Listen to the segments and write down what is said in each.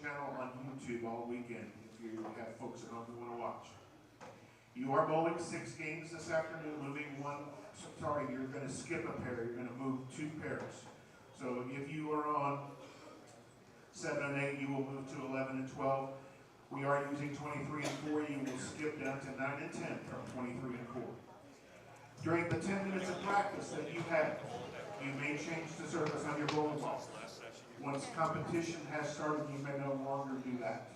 channel on YouTube all weekend if you have folks at home who want to watch. You are bowling 6 games this afternoon, moving one. Sorry, you're going to skip a pair. You're going to move 2 pairs. So if you are on 7 and 8, you will move to 11 and 12. We are using 23 and 4. You will skip down to 9 and 10 from 23 and 4. During the 10 minutes of practice that you have, you may change the surface on your bowling ball. Once competition has started, you may no longer do that.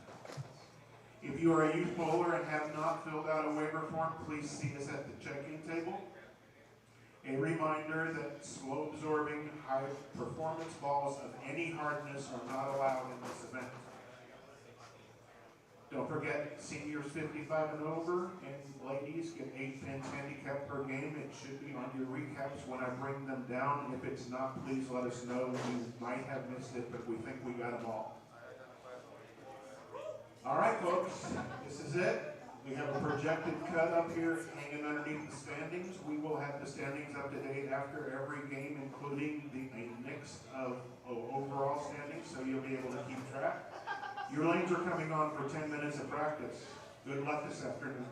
If you are a youth bowler and have not filled out a waiver form, please see us at the check-in table. A reminder that slow-absorbing, high-performance balls of any hardness are not allowed in this event. Don't forget, seniors 55 and over and ladies get 8 pins handicap per game. It should be on your recaps when I bring them down. If it's not, please let us know. You might have missed it, but we think we got them all. All right, folks, this is it. We have a projected cut up here hanging underneath the standings. We will have the standings up to date after every game, including a mix of overall standings, so you'll be able to keep track. Your lanes are coming on for 10 minutes of practice. Good luck this afternoon.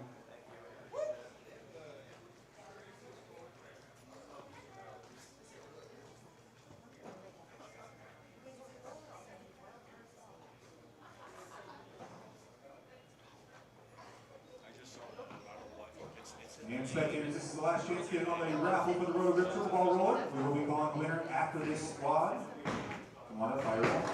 And spectators, this is the last chance to get on the raffle for the Rio Rancho ball roller. We will be calling winner after this squad. Come on up, fire up.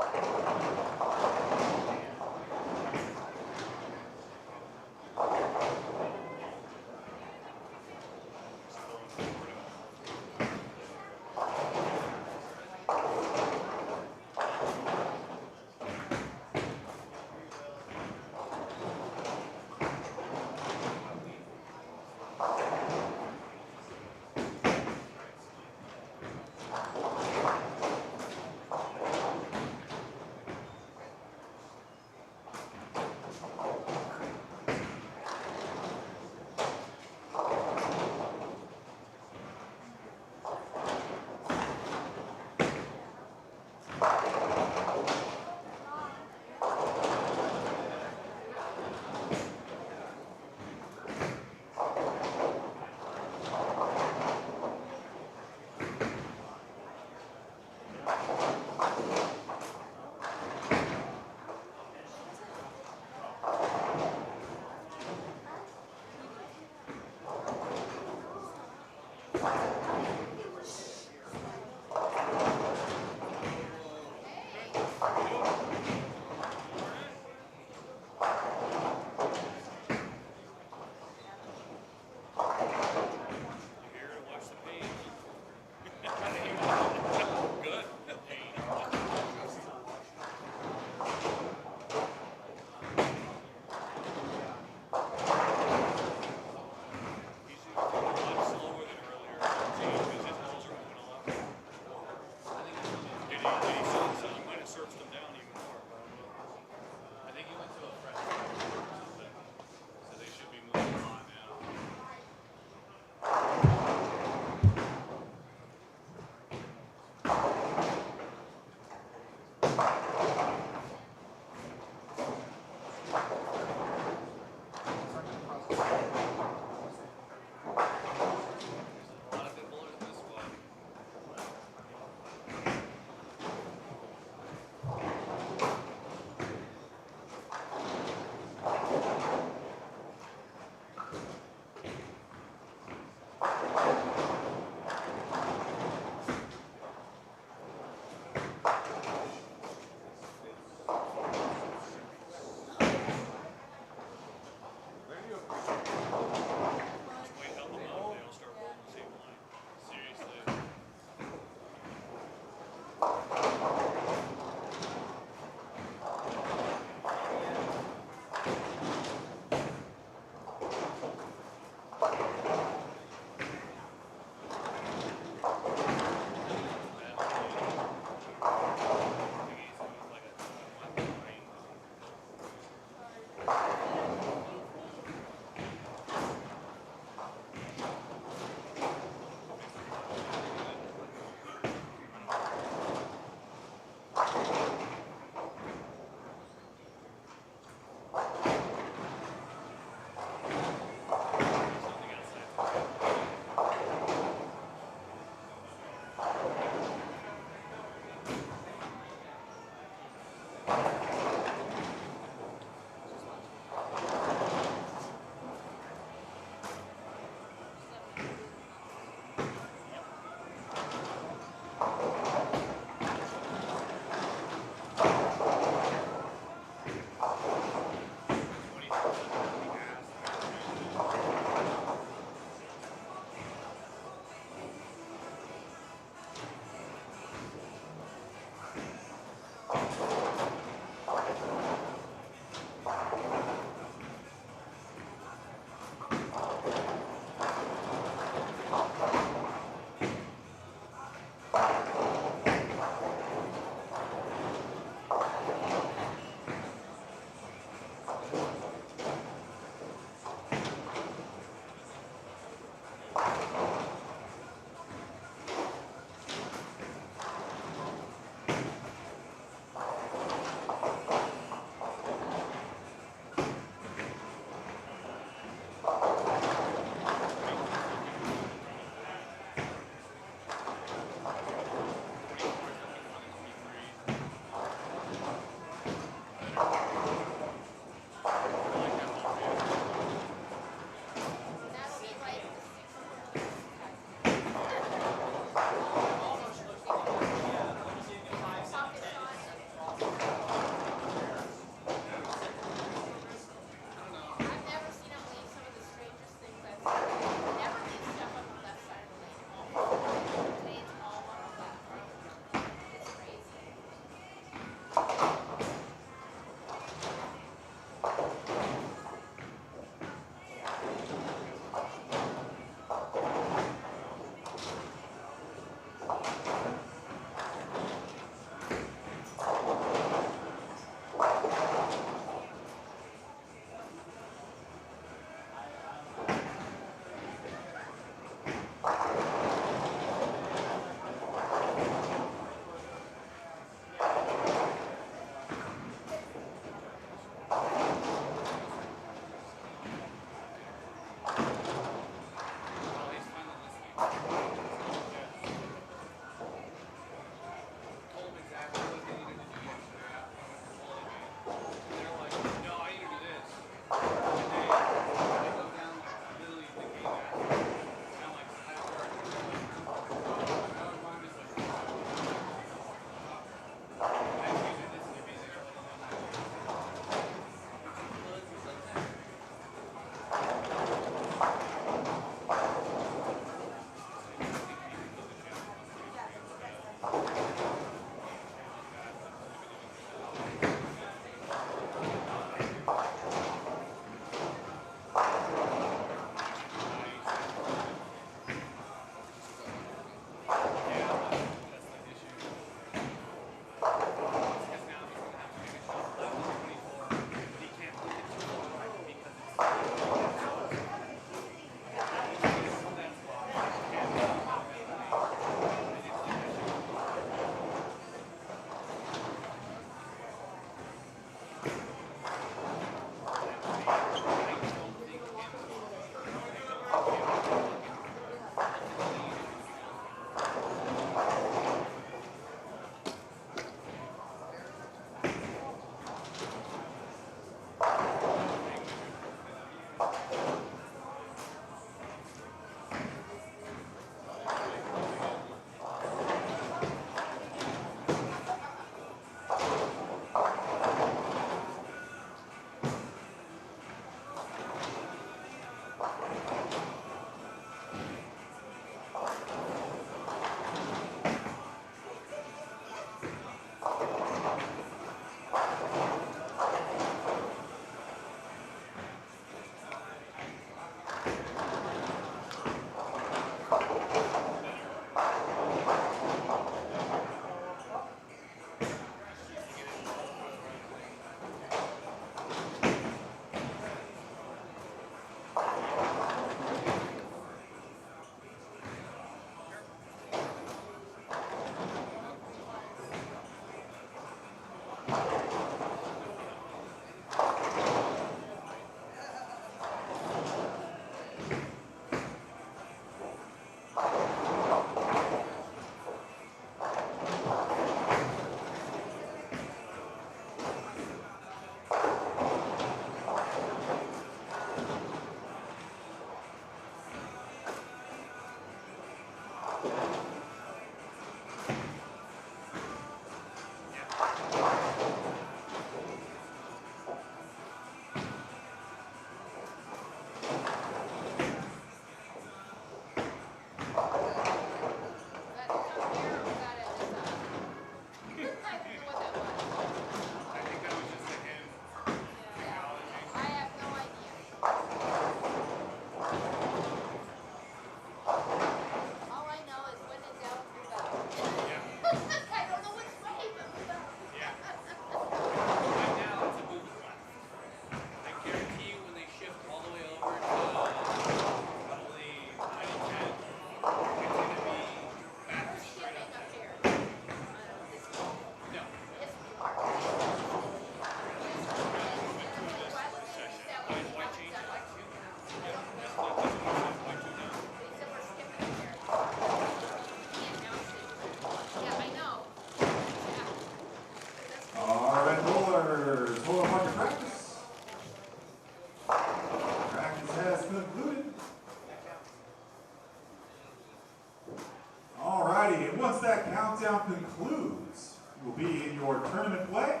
round concludes, you will be in your tournament play.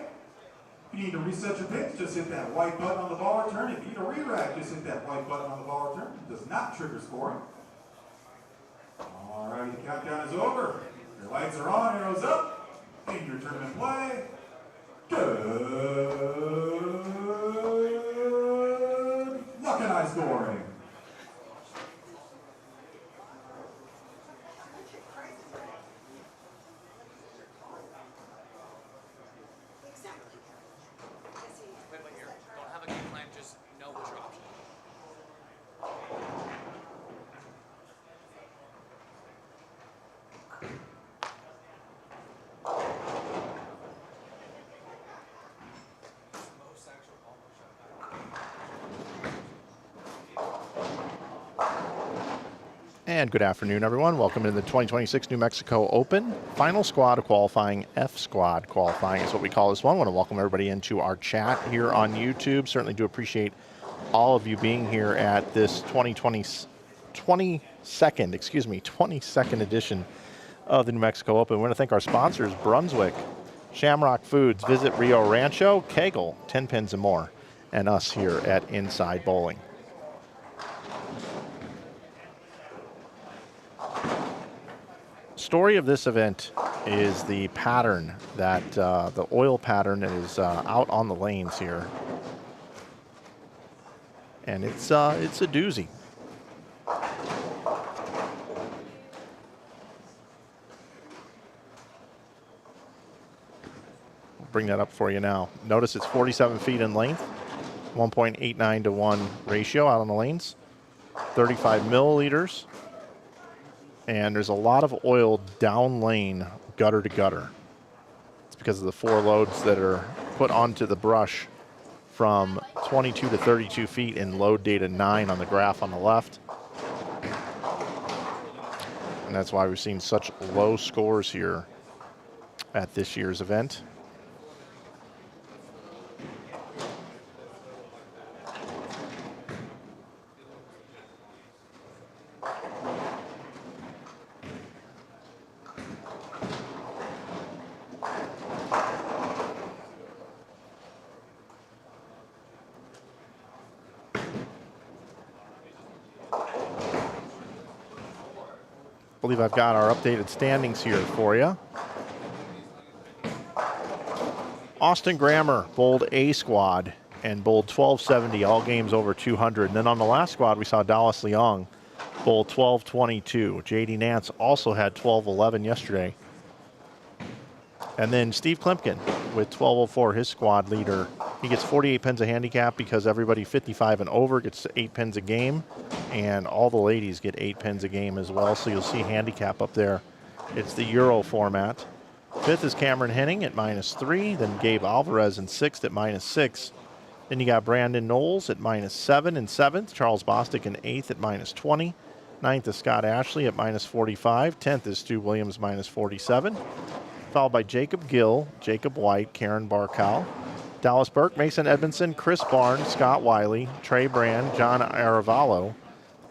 If you need to reset your picks, just hit that white button on the ball return. If you need a re-rack, just hit that white button on the ball return. It does not trigger scoring. All right, the countdown is over. Your lights are on, arrows up. In your tournament play. Good luck and high scoring. And good afternoon, everyone. Welcome to the 2026 New Mexico Open. Final squad of qualifying, F squad qualifying is what we call this one. I want to welcome everybody into our chat here on YouTube. Certainly do appreciate all of you being here at this 22nd edition of the New Mexico Open. We want to thank our sponsors, Brunswick, Shamrock Foods, Visit Rio Rancho, Kegel, Tenpins More, and us here at Inside Bowling. Story of this event is the pattern that the oil pattern is out on the lanes here, and it's a doozy. I'll bring that up for you now. Notice it's 47 feet in length, 1.89 to 1 ratio out on the lanes, 35 milliliters. And there's a lot of oil down lane, gutter to gutter. It's because of the 4 loads that are put onto the brush from 22 to 32 feet in load data 9 on the graph on the left. And that's why we've seen such low scores here at this year's event. I believe I've got our updated standings here for you. Austin Grammer bowled A squad and bowled 1270, all games over 200. And then on the last squad, we saw Dallas Leong bowl 1222. JD Nance also had 1211 yesterday. And then Steve Klimpkin with 1204, his squad leader. He gets 48 pins a handicap because everybody 55 and over gets 8 pins a game, and all the ladies get 8 pins a game as well. So you'll see handicap up there. It's the Euro format. 5th is Cameron Henning at -3. Then Gabe Alvarez in 6th at -6. Then you got Brandon Knowles at -7 in 7th. Charles Bostic in 8th at -20. 9th is Scott Ashley at -45. 10th is Stu Williams -47. Followed by Jacob Gill, Jacob White, Karen Barkow, Dallas Burke, Mason Edmondson, Chris Barnes, Scott Wiley, Trey Brand, John Aravallo,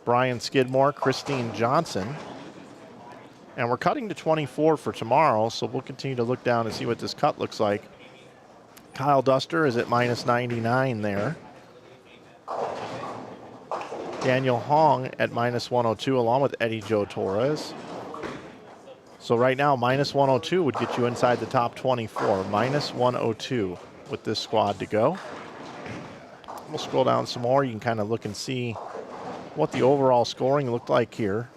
Brian Skidmore, Christine Johnson. And we're cutting to 24 for tomorrow, so we'll continue to look down and see what this cut looks like. Kyle Duster is at -99 there. Daniel Hong at -102 along with Eddie Joe Torres. So right now, -102 would get you inside the top 24. -102 with this squad to go. We'll scroll down some more. You can kind of look and see what the overall scoring looked like here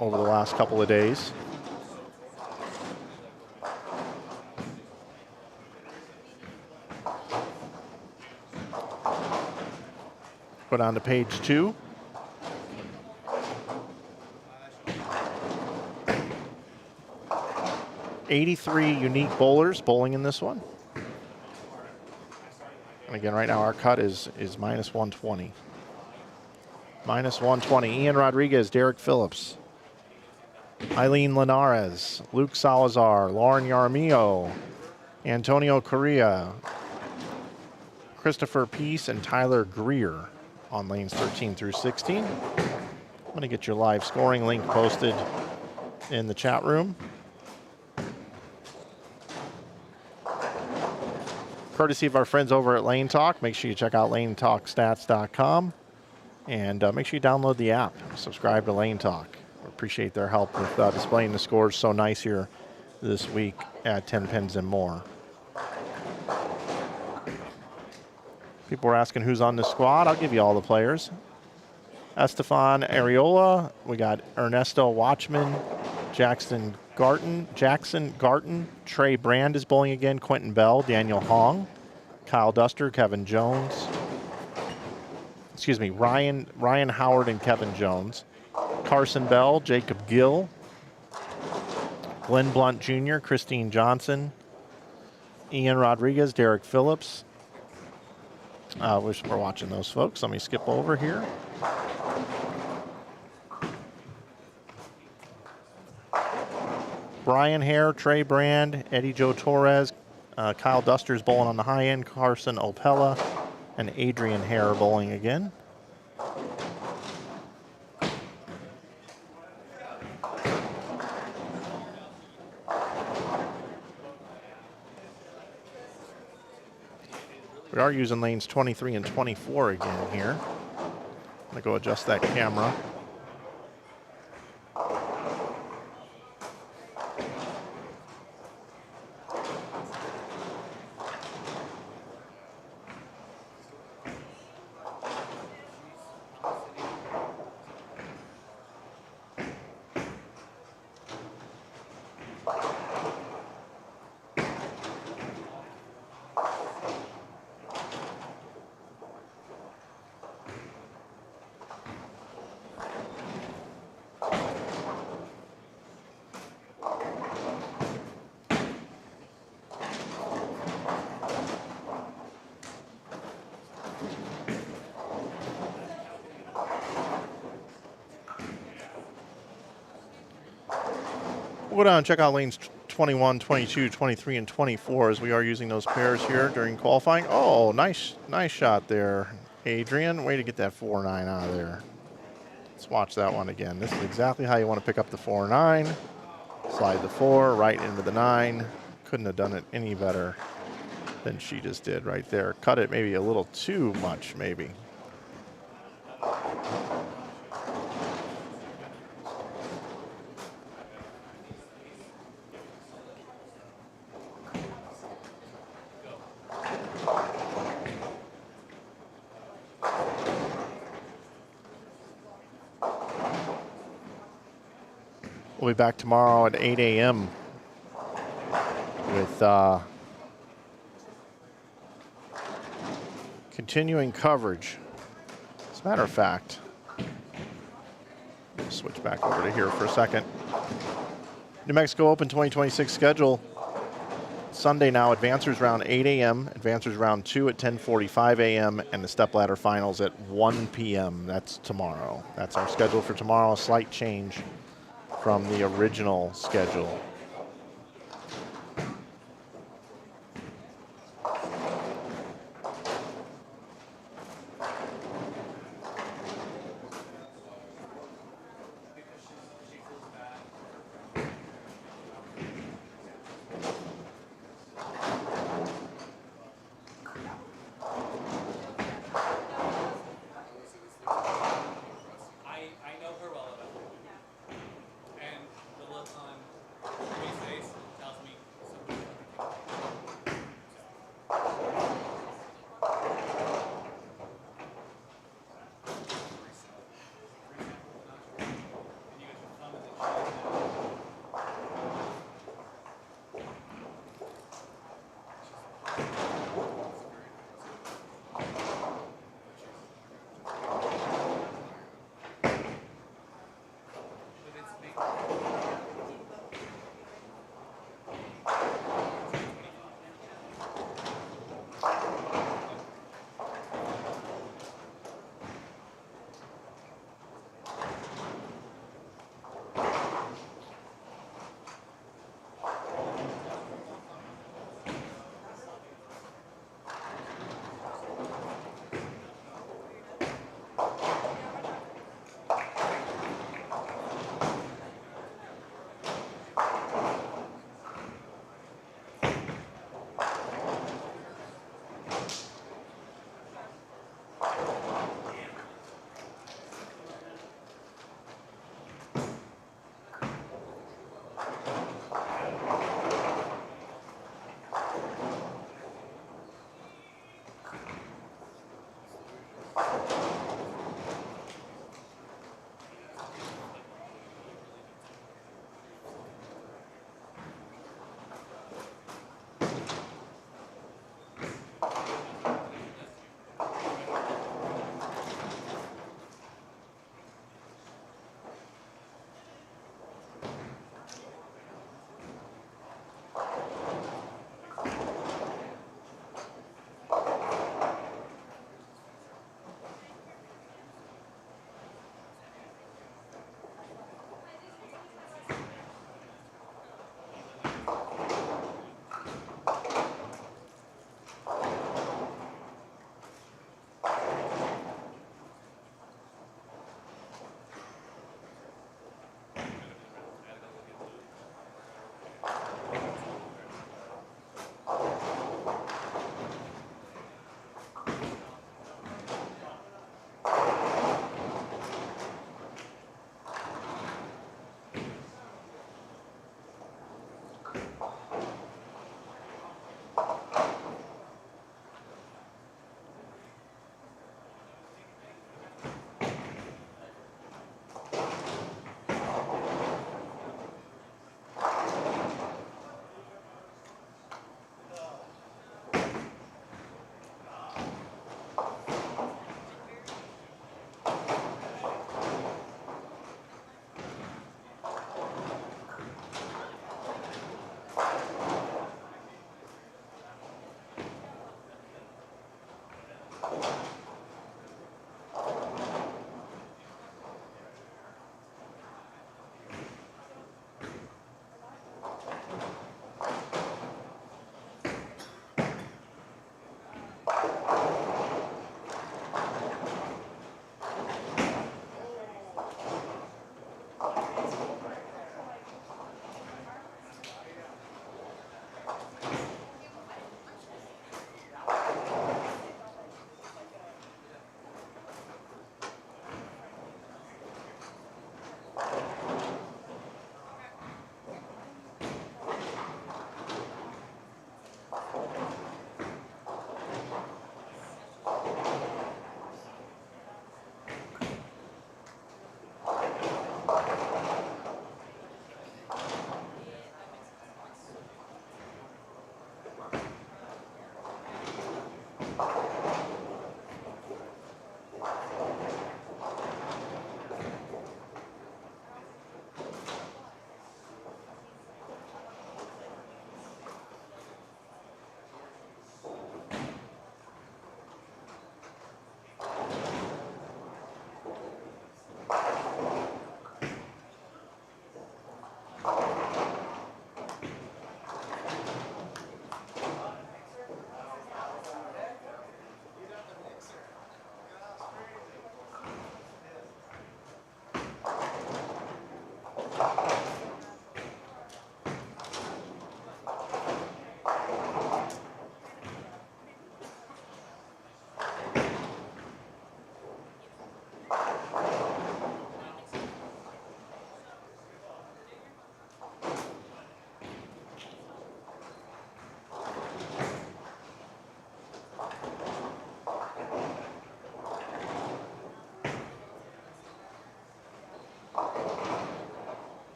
over the last couple of days. Go down to page 2. '83 unique bowlers bowling in this one. And again, right now our cut is -120. -120. Ian Rodriguez, Derek Phillips, Eileen Linares, Luke Salazar, Lauren Yaramillo, Antonio Correa, Christopher Peace, and Tyler Greer on lanes 13 through 16. I'm going to get your live scoring link posted in the chat room. courtesy of our friends over at Lane Talk. Make sure you check out lanetalkstats.com and make sure you download the app. Subscribe to Lane Talk. We appreciate their help with displaying the scores so nice here this week at Tenpins More. People were asking who's on the squad. I'll give you all the players. Estefan Areola. We got Ernesto Watchman, Jackson Garton. Trey Brand is bowling again. Quentin Bell, Daniel Hong, Kyle Duster, Kevin Jones. Excuse me, Ryan Howard and Kevin Jones. Carson Bell, Jacob Gill, Glenn Blunt Jr., Christine Johnson, Ian Rodriguez, Derek Phillips. Wish we're watching those folks. Let me skip over here. Brian Hare, Trey Brand, Eddie Joe Torres, Kyle Duster's bowling on the high end, Carson Opella, and Adrian Hare bowling again. We are using lanes 23 and 24 again here. I'm going to go adjust that camera. We'll go down and check out lanes 21, 22, 23, and 24 as we are using those pairs here during qualifying. Oh, nice shot there, Adrian. Way to get that 4-9 out of there. Let's watch that one again. This is exactly how you want to pick up the 4-9. Slide the 4 right into the 9. Couldn't have done it any better than she just did right there. Cut it maybe a little too much, maybe. We'll be back tomorrow at 8 a.m. with continuing coverage. As a matter of fact, we'll switch back over to here for a second. New Mexico Open 2026 schedule. Sunday now, Advancers round 8 a.m., Advancers round 2 at 10:45 a.m., and the stepladder finals at 1 p.m. That's tomorrow. That's our schedule for tomorrow. A slight change from the original schedule.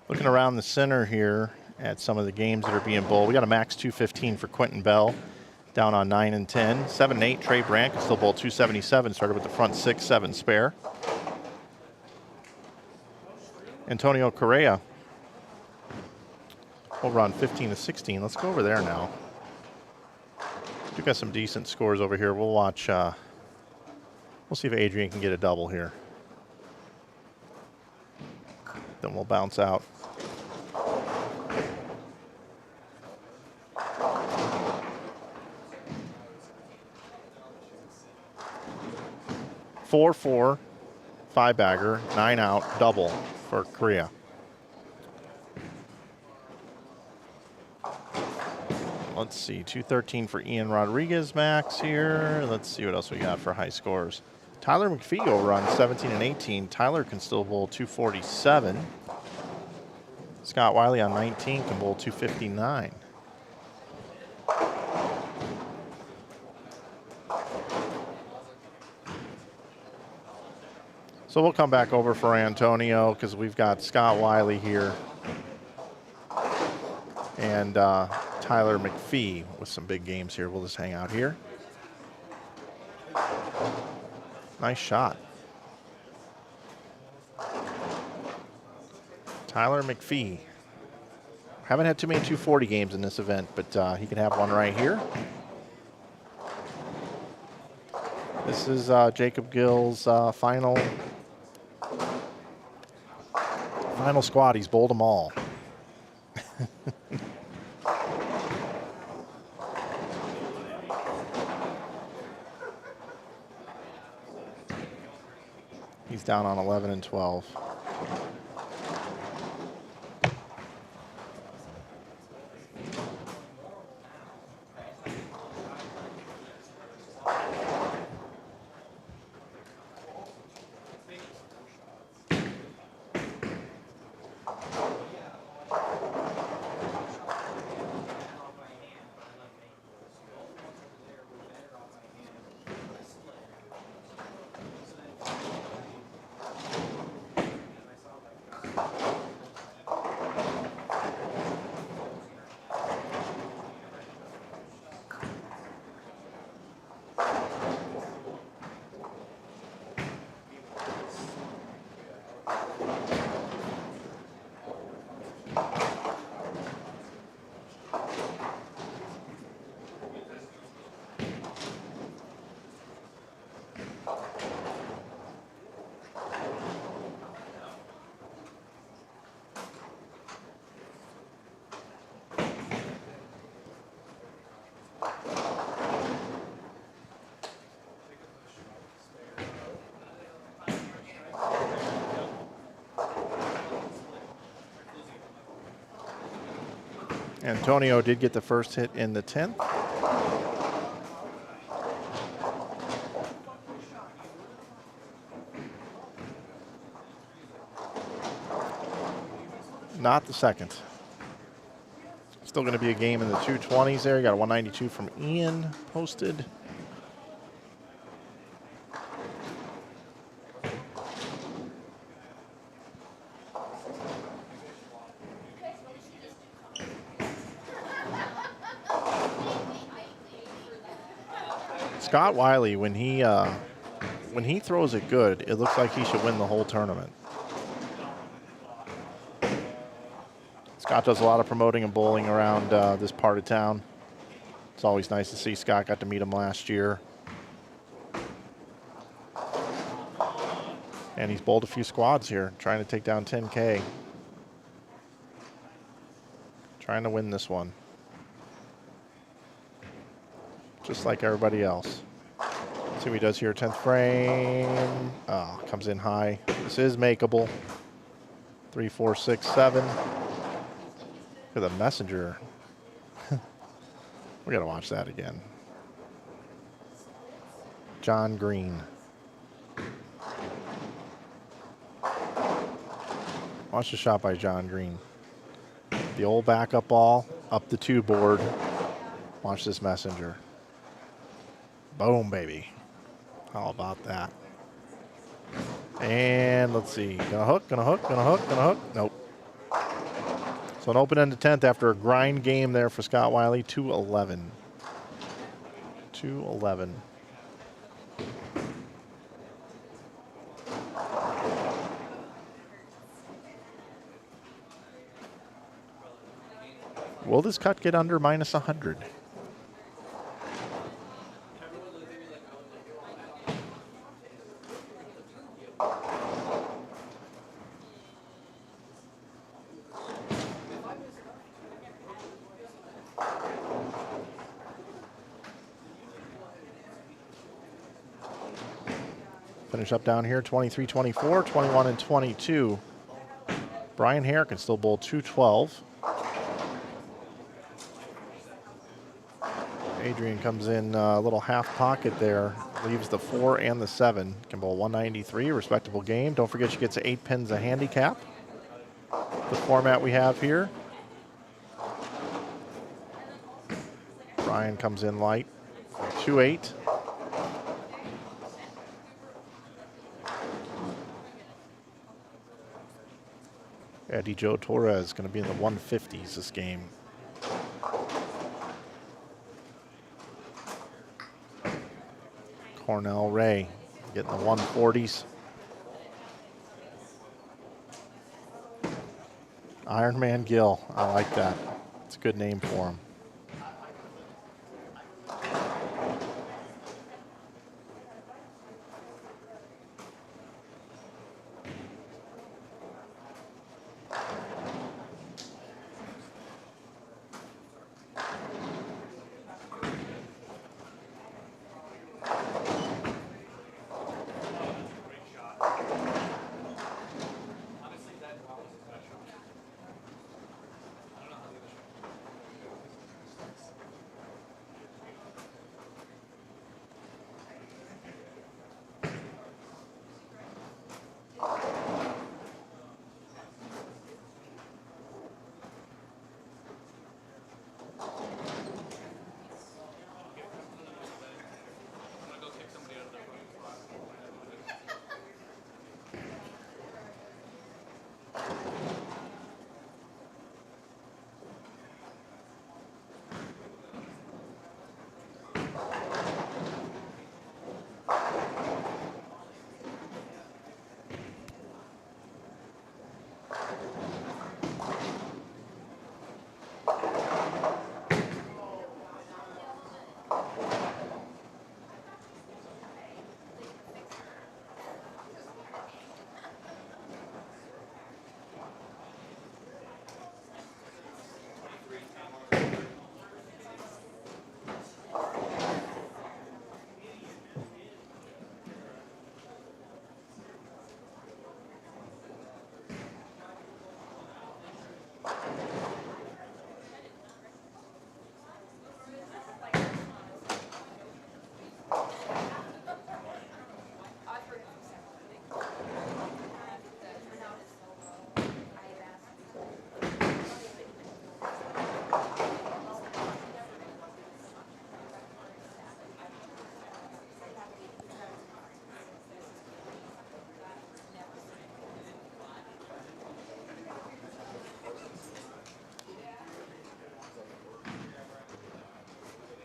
Looking around the center here at some of the games that are being bowled. We got a max 215 for Quentin Bell, down on 9 and 10. 7 and 8, Trey Brandt can still bowl 277, started with the front 6-7 spare. Antonio Correa over on 15 to 16. Let's go over there now. We've got some decent scores over here. We'll watch, we'll see if Adrian can get a double here. Then we'll bounce out. Four, 5-bagger, 9 out, double for Korea. Let's see, 213 for Ian Rodriguez max here. Let's see what else we got for high scores. Tyler McPhee over on 17 and 18. Tyler can still bowl 247. Scott Wiley on 19 can bowl 259. So we'll come back over for Antonio because we've got Scott Wiley here and Tyler McPhee with some big games here. We'll just hang out here. Nice shot. Tyler McPhee. Haven't had too many 240 games in this event, but he can have one right here. This is Jacob Gill's final squad. He's bowled them all. He's down on 11 and 12. Antonio did get the first hit in the 10th. Not the second. Still going to be a game in the 220s there. You got a 192 from Ian posted. Scott Wiley, when he throws it good, it looks like he should win the whole tournament. Scott does a lot of promoting and bowling around this part of town. It's always nice to see Scott. Got to meet him last year. And he's bowled a few squads here, trying to take down 10K. Trying to win this one. Just like everybody else. See what he does here, 10th frame. Oh, comes in high. This is makeable. 3, 4, 6, 7. Look at the messenger. We gotta watch that again. John Green. Watch the shot by John Green. The old backup ball, up the 2 board. Watch this messenger. Boom, baby. How about that? And let's see. Gonna hook, gonna hook, gonna hook, gonna hook. Nope. So an open-ended 10th after a grind game there for Scott Wiley. 2-11. 2-11. Will this cut get under minus 100? Finish up down here, 23-24, 21 and 22. Brian Hare can still bowl 212. Adrian comes in a little half pocket there, leaves the 4 and the 7. Can bowl 193, respectable game. Don't forget she gets 8 pins a handicap. The format we have here. Brian comes in light, 2-8. Eddie Joe Torres going to be in the 150s this game. Cornell Ray getting the 140s. Ironman Gill, I like that. It's a good name for him.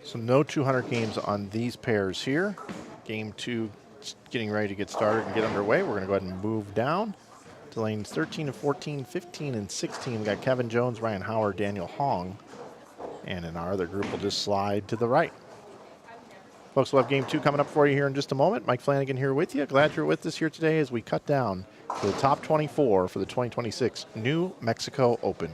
So no 200 games on these pairs here. Game 2 getting ready to get started and get underway. We're going to go ahead and move down to lanes 13 and 14, 15 and 16. We got Kevin Jones, Ryan Howard, Daniel Hong. And in our other group, we'll just slide to the right. Folks, we'll have game 2 coming up for you here in just a moment. Mike Flanagan here with you. Glad you're with us here today as we cut down to the top 24 for the 2026 New Mexico Open.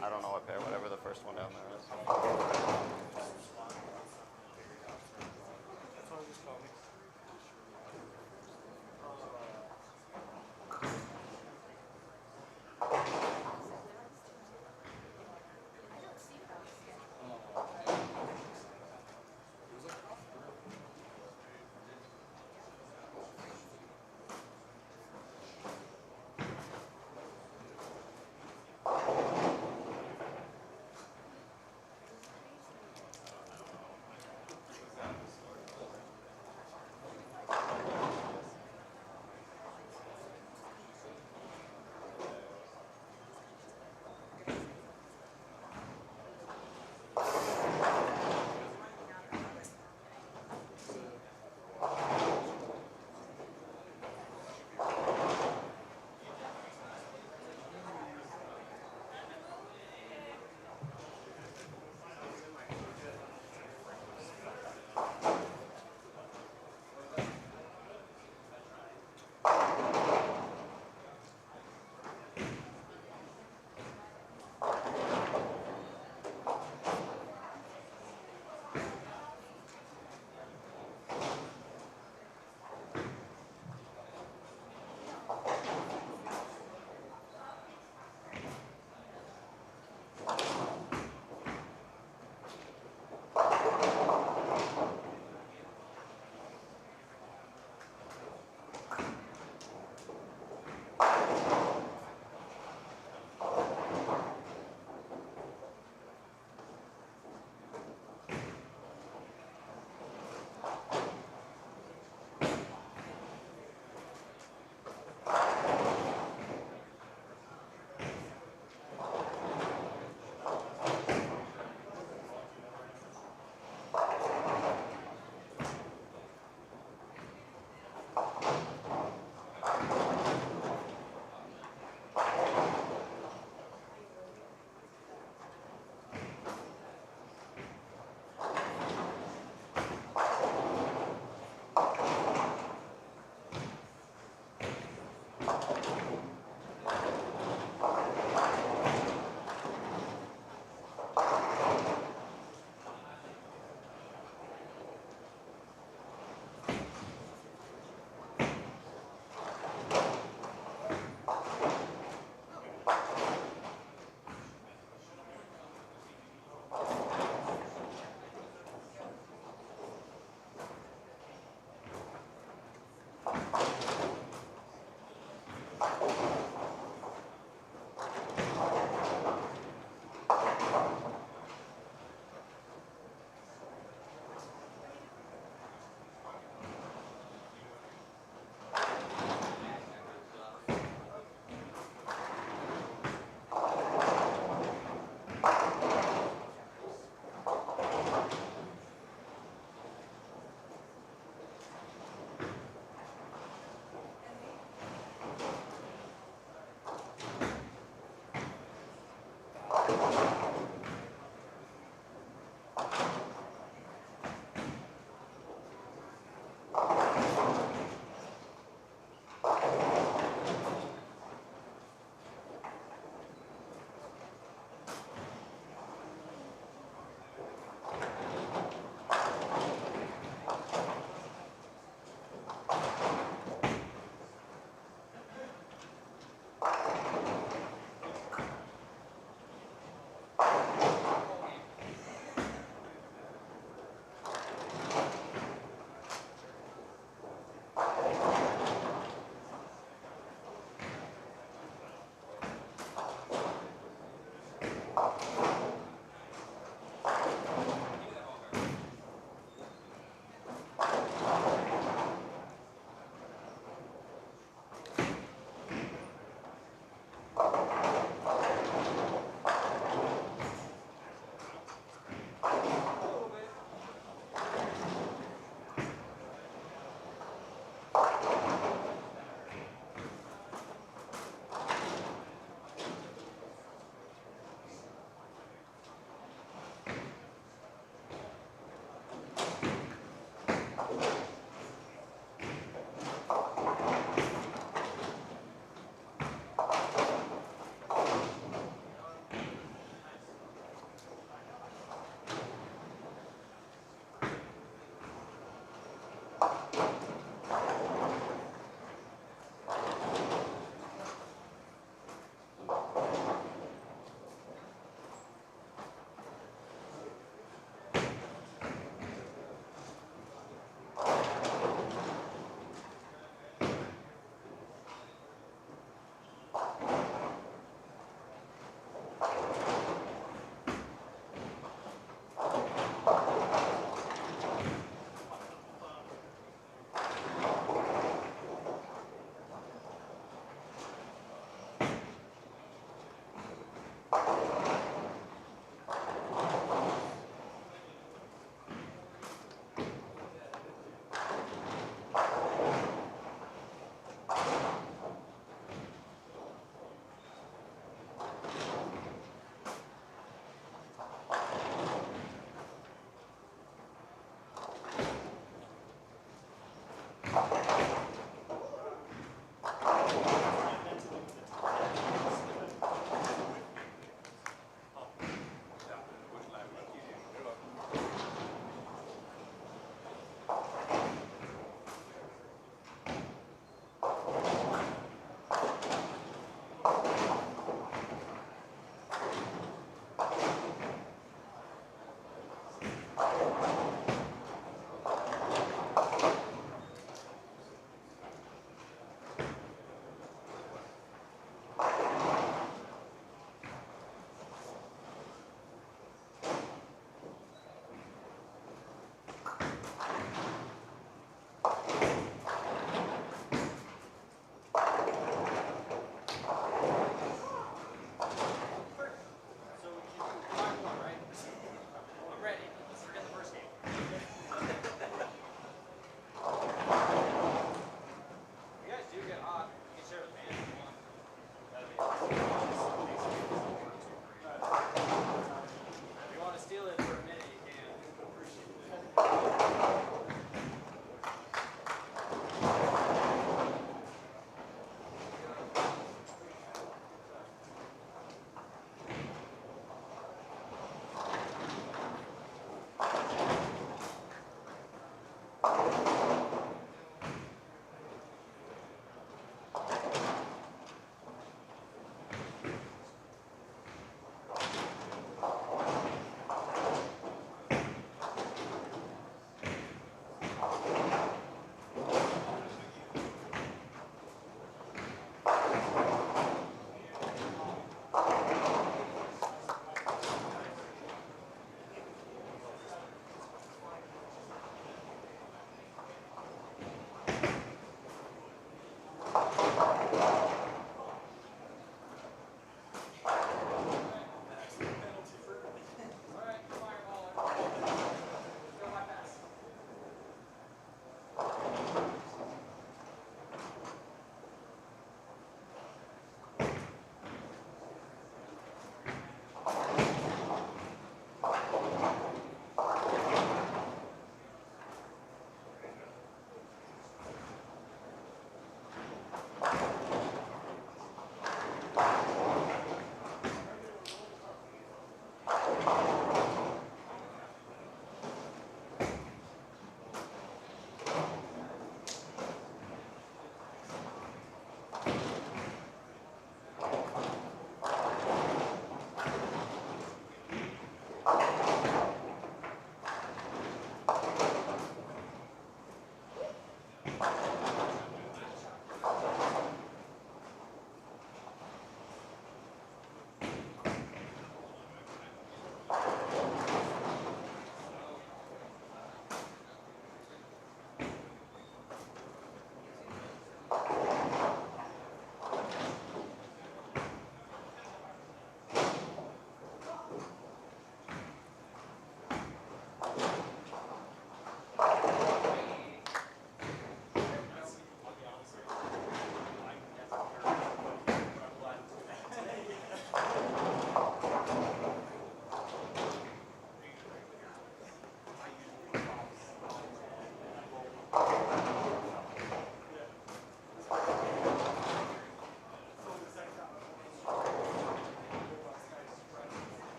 I don't know what pair, whatever the first one down there is.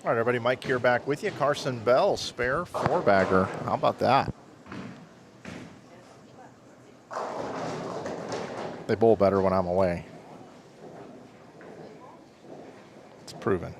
All right, everybody, Mike here back with you. Carson Bell, spare four-bagger. How about that? They bowl better when I'm away. It's proven.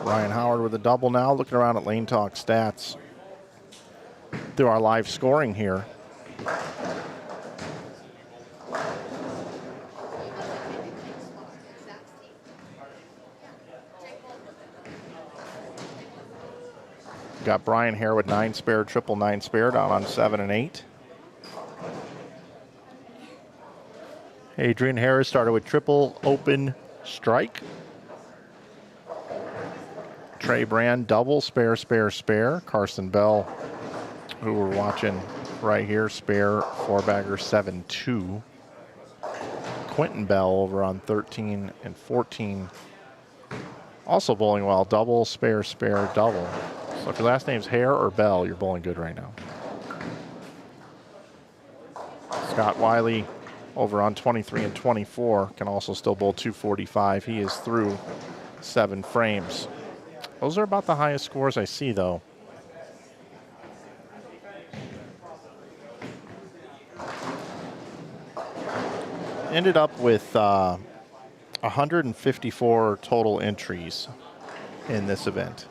Ryan Howard with a double now. Looking around at Lane Talk stats through our live scoring here. Got Brian Hare with 9 spare, triple 9 spare, down on 7 and 8. Adrian Harris started with triple open strike. Trey Brand, double, spare, spare, spare. Carson Bell, who we're watching right here, spare, four-bagger, 7-2. Quentin Bell over on 13 and 14. Also bowling well, double, spare, spare, double. So if your last name's Hare or Bell, you're bowling good right now. Scott Wiley over on 23 and 24 can also still bowl 245. He is through 7 frames. Those are about the highest scores I see, though. Ended up with 154 total entries in this event.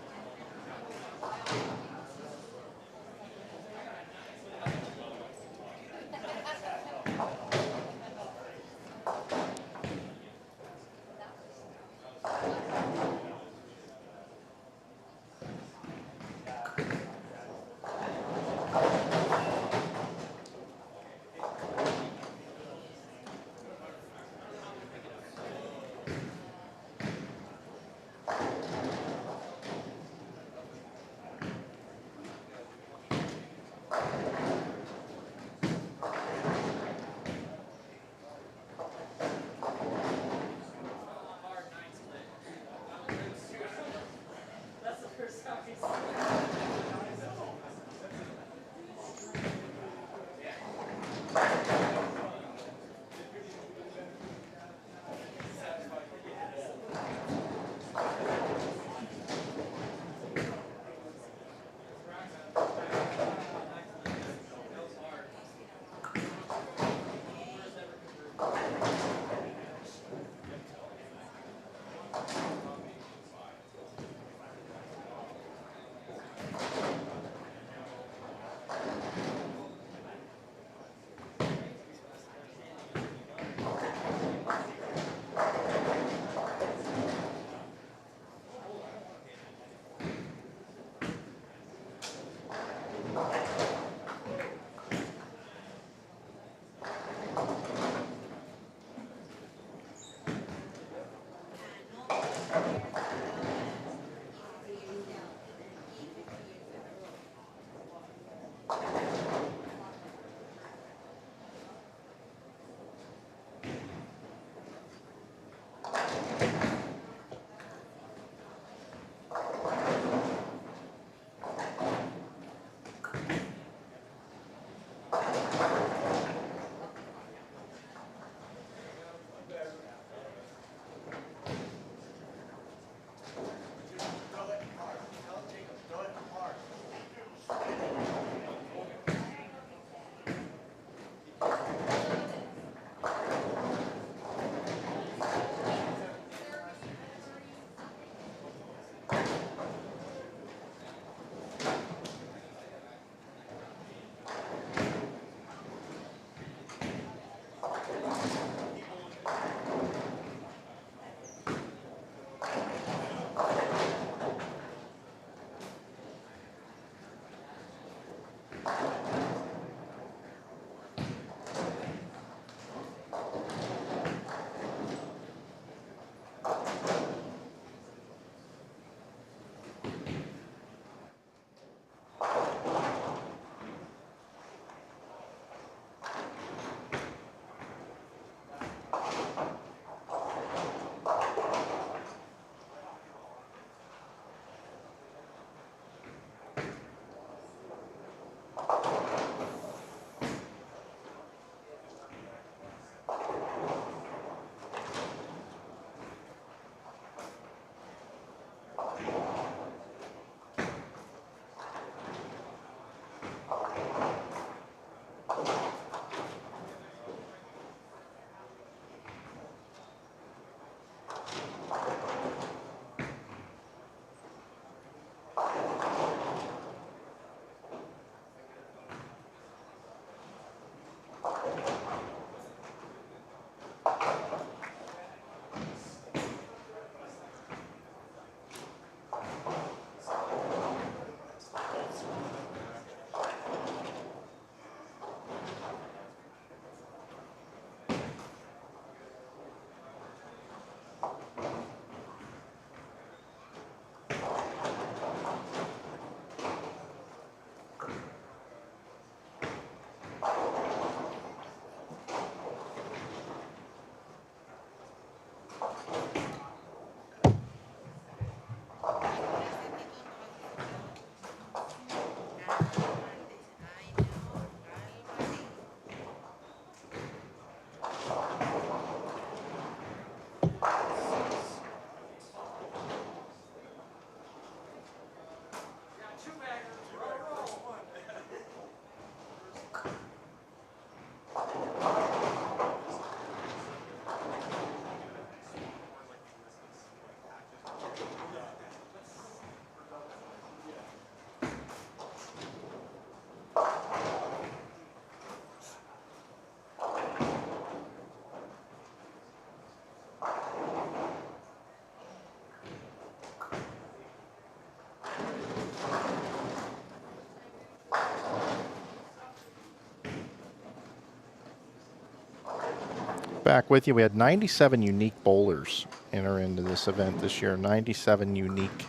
Back with you. We had 97 unique bowlers enter into this event this year. 97 unique.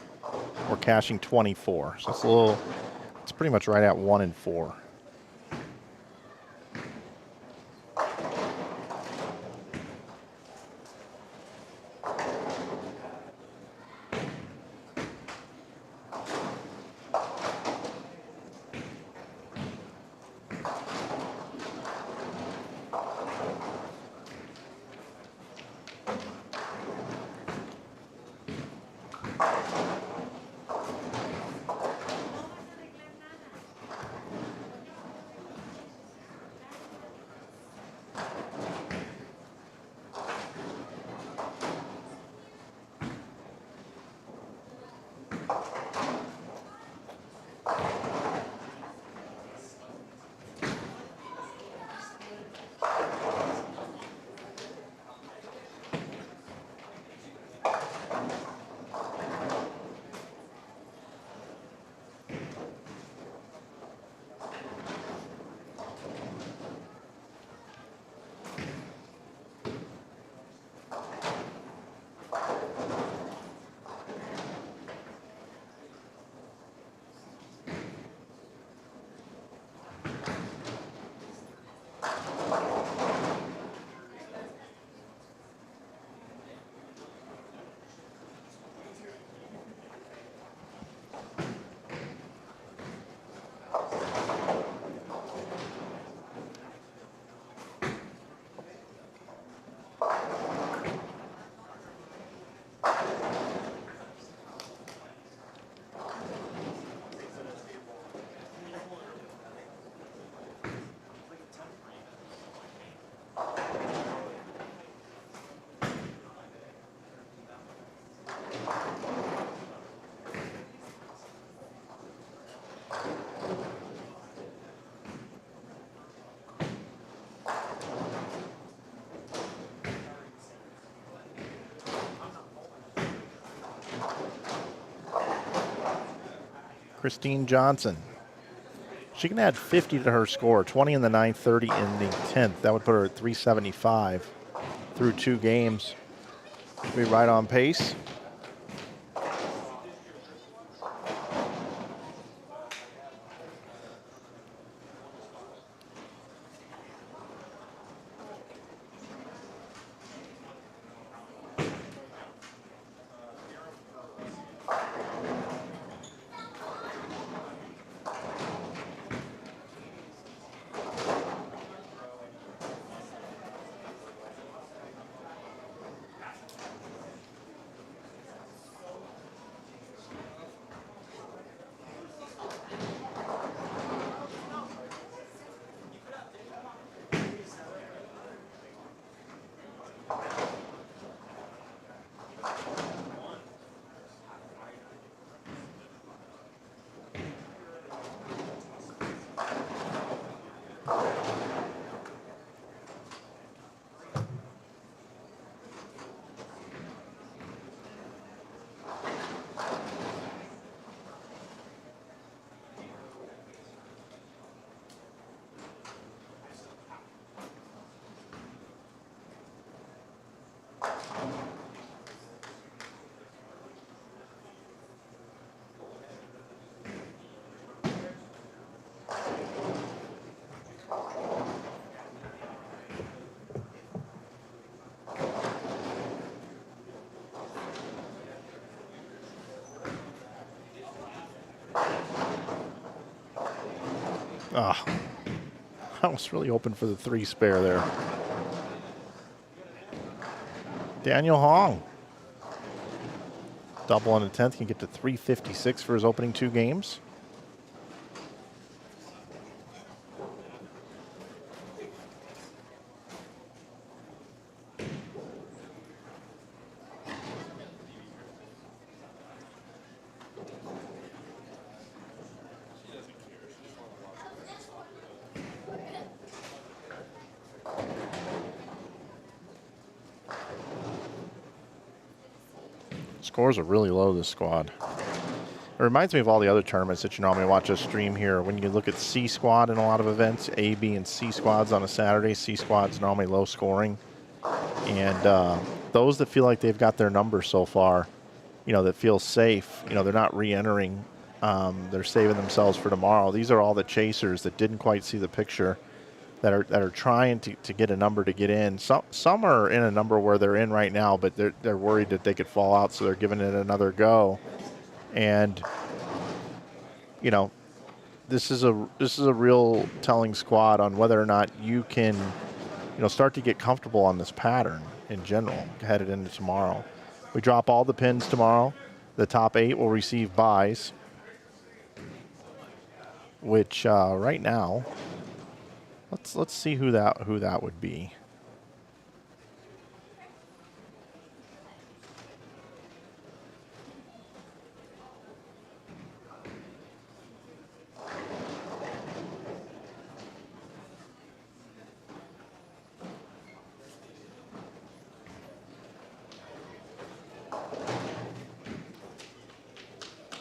We're cashing 24. So it's pretty much right at 1 in 4. Christine Johnson. She can add 50 to her score, 20 in the 9th, 30 in the 10th. That would put her at 375 through 2 games. She'll be right on pace. Ah, I was really hoping for the 3 spare there. Daniel Hong. Double on the 10th, can get to 356 for his opening 2 games. Scores are really low, this squad. It reminds me of all the other tournaments that you normally watch us stream here. When you look at C squad in a lot of events, A, B, and C squads on a Saturday, C squad's normally low scoring. And those that feel like they've got their number so far, you know, that feel safe, you know, they're not re-entering. They're saving themselves for tomorrow. These are all the chasers that didn't quite see the picture, that are trying to get a number to get in. Some are in a number where they're in right now, but they're worried that they could fall out, so they're giving it another go. And you know, this is a real telling squad on whether or not you can, you know, start to get comfortable on this pattern in general headed into tomorrow. We drop all the pins tomorrow. The top 8 will receive buys, which right now, let's see who that would be.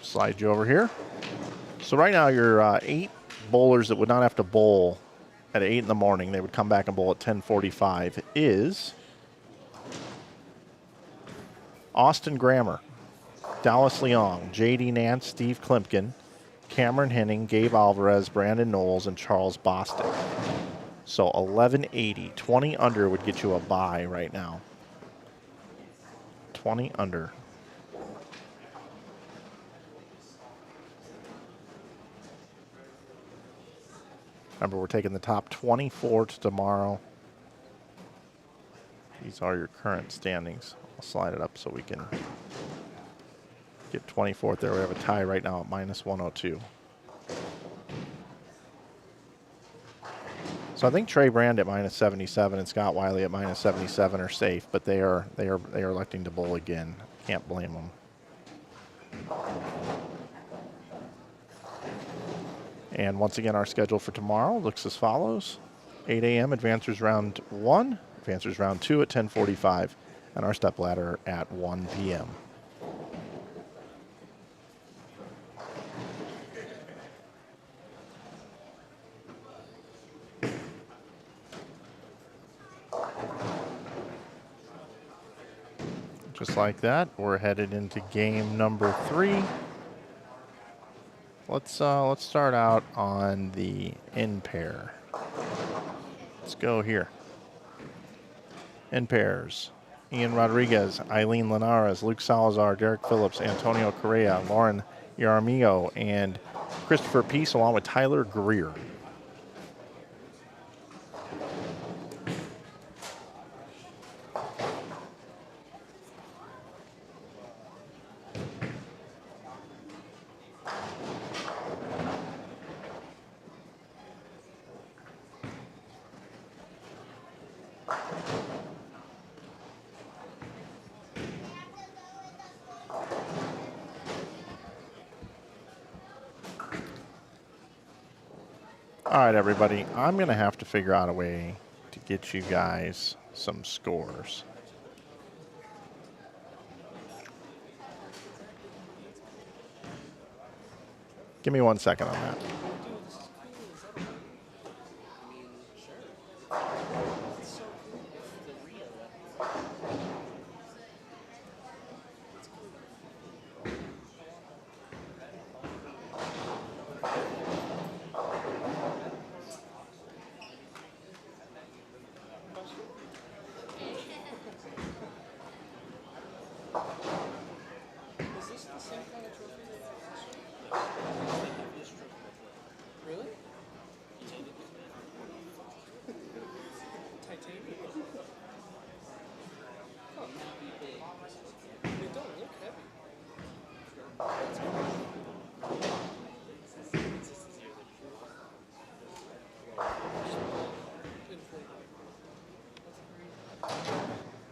Slide you over here. So right now, your 8 bowlers that would not have to bowl at 8 in the morning, they would come back and bowl at 10:45, is Austin Grammer, Dallas Leong, J.D. Nance, Steve Klimpkin, Cameron Henning, Gabe Alvarez, Brandon Knowles, and Charles Bostic. So 1180, 20 under would get you a bye right now. 20 under. Remember, we're taking the top 24 to tomorrow. These are your current standings. I'll slide it up so we can get 24th there. We have a tie right now at -102. So I think Trey Brand at -77 and Scott Wiley at -77 are safe, but they are electing to bowl again. Can't blame them. And once again, our schedule for tomorrow looks as follows. 8 a.m. Advancers Round 1, Advancers Round 2 at 10:45, and our step ladder at 1 p.m. Just like that, we're headed into game number 3. Let's start out on the in pair. Let's go here. In pairs, Ian Rodriguez, Eileen Linares, Luke Salazar, Derek Phillips, Antonio Correa, Lauren Yaramillo, and Christopher Peace, along with Tyler Greer. All right, everybody, I'm going to have to figure out a way to get you guys some scores. Give me 1 second on that.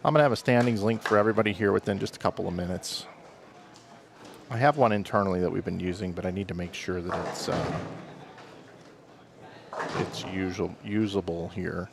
I'm going to have a standings link for everybody here within just a couple of minutes. I have one internally that we've been using, but I need to make sure that it's usable here.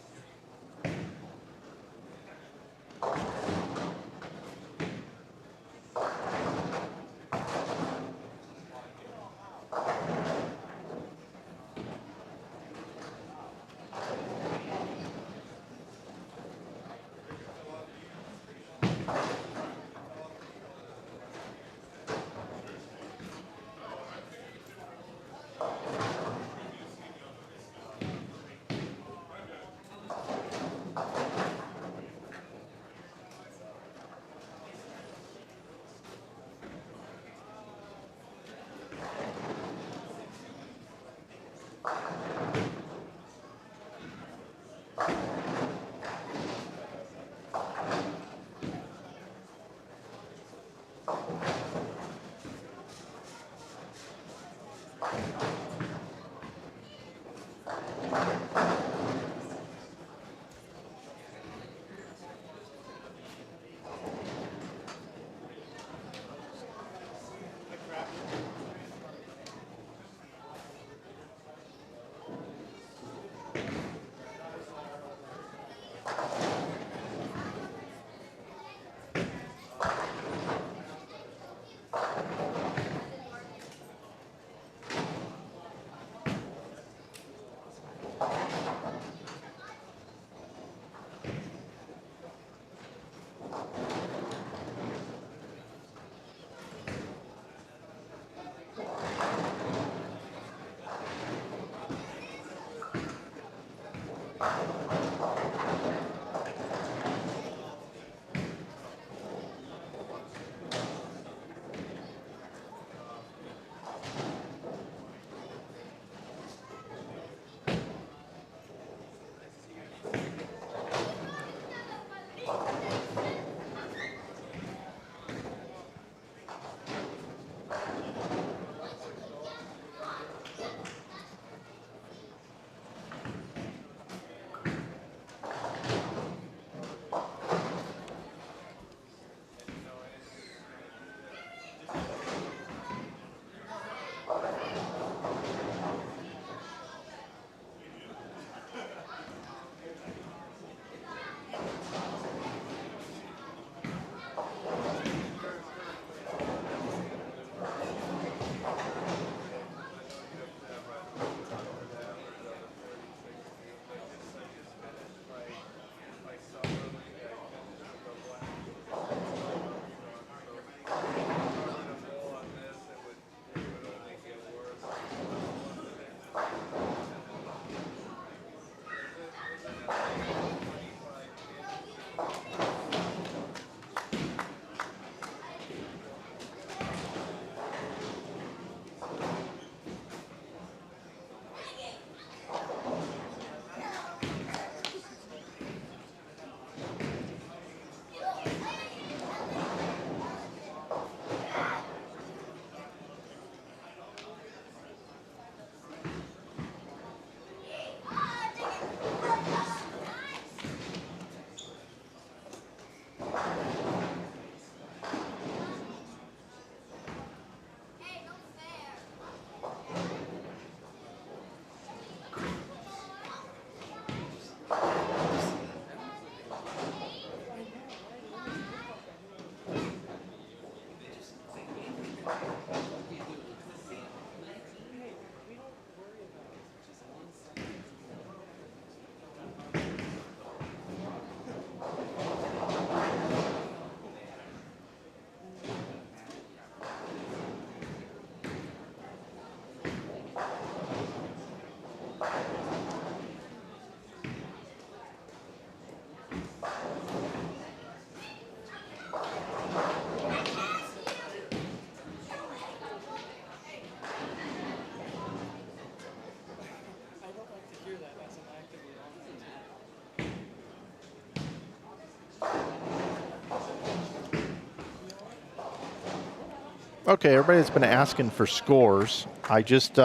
Okay, everybody that's been asking for scores, I just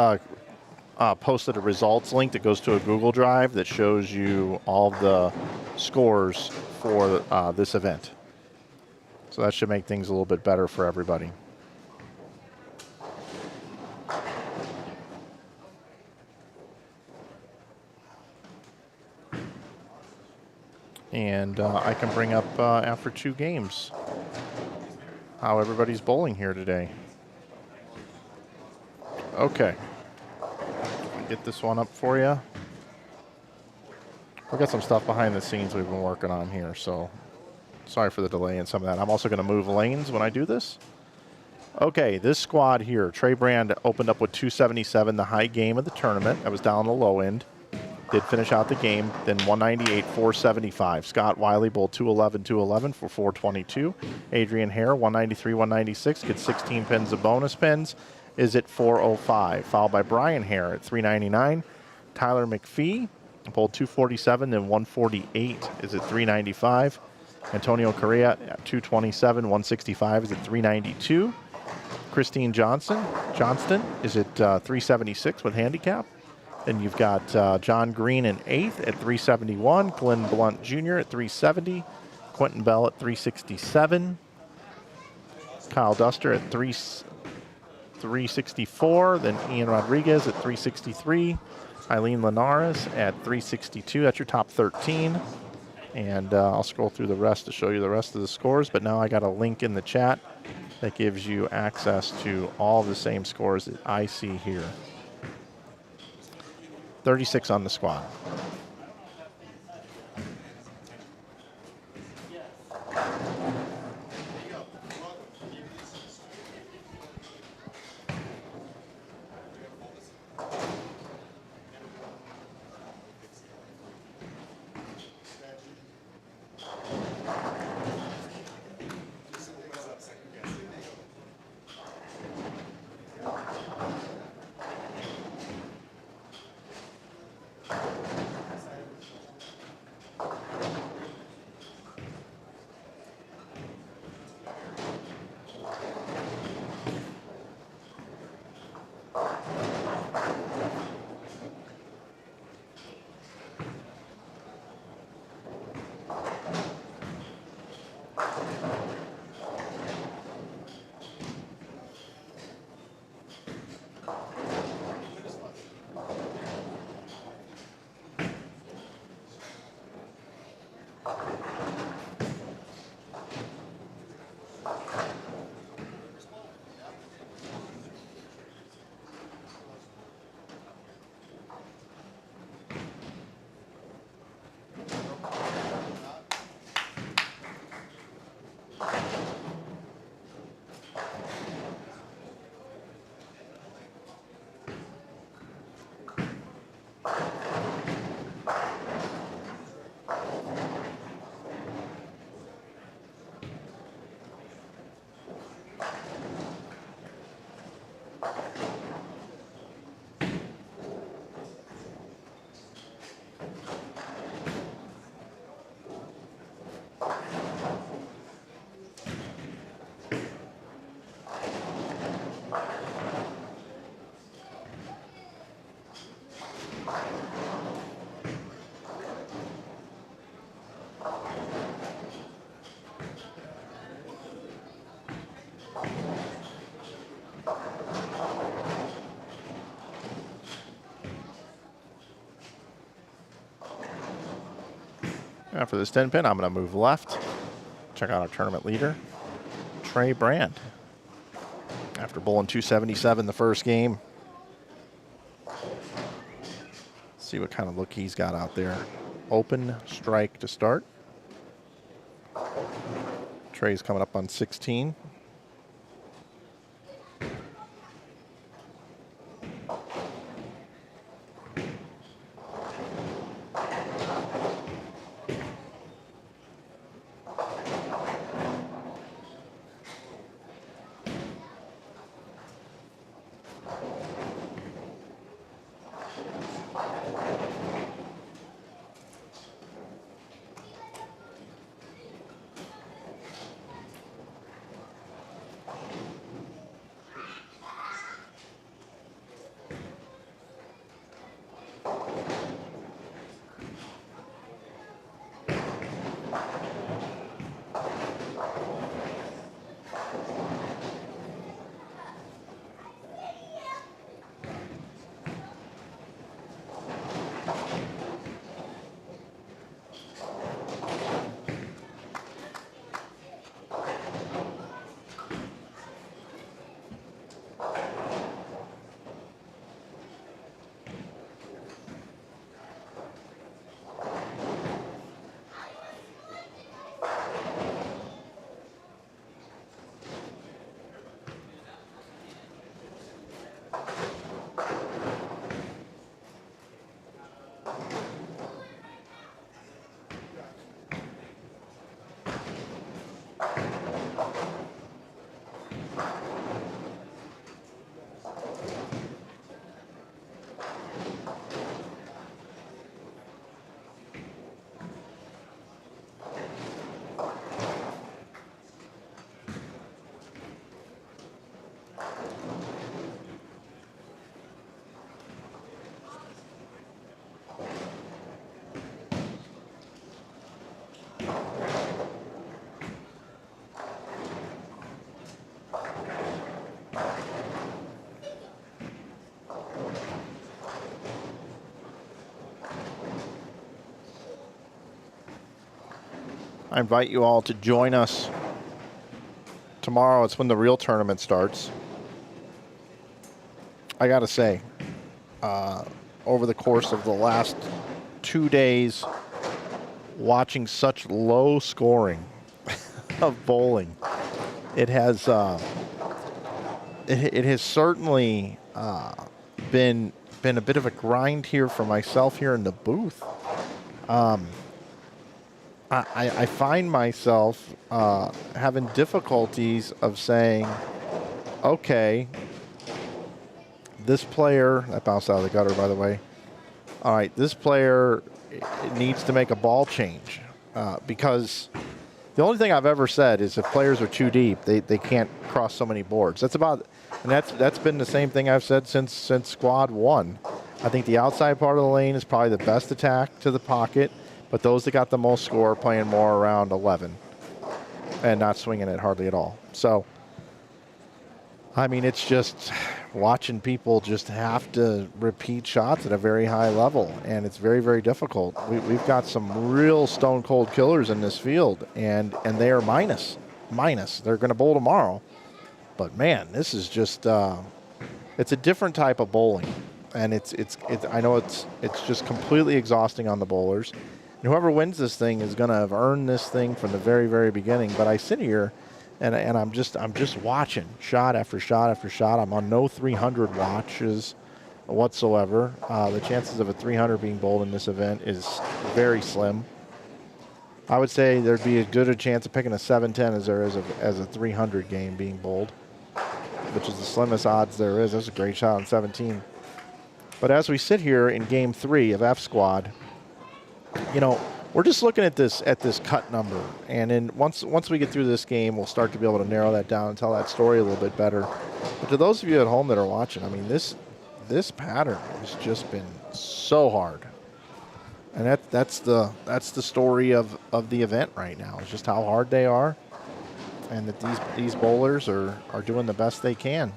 posted a results link that goes to a Google Drive that shows you all of the scores for this event. So that should make things a little bit better for everybody. And I can bring up after 2 games how everybody's bowling here today. Okay. Get this one up for you. We've got some stuff behind the scenes we've been working on here, so sorry for the delay in some of that. I'm also going to move lanes when I do this. Okay, this squad here, Trey Brand opened up with 277, the high game of the tournament. That was down the low end. Did finish out the game, then 198, 475. Scott Wiley bowled 211, 211 for 422. Adrian Hare, 193, 196, gets 16 pins of bonus pins, is at 405. Followed by Brian Hare at 399. Tyler McPhee bowled 247, then 148 is at 395. Antonio Correa at 227, 165 is at 392. Christine Johnston is at 376 with handicap. Then you've got John Green in 8th at 371. Glenn Blunt Jr. at 370. Quentin Bell at 367. Kyle Duster at 364. Then Ian Rodriguez at 363. Eileen Linares at 362. That's your top 13. And I'll scroll through the rest to show you the rest of the scores. But now I got a link in the chat that gives you access to all the same scores that I see here. 36 on the squad. After this 10 pin, I'm going to move left. Check out our tournament leader, Trey Brand. After bowling 277 the first game. See what kind of look he's got out there. Open strike to start. Trey's coming up on 16. I invite you all to join us tomorrow. It's when the real tournament starts. I got to say, over the course of the last 2 days, watching such low scoring of bowling, it has certainly been a bit of a grind here for myself here in the booth. I find myself having difficulties of saying, okay, this player, that bounced out of the gutter, by the way. All right, this player needs to make a ball change because the only thing I've ever said is if players are too deep, they can't cross so many boards. That's been the same thing I've said since squad 1. I think the outside part of the lane is probably the best attack to the pocket, but those that got the most score playing more around 11 and not swinging it hardly at all. So, I mean, it's just watching people just have to repeat shots at a very high level, and it's very, very difficult. We've got some real stone-cold killers in this field, and they are minus. They're going to bowl tomorrow. But, man, this is just it's a different type of bowling, and it's I know it's just completely exhausting on the bowlers. And whoever wins this thing is going to have earned this thing from the very, very beginning. But I sit here, and I'm just watching shot after shot after shot. I'm on no 300 watches whatsoever. The chances of a 300 being bowled in this event is very slim. I would say there'd be as good a chance of picking a 710 as there is as a 300 game being bowled, which is the slimmest odds there is. That's a great shot on 17. But as we sit here in game 3 of F squad, you know, we're just looking at this cut number, and then once we get through this game, we'll start to be able to narrow that down and tell that story a little bit better. But to those of you at home that are watching, I mean, this pattern has just been so hard, and that's the story of the event right now. It's just how hard they are, and that these bowlers are doing the best they can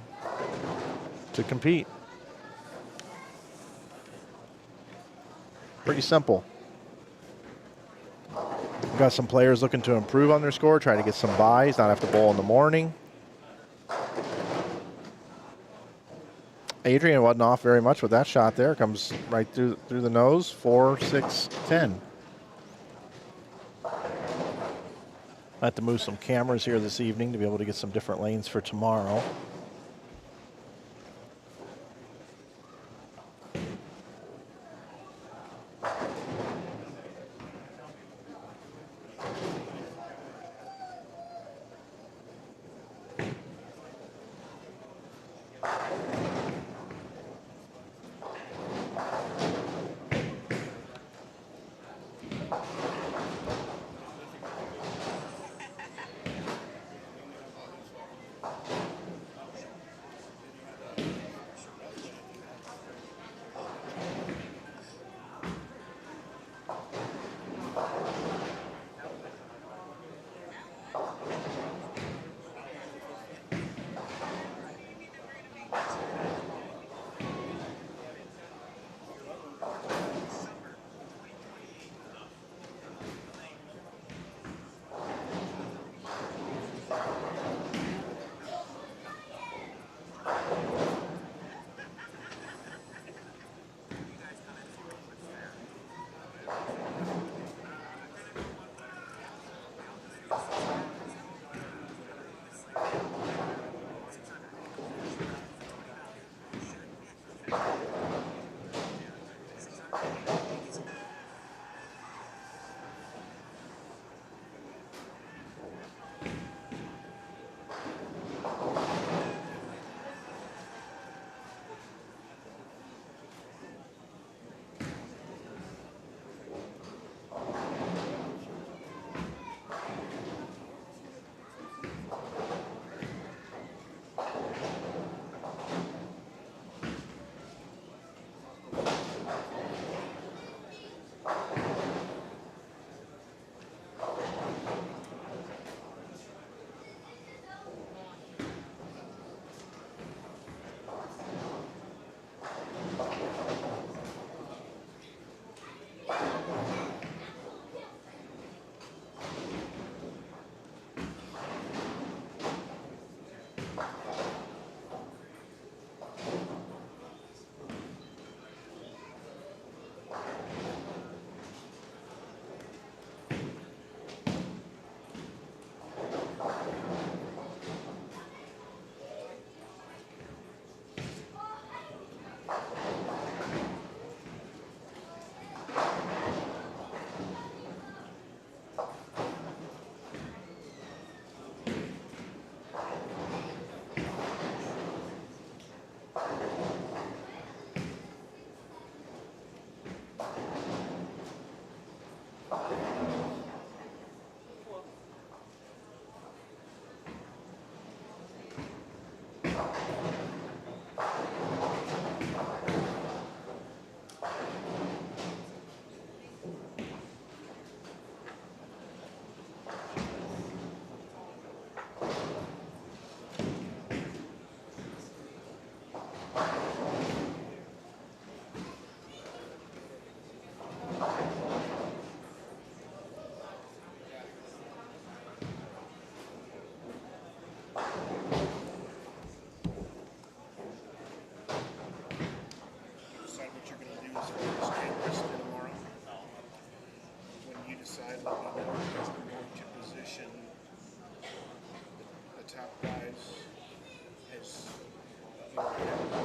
to compete. Pretty simple. We've got some players looking to improve on their score, try to get some buys, not have to bowl in the morning. Adrian wasn't off very much with that shot there. Comes right through the nose, 4, 6, 10. I have to move some cameras here this evening to be able to get some different lanes for tomorrow.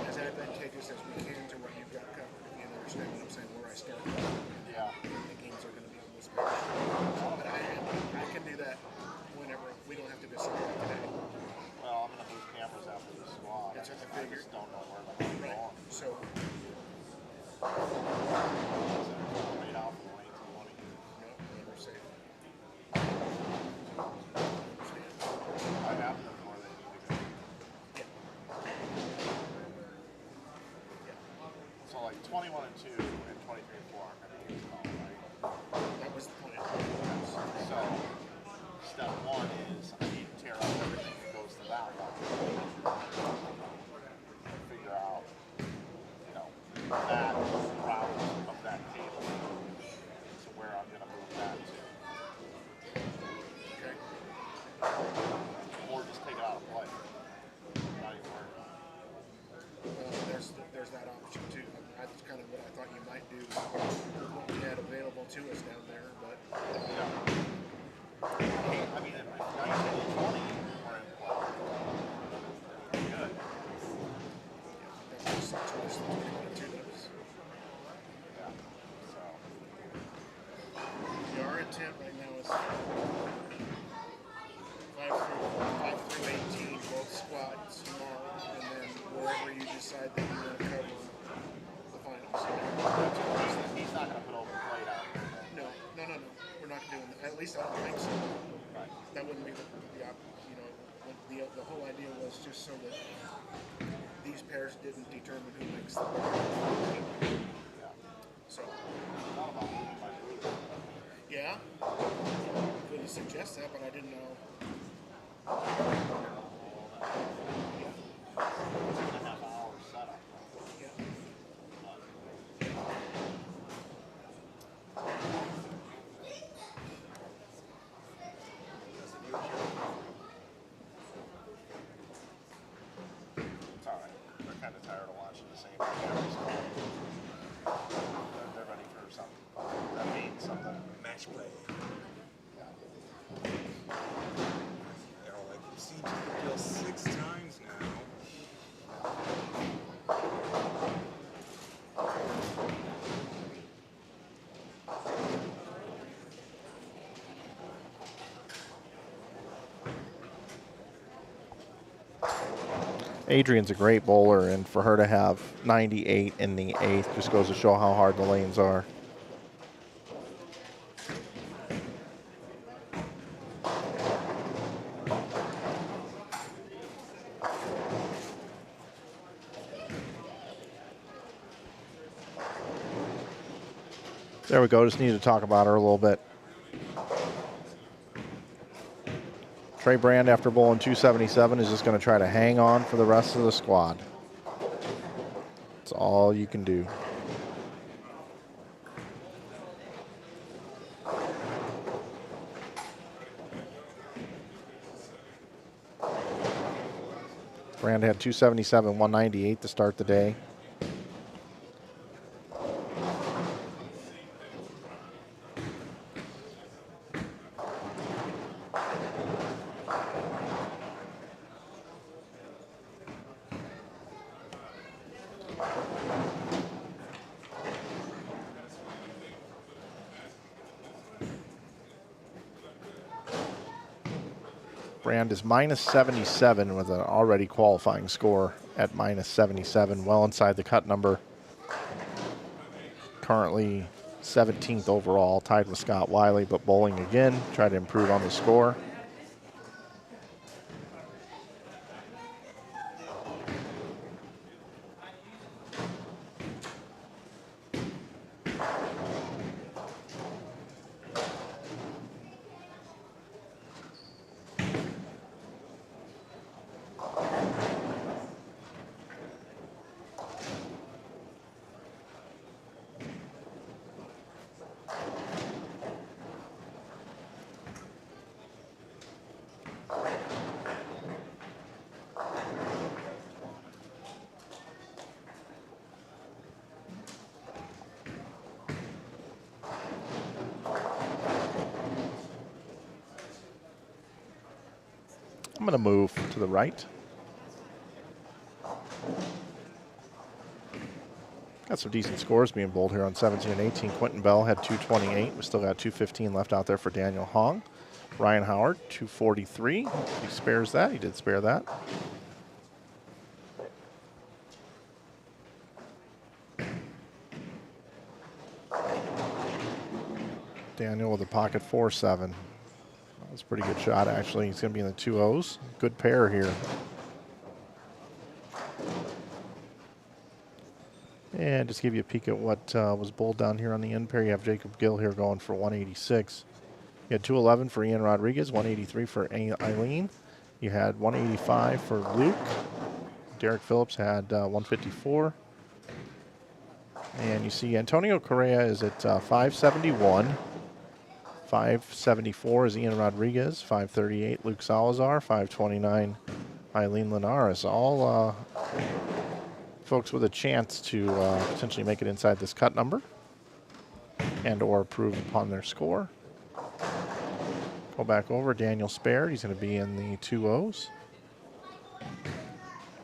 as advantageous as we can to what you've got covered. If you understand what I'm saying, where I start. Yeah. The games are going to be on this page. But I can do that whenever. We don't have to decide that today. Well, I'm going to move cameras after the squad. That's what I I figured. just don't know where they're going. Right. So, Right off the lane to one of you. no, never say it. I have them where they need to go. Yeah. Yeah. So like 21 and 2 and 23 and 4 aren't going to use it all, right? That was the plan. So step one is I need to tear out everything that goes to that one. Figure out, that route of that cable to where I'm going to move that to. Okay. Or just take it out of play. Not even worry about it. There's that option too. That's kind of what I thought you might do with what we had available to us down there, but I mean, if 19 and 20 are in play, they're good. that's just such a list of 21 and 2 notes. Yeah. So, Yeah, our intent right now is 5 through 18, both squads tomorrow, and then wherever you decide that you want to cover the finals. he's not going to put open plate out here. No. We're not doing that. At least I don't think so. Right. That wouldn't be the whole idea was just so that these pairs didn't determine who makes the Yeah. So, I thought about moving my booth. yeah, could suggest that, but I didn't know. 2.5 hours setup. Yeah. It's all right. They're kind of tired of watching the same thing every squad. They're ready for something. That means something. Match play. Yeah. Like we've seen Kegel 6 times now. Adrian's a great bowler, and for her to have 98 in the 8th just goes to show how hard the lanes are. There we go. Just need to talk about her a little bit. Trey Brand, after bowling 277, is just going to try to hang on for the rest of the squad. That's all you can do. Brand had 277, 198 to start the day. Brand is minus 77 with an already qualifying score at minus 77, well inside the cut number. Currently 17th overall, tied with Scott Wiley, but bowling again, try to improve on the score. I'm going to move to the right. Got some decent scores being bowled here on 17 and 18. Quentin Bell had 228. We still got 215 left out there for Daniel Hong. Ryan Howard, 243. He spares that. He did spare that. Daniel with a pocket 4-7. That was a pretty good shot, actually. He's going to be in the 2-0s. Good pair here. And just give you a peek at what was bowled down here on the end pair. You have Jacob Gill here going for 186. You had 211 for Ian Rodriguez, 183 for Eileen. You had 185 for Luke. Derek Phillips had 154. And you see Antonio Correa is at 571. 574 is Ian Rodriguez. 538 Luke Salazar. 529 Eileen Linares. All folks with a chance to potentially make it inside this cut number and or improve upon their score. Go back over. Daniel Spared. He's going to be in the 2-0s.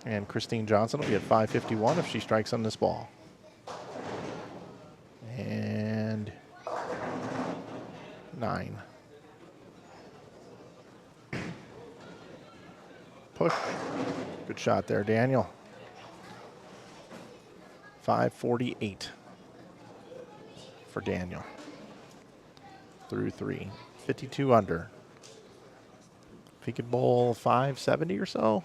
And Christine Johnson will be at 551 if she strikes on this ball. And 9. Push. Good shot there, Daniel. 548 for Daniel. Through 3. 52 under. If he could bowl 570 or so,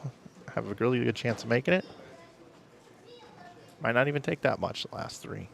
have a really good chance of making it. Might not even take that much the last 3.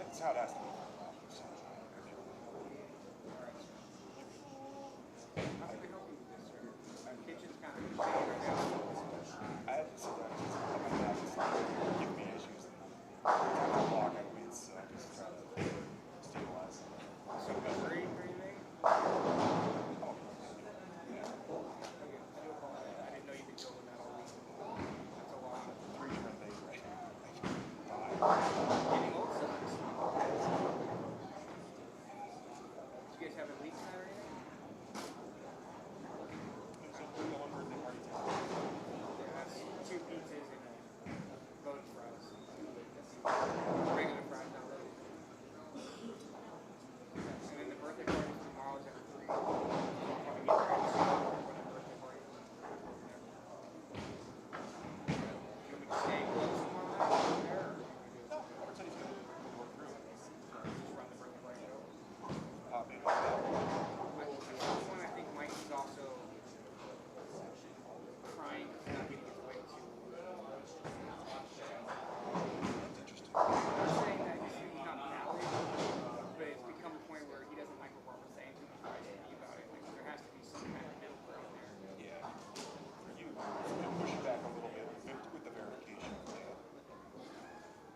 That's how it has to be. I had to sit down and my dad was giving me issues. And I walk on weeds, so I'm just trying to stabilize. So Missouri or anything? Oh, yeah. I didn't know you could go with that all week. That's a lot. 3 different things right now. Getting old sucks. Did you guys have a leak tonight or anything? It was a one birthday party too. Yeah, that's 2 pizzas and a loaded fries. Regular fries, not loaded. And then the birthday party tomorrow's at 3. So I'll probably get there at 2 for the birthday party. You want me to stay close tomorrow night or there? Or No, Robert said he's going to work through it. just run the birthday party show? Maybe. One, I think Mike is also crying because he's not getting his way to. That's interesting. I'm not saying that his shooting's not valid, but it's become a point where he doesn't like what Barbara's saying too much about it. Like, there has to be some kind of middle ground there. Yeah. For you can push it back a little bit with the verification.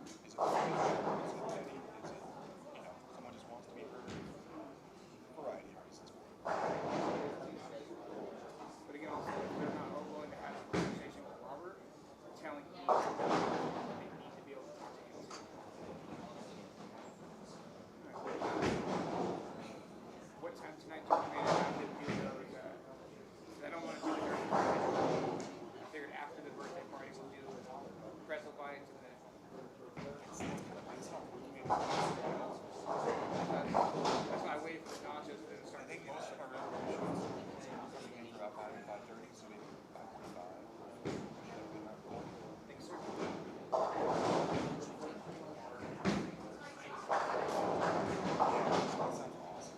Is it petty? Is it petty? Is it, someone just wants to be heard? Variety of reasons. But again, also, if they're not willing to have a conversation with Robert, telling him they need to be able to talk to him too. What time tonight do you plan to have to do those? Because I don't want to do it during the birthday party. I figured after the birthday party we'll do pretzel bites and then. That's not working. That's why I waited for the nachos to I start. think most of our reservations are coming in for about 5:30, so maybe 5:45. Thanks, sir. That sounds awesome.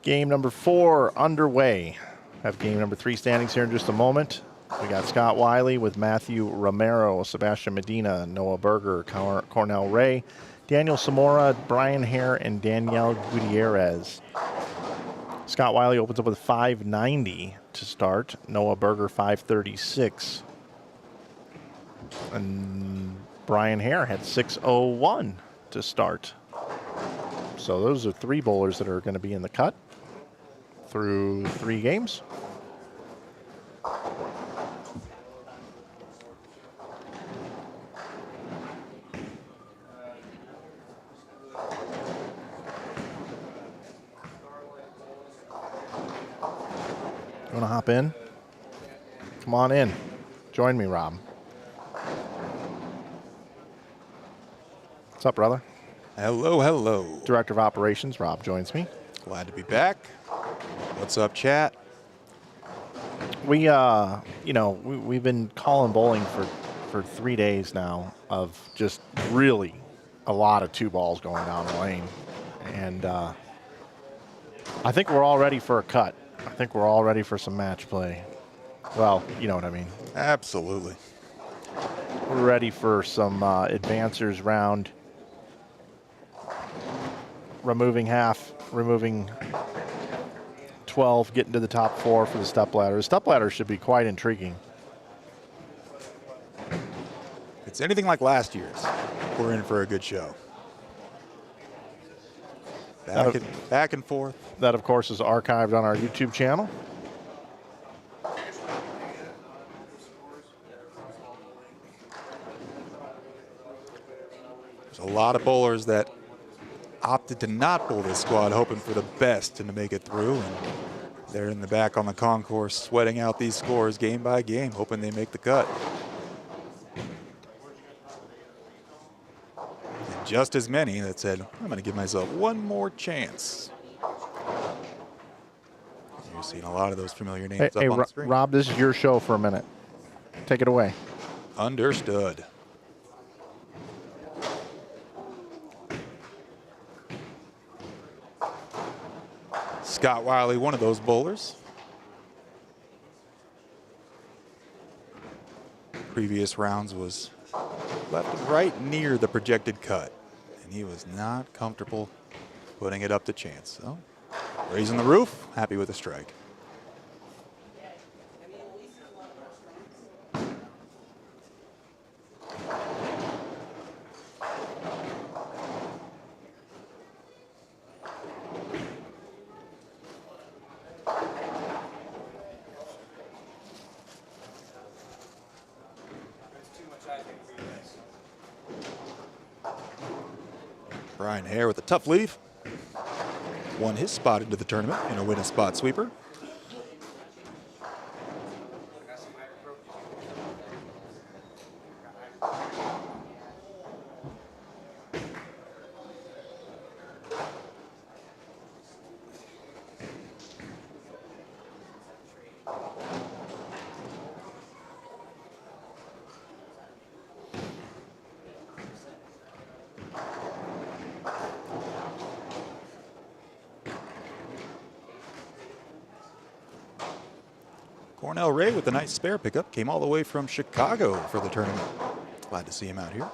Game number 4 underway. Have game number 3 standings here in just a moment. We got Scott Wiley with Matthew Romero, Sebastian Medina, Noah Berger, Cornell Ray, Daniel Samora, Brian Hare, and Danielle Gutierrez. Scott Wiley opens up with 590 to start. Noah Berger 536. And Brian Hare had 601 to start. So those are 3 bowlers that are going to be in the cut. through 3 games. You want to hop in? Come on in. Join me, Rob. What's up, brother? Hello, hello. Director of Operations, Rob, joins me. Glad to be back. What's up, chat? We've been calling bowling for 3 days now of just really a lot of 2 balls going down the lane. And I think we're all ready for a cut. I think we're all ready for some match play. Well, you know what I mean. Absolutely. We're ready for some advancers round. Removing half, removing 12, getting to the top 4 for the step ladder. The step ladder should be quite intriguing. If it's anything like last year's, we're in for a good show. Back and forth. That, of course, is archived on our YouTube channel. There's a lot of bowlers that opted to not bowl this squad, hoping for the best and to make it through. And they're in the back on the concourse, sweating out these scores game by game, hoping they make the cut. And just as many that said, I'm going to give myself one more chance. You're seeing a lot of those familiar names up on the screen. Rob, this is your show for a minute. Take it away. Understood. Scott Wiley, one of those bowlers. Previous rounds was left right near the projected cut, and he was not comfortable putting it up to chance. So, raising the roof, happy with the strike. Brian Hare with a tough leave. Won his spot into the tournament in a win a spot sweeper. Cornell Ray with a nice spare pickup. Came all the way from Chicago for the tournament. Glad to see him out here.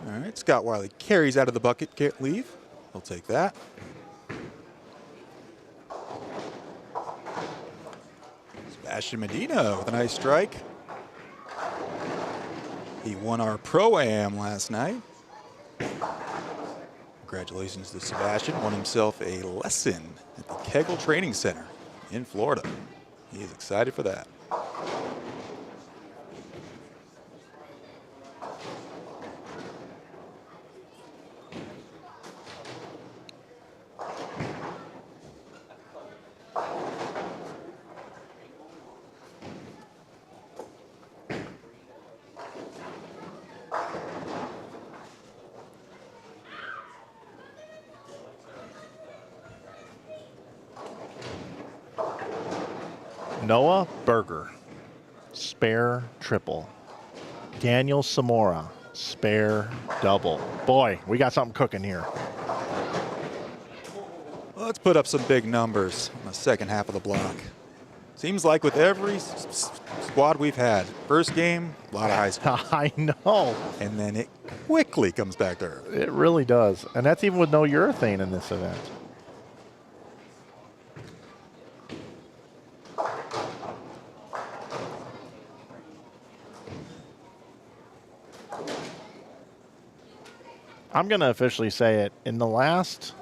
All right, Scott Wiley carries out of the bucket, can't leave. He'll take that. Sebastian Medina with a nice strike. He won our Pro-Am last night. Congratulations to Sebastian. Won himself a lesson at the Kegel Training Center in Florida. He is excited for that. Noah Berger, spare triple. Daniel Samora, spare double. Boy, we got something cooking here. Let's put up some big numbers on the second half of the block. Seems like with every squad we've had, first game, a lot of high scores. I know. And then it quickly comes back to earth. It really does. And that's even with no urethane in this event. I'm going to officially say it. In the last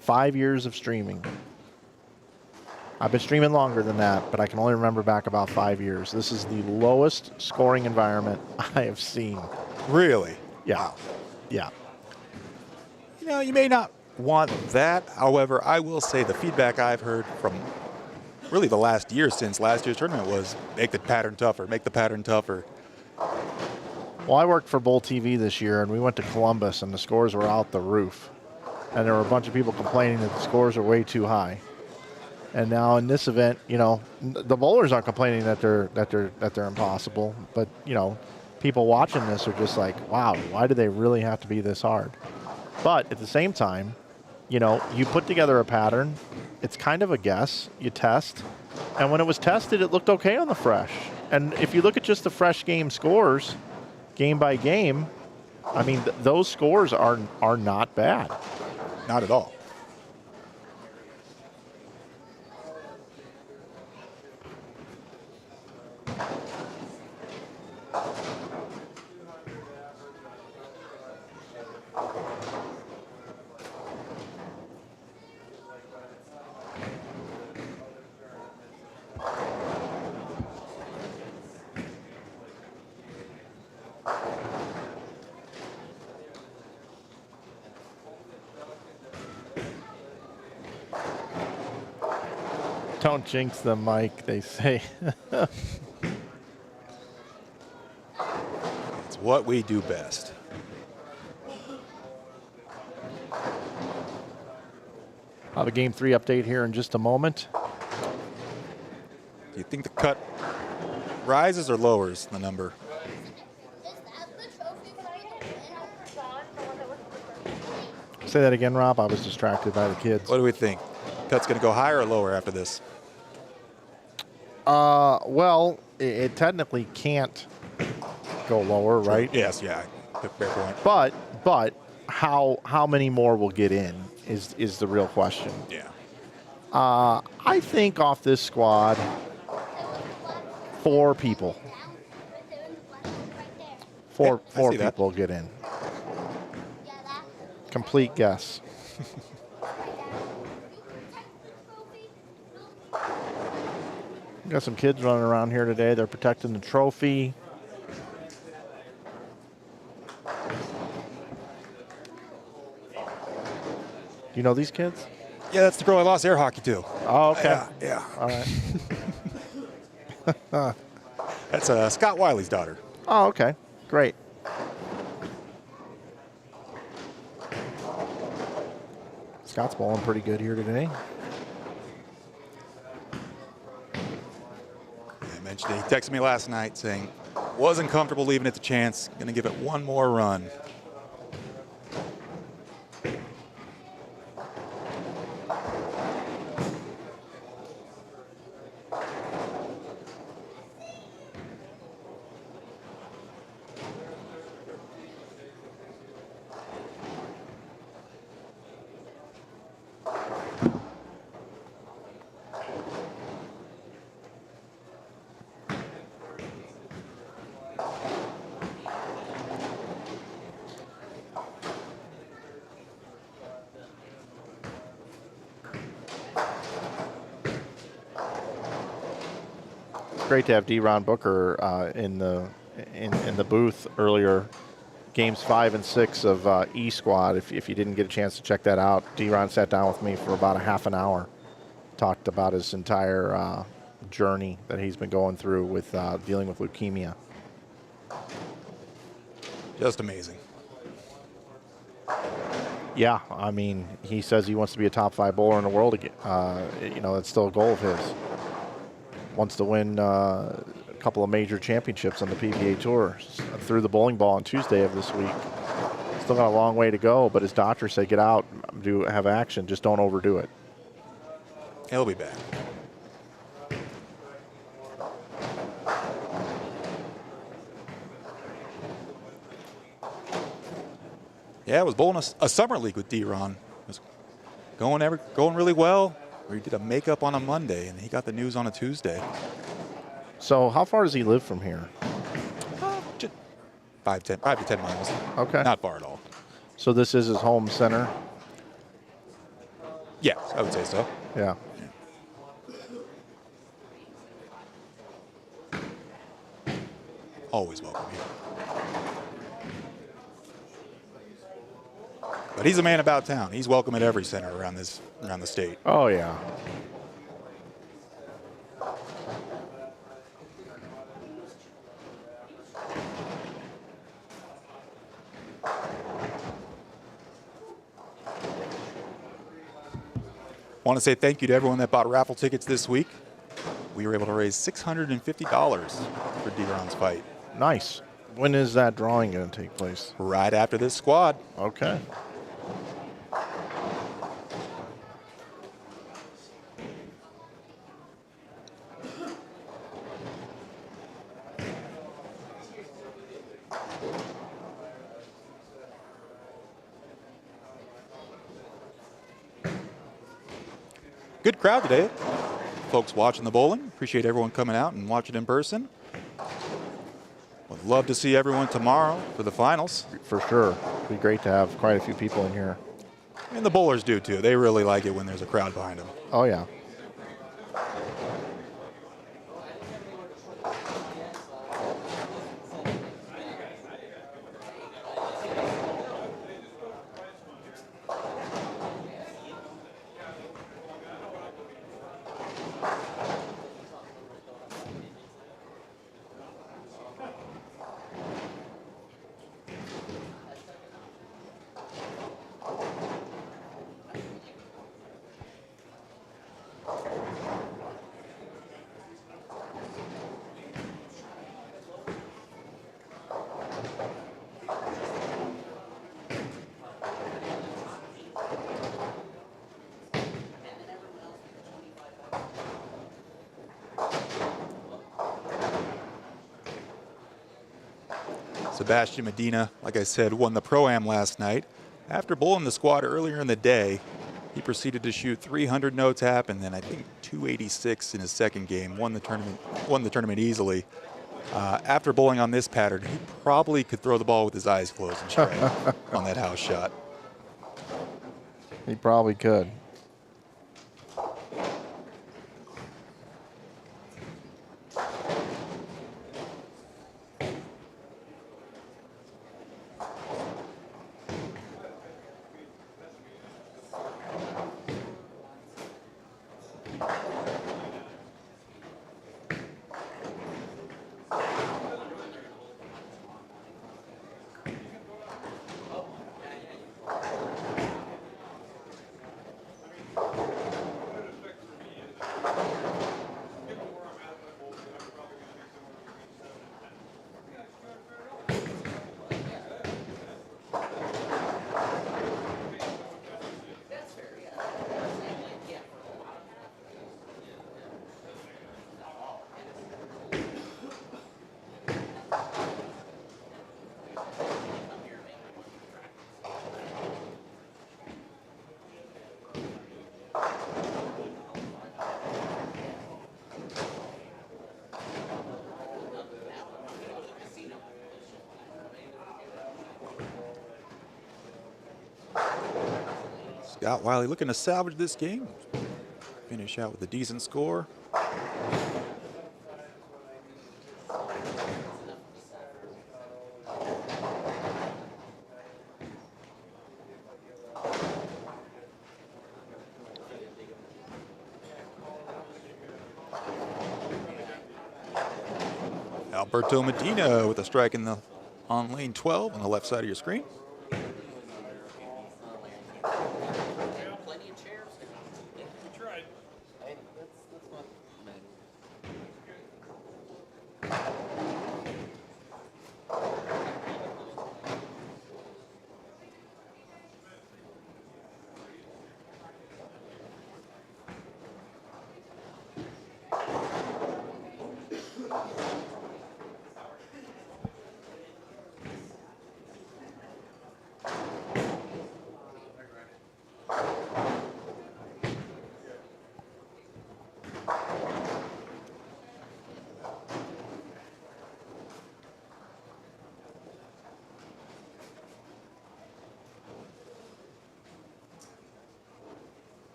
5 years of streaming, I've been streaming longer than that, but I can only remember back about 5 years. This is the lowest scoring environment I have seen. Really? Yeah. Wow. Yeah. You know, you may not want that. However, I will say the feedback I've heard from really the last year since last year's tournament was make the pattern tougher, make the pattern tougher. Well, I worked for Bowl TV this year, and we went to Columbus, and the scores were out the roof. And there were a bunch of people complaining that the scores are way too high. And now in this event, you know, the bowlers aren't complaining that they're impossible, but you know, people watching this are just like, wow, why do they really have to be this hard? But at the same time, you know, you put together a pattern. It's kind of a guess. You test, and when it was tested, it looked okay on the fresh. And if you look at just the fresh game scores, game by game, I mean, those scores are not bad. Not at all. Don't jinx them, Mike, they say. It's what we do best. I'll have a Game 3 update here in just a moment. Do you think the cut rises or lowers the number? Say that again, Rob. I was distracted by the kids. What do we think? Cut's going to go higher or lower after this? Well, it technically can't go lower, right? Yes, yeah. Fair point. But how many more will get in is the real question. Yeah. I think off this squad, 4 people. Four I see that. people get in. Complete guess. Got some kids running around here today. They're protecting the trophy. You know these kids? Yeah, that's the girl I lost air hockey to. Oh, okay. Yeah. All right. That's Scott Wiley's daughter. Oh, okay. Great. Scott's bowling pretty good here today. I mentioned it. He texted me last night saying, wasn't comfortable leaving it to chance. Going to give it one more run. Great to have D-Ron Booker in the booth earlier. Games 5 and 6 of E Squad. If you didn't get a chance to check that out, D-Ron sat down with me for about a half an hour, talked about his entire journey that he's been going through with dealing with leukemia. Just amazing. Yeah, I mean, he says he wants to be a top 5 bowler in the world again. You know, that's still a goal of his. Wants to win couple of major championships on the PBA Tour. Threw the bowling ball on Tuesday of this week. Still got a long way to go, but his doctor said, get out, have action, just don't overdo it. He'll be back. Yeah, I was bowling a summer league with D-Ron. It was going really well. We did a makeup on a Monday, and he got the news on a Tuesday. So how far does he live from here? Just 5 to 10 miles. Okay. Not far at all. So this is his home center? Yeah, I would say so. Yeah. Always welcome here. But he's a man about town. He's welcome at every center around the state. Oh, yeah. Want to say thank you to everyone that bought raffle tickets this week. We were able to raise $650 for D-Ron's fight. Nice. When is that drawing going to take place? Right after this squad. Okay. Good crowd today. Folks watching the bowling. Appreciate everyone coming out and watching in person. Would love to see everyone tomorrow for the finals. For sure. It'd be great to have quite a few people in here. And the bowlers do too. They really like it when there's a crowd behind them. Oh, yeah. Sebastian Medina, like I said, won the Pro-Am last night. After bowling the squad earlier in the day, he proceeded to shoot 300 no tap and then I think 286 in his second game. Won the tournament easily. After bowling on this pattern, he probably could throw the ball with his eyes closed and straight on that house shot. He probably could. Scott Wiley looking to salvage this game. Finish out with a decent score. Alberto Medina with a strike on lane 12 on the left side of your screen.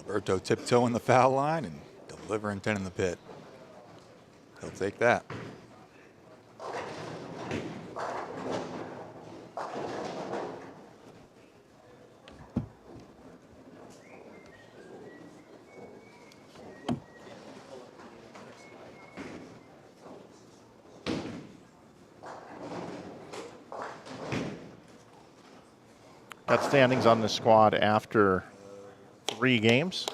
Alberto tiptoeing the foul line and delivering 10 in the pit. He'll take that. Got standings on the squad after 3 games.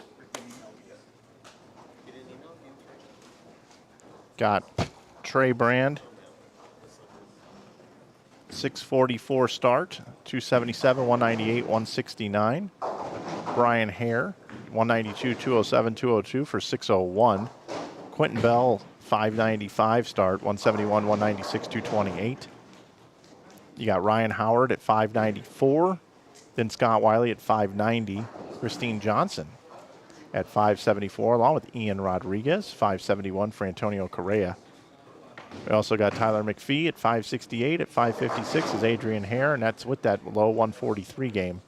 Got Trey Brand, 644 start, 277, 198, 169. Brian Hare, 192, 207, 202 for 601. Quentin Bell, 595 start, 171, 196, 228. You got Ryan Howard at 594. Then Scott Wiley at 590. Christine Johnson at 574, along with Ian Rodriguez, 571 for Antonio Correa. We also got Tyler McPhee at 568. At 556 is Adrian Hare, and that's with that low 143 game.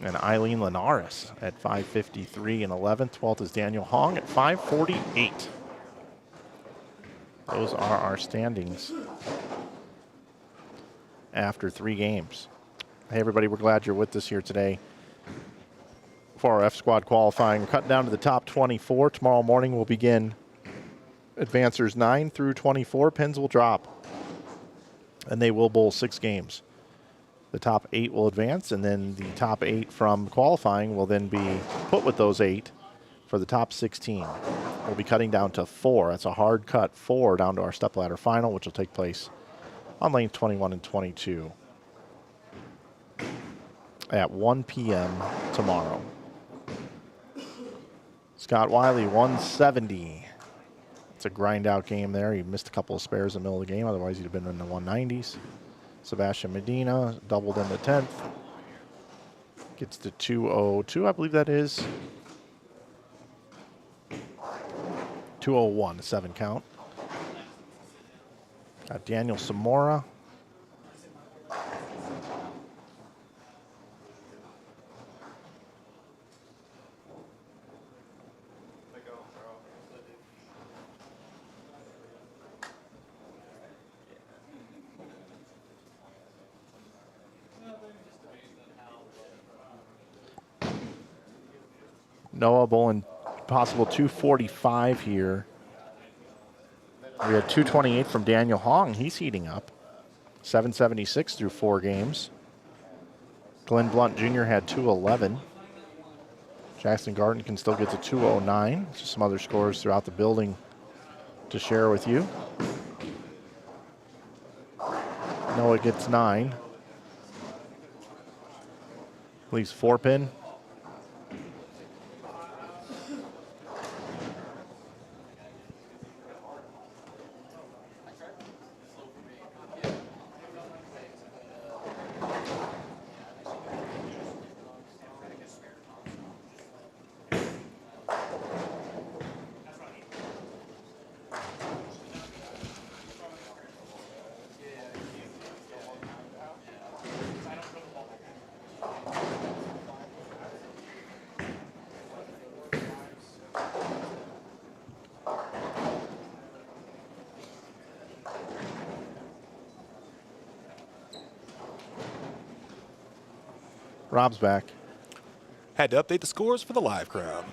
And Eileen Linares at 553 and 11th. 12th is Daniel Hong at 548. Those are our standings after 3 games. Hey, everybody, we're glad you're with us here today for our F Squad qualifying. We're cutting down to the top 24. Tomorrow morning we'll begin advancers 9 through 24. Pins will drop, and they will bowl 6 games. The top 8 will advance, and then the top 8 from qualifying will then be put with those 8 for the top 16. We'll be cutting down to 4. That's a hard cut, 4 down to our stepladder final, which will take place on lanes 21 and 22 at 1 p.m. tomorrow. Scott Wiley, 170. It's a grind-out game there. He missed a couple of spares in the middle of the game. Otherwise, he'd have been in the 190s. Sebastian Medina doubled in the 10th. Gets to 202, I believe that is. 201, a 7 count. Got Daniel Samora. Noah bowling possible 245 here. We had 228 from Daniel Hong. He's heating up. 776 through 4 games. Glenn Blunt Jr. had 211. Jackson Garden can still get to 209. Just some other scores throughout the building to share with you. Noah gets 9. Leaves 4 pin. Rob's back. Had to update the scores for the live crowd.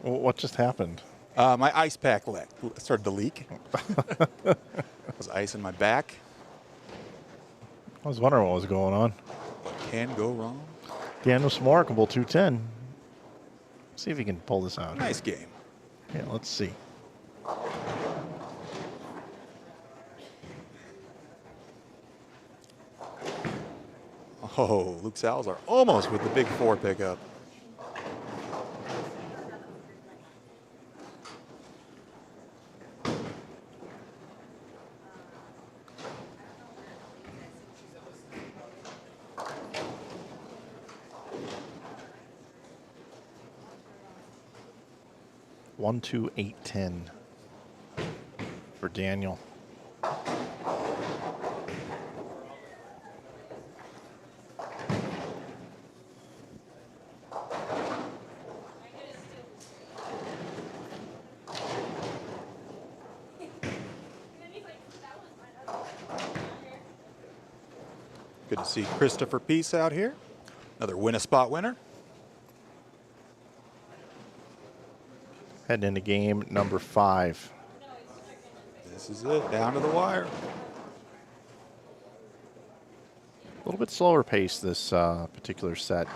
What just happened? My ice pack started to leak. There was ice in my back. I was wondering what was going on. can go wrong. Daniel Smork, bowl 210. See if he can pull this out. Nice game. Yeah, let's see. Oh, Luke Salazar almost with the big 4 pickup. One, 2, 8, 10 for Daniel. Good to see Christopher Peace out here. Another win-a-spot winner. Heading into game number 5. This is it, down to the wire. A little bit slower pace this particular set.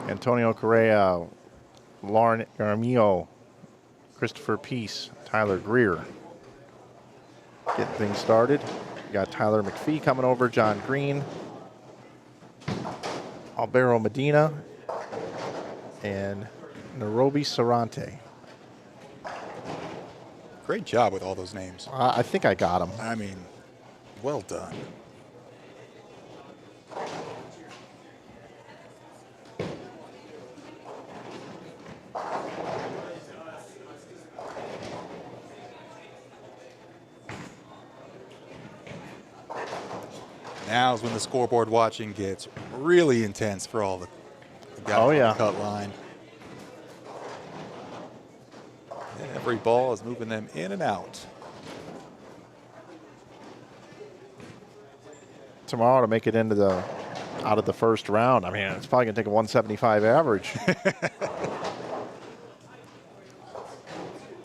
Antonio Correa, Lauren Armio, Christopher Peace, Tyler Greer. Getting things started. We got Tyler McPhee coming over, John Green, Albero Medina, and Nairobi Sarante. Great job with all those names. I think I got them. I mean, well done. Now is when the scoreboard watching gets really intense for all the guys on the cut line. Every ball is moving them in and out. Tomorrow to make it into the out of the first round. I mean, it's probably gonna take a 175 average.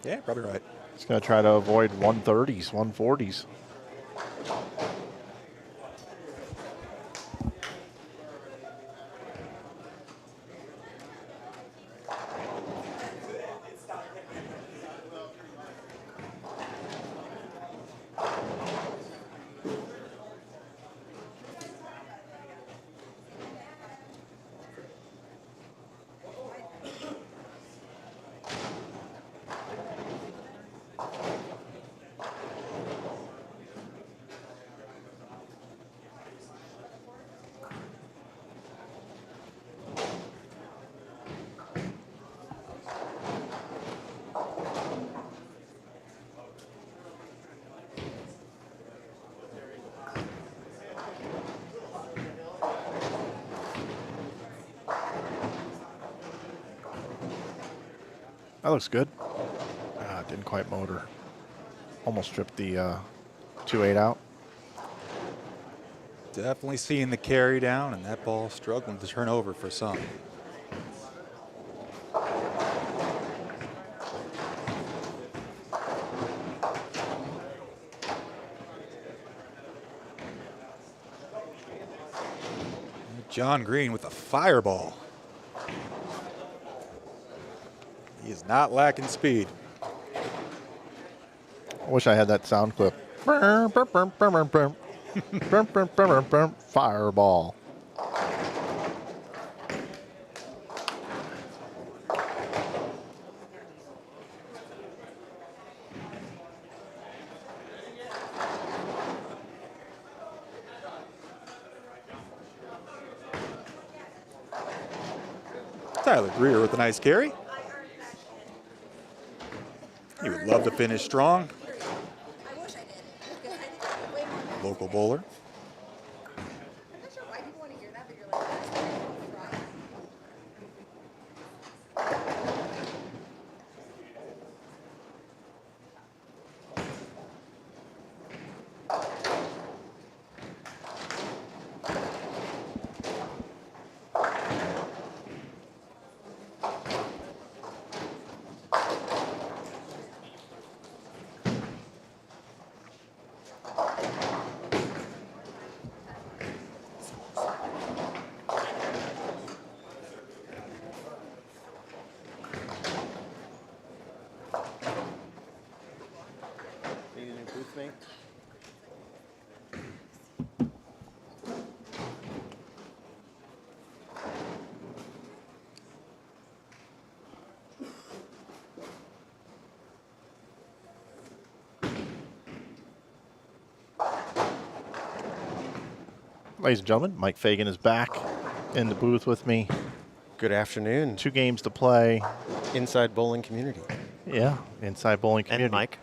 Yeah, probably right. It's gonna try to avoid 130s, 140s. That looks good. Didn't quite motor. Almost stripped the 2-8 out. Definitely seeing the carry down, and that ball struggling to turn over for some. John Green with a fireball. He is not lacking speed. I wish I had that sound clip. Fireball. Tyler Greer with a nice carry. He would love to finish strong. Local bowler. with me. Ladies and gentlemen, Mike Flanagan is back in the booth with me. Good afternoon. 2 games to play. Inside bowling community. Yeah, inside bowling community. And Mike.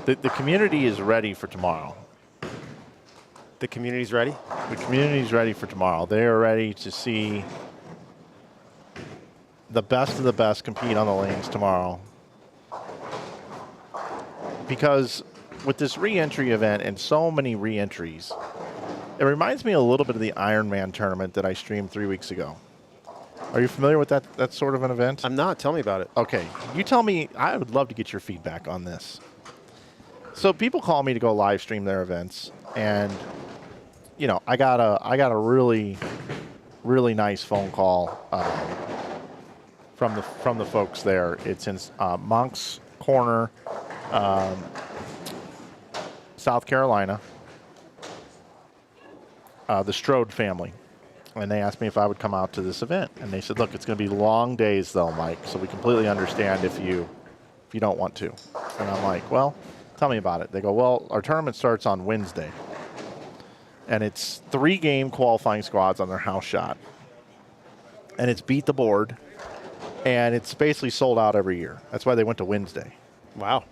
The community is ready for tomorrow. The community's ready? The community is ready for tomorrow. They are ready to see the best of the best compete on the lanes tomorrow. Because with this re-entry event and so many re-entries, it reminds me a little bit of the Ironman tournament that I streamed 3 weeks ago. Are you familiar with that sort of an event? I'm not. Tell me about it. Okay. You tell me. I would love to get your feedback on this. So people call me to go live stream their events, and I got a really, really nice phone call from the folks there. It's in Moncks Corner, South Carolina. The Strode family. And they asked me if I would come out to this event. And they said, look, it's going to be long days, though, Mike, so we completely understand if you don't want to. And I'm like, well, tell me about it. They go, well, our tournament starts on Wednesday. And it's 3-game qualifying squads on their house shot. And it's beat the board. And it's basically sold out every year. That's why they went to Wednesday. Wow.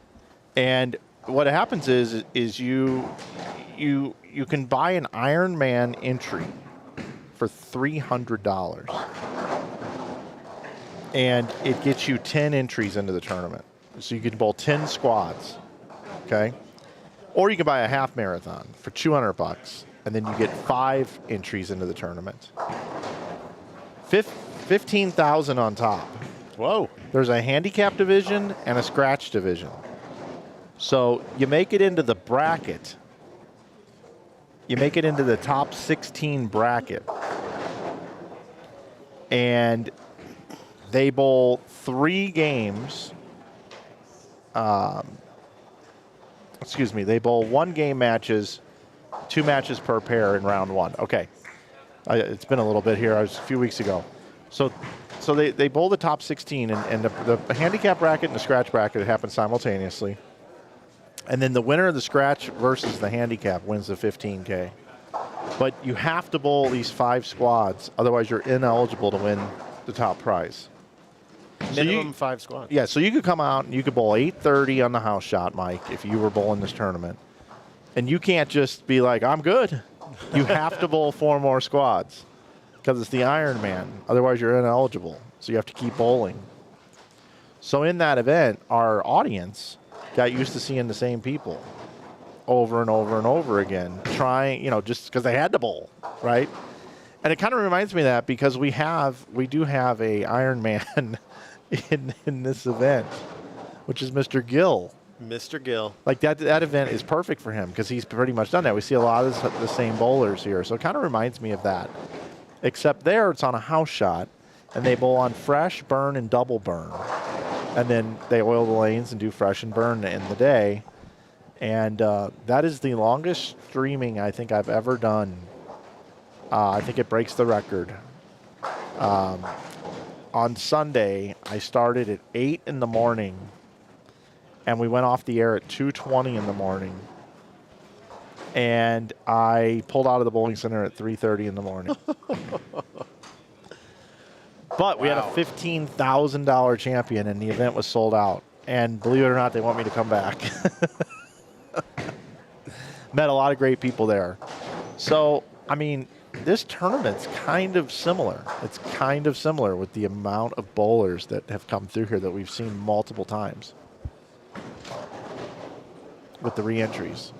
And what happens is you can buy an Ironman entry for $300. And it gets you 10 entries into the tournament. So you can bowl 10 squads, okay? Or you can buy a half marathon for $200, and then you get 5 entries into the tournament. 15,000 on top. Whoa. There's a handicap division and a scratch division. So you make it into the bracket. You make it into the top 16 bracket. And they bowl 3 games. They bowl 1-game matches, 2 matches per pair in round 1. Okay. It's been a little bit here. I was a few weeks ago. So they bowl the top 16, and the handicap bracket and the scratch bracket happen simultaneously. And then the winner of the scratch versus the handicap wins the $15K. But you have to bowl these 5 squads, otherwise you're ineligible to win the top prize. Minimum 5 squads. Yeah, so you could come out and you could bowl 830 on the house shot, Mike, if you were bowling this tournament. And you can't just be like, I'm good. You have to bowl 4 more squads because it's the Ironman. Otherwise you're ineligible. So you have to keep bowling. So in that event, our audience got used to seeing the same people over and over and over again, trying, just because they had to bowl, right? And it kind of reminds me of that because we do have a Ironman in this event, which is Mr. Gill. Mr. Gill. Like that event is perfect for him because he's pretty much done that. We see a lot of the same bowlers here, so it kind of reminds me of that. Except there, it's on a house shot, and they bowl on fresh, burn, and double burn. And then they oil the lanes and do fresh and burn in the day. And that is the longest streaming I think I've ever done. I think it breaks the record. On Sunday, I started at 8 in the morning, and we went off the air at 2:20 in the morning. And I pulled out of the bowling center at 3:30 in the morning. But we had a $15,000 champion, and the event was sold out. And believe it or not, they want me to come back. Met a lot of great people there. So, this tournament's kind of similar. It's kind of similar with the amount of bowlers that have come through here that we've seen multiple times with the re-entries.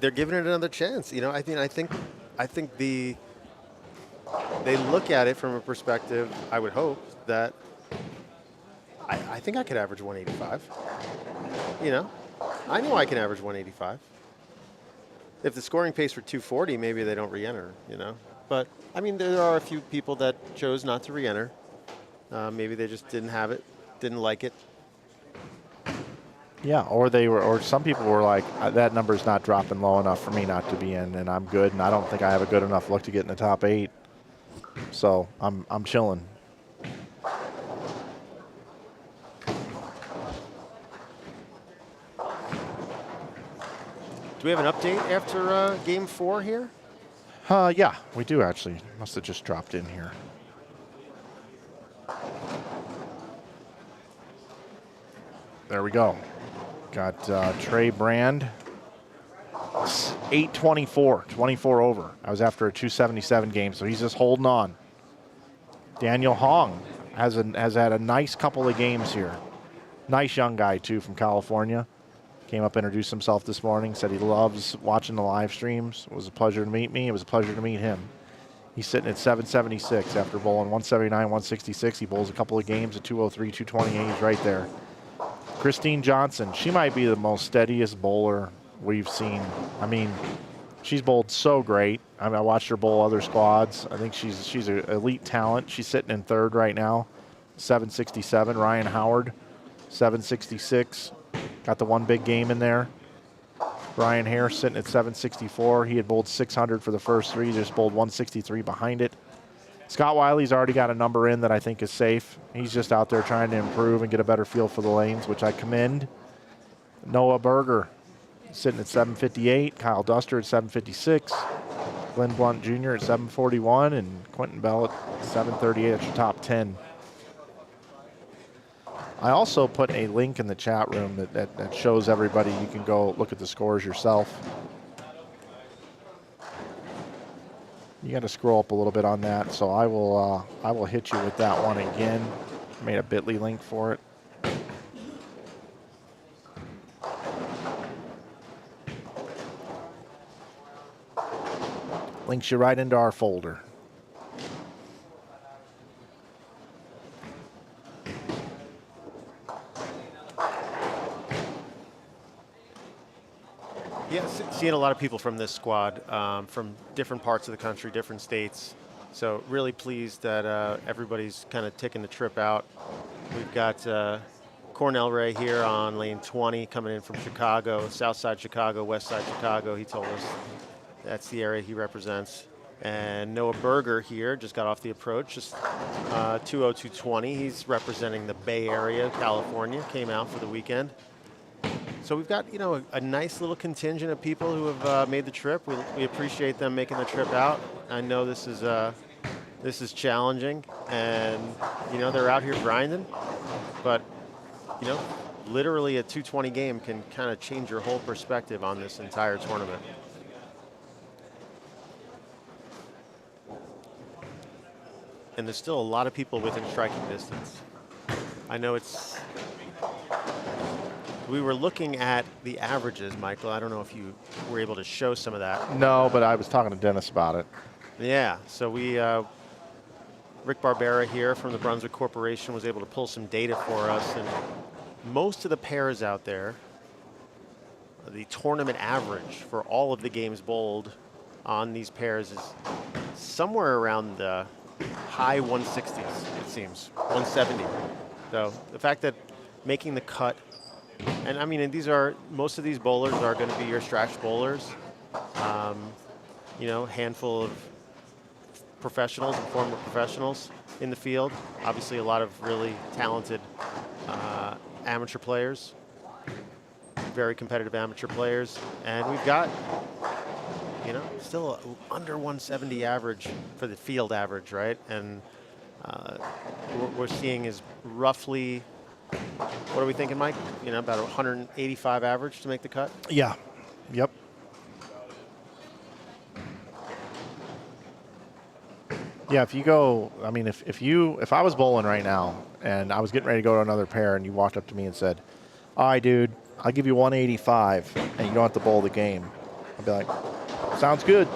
They're giving it another chance. I think they look at it from a perspective, I would hope, that I think I could average 185. I know I can average 185. If the scoring pace for 240, maybe they don't re-enter, But, there are a few people that chose not to re-enter. Maybe they just didn't have it, didn't like it. Yeah, or some people were like, that number's not dropping low enough for me not to be in, and I'm good, and I don't think I have a good enough look to get in the top 8. So I'm chilling. Do we have an update after game 4 here? Yeah, we do actually. Must have just dropped in here. There we go. Got Trey Brand. 824, 24 over. I was after a 277 game, so he's just holding on. Daniel Hong has had a nice couple of games here. Nice young guy, too, from California. Came up, introduced himself this morning, said he loves watching the live streams. It was a pleasure to meet me. It was a pleasure to meet him. He's sitting at 776 after bowling 179, 166. He bowls a couple of games at 203, 228. He's right there. Christine Johnson, she might be the most steadiest bowler we've seen. I mean, she's bowled so great. I mean, I watched her bowl other squads. I think she's an elite talent. She's sitting in 3rd right now, 767. Ryan Howard, 766. Got the one big game in there. Brian Hare sitting at 764. He had bowled 600 for the first 3. Just bowled 163 behind it. Scott Wiley's already got a number in that I think is safe. He's just out there trying to improve and get a better feel for the lanes, which I commend. Noah Berger sitting at 758. Kyle Duster at 756. Glenn Blunt Jr. at 741. And Quentin Bell at 738. That's your top 10. I also put a link in the chat room that shows everybody. You can go look at the scores yourself. You got to scroll up a little bit on that, so I will hit you with that one again. Made a bit.ly link for it. Links you right into our folder. Yeah, seeing a lot of people from this squad from different parts of the country, different states. So really pleased that everybody's kind of taking the trip out. We've got Cornell Ray here on lane 20 coming in from Chicago, South Side Chicago, West Side Chicago. He told us that's the area he represents. And Noah Berger here just got off the approach, just 202.20. He's representing the Bay Area, California, came out for the weekend. So we've got, a nice little contingent of people who have made the trip. We appreciate them making the trip out. I know this is challenging, and they're out here grinding. But literally a 220 game can kind of change your whole perspective on this entire tournament. And there's still a lot of people within striking distance. I know it's. We were looking at the averages, Michael. I don't know if you were able to show some of that. No, but I was talking to Dennis about it. Yeah, so Rick Barbera here from the Brunswick Corporation was able to pull some data for us, and most of the pairs out there, the tournament average for all of the games bowled on these pairs is somewhere around the high 160s, it seems, 170. So the fact that making the cut. And I mean, most of these bowlers are going to be your stretch bowlers. Handful of professionals and former professionals in the field. Obviously, a lot of really talented amateur players, very competitive amateur players, and we've got, still under 170 average for the field average, right? And we're seeing is roughly. What are we thinking, Mike? About 185 average to make the cut? Yeah. Yep. Yeah, if you go, I mean, if I was bowling right now and I was getting ready to go to another pair and you walked up to me and said, all right, dude, I'll give you 185 and you don't have to bowl the game, I'd be like, sounds good.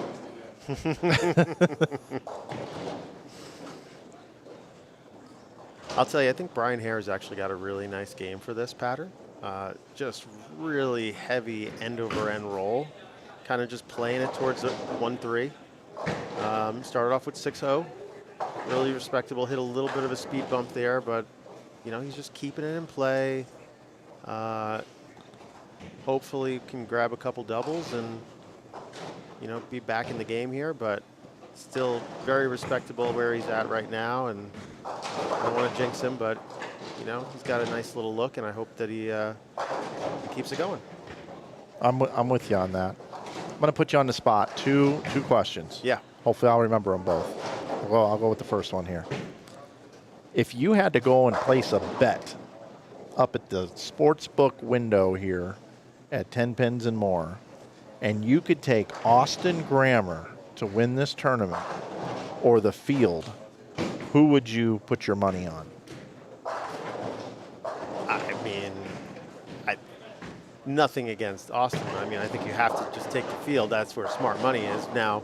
I'll tell you, I think Brian Hare has actually got a really nice game for this pattern. Just really heavy end-over-end roll. Kind of just playing it towards the 1-3. Started off with 6-0. Really respectable. Hit a little bit of a speed bump there, but, he's just keeping it in play. hopefully can grab a couple doubles and, be back in the game here, but still very respectable where he's at right now. And I don't want to jinx him, but, he's got a nice little look, and I hope that he keeps it going. I'm with you on that. I'm going to put you on the spot. Two questions. Yeah. Hopefully I'll remember them both. I'll go with the first one here. If you had to go and place a bet up at the sportsbook window here at Tenpins and More, and you could take Austin Grammer to win this tournament or the field, who would you put your money on? Nothing against Austin. I think you have to just take the field. That's where smart money is. Now,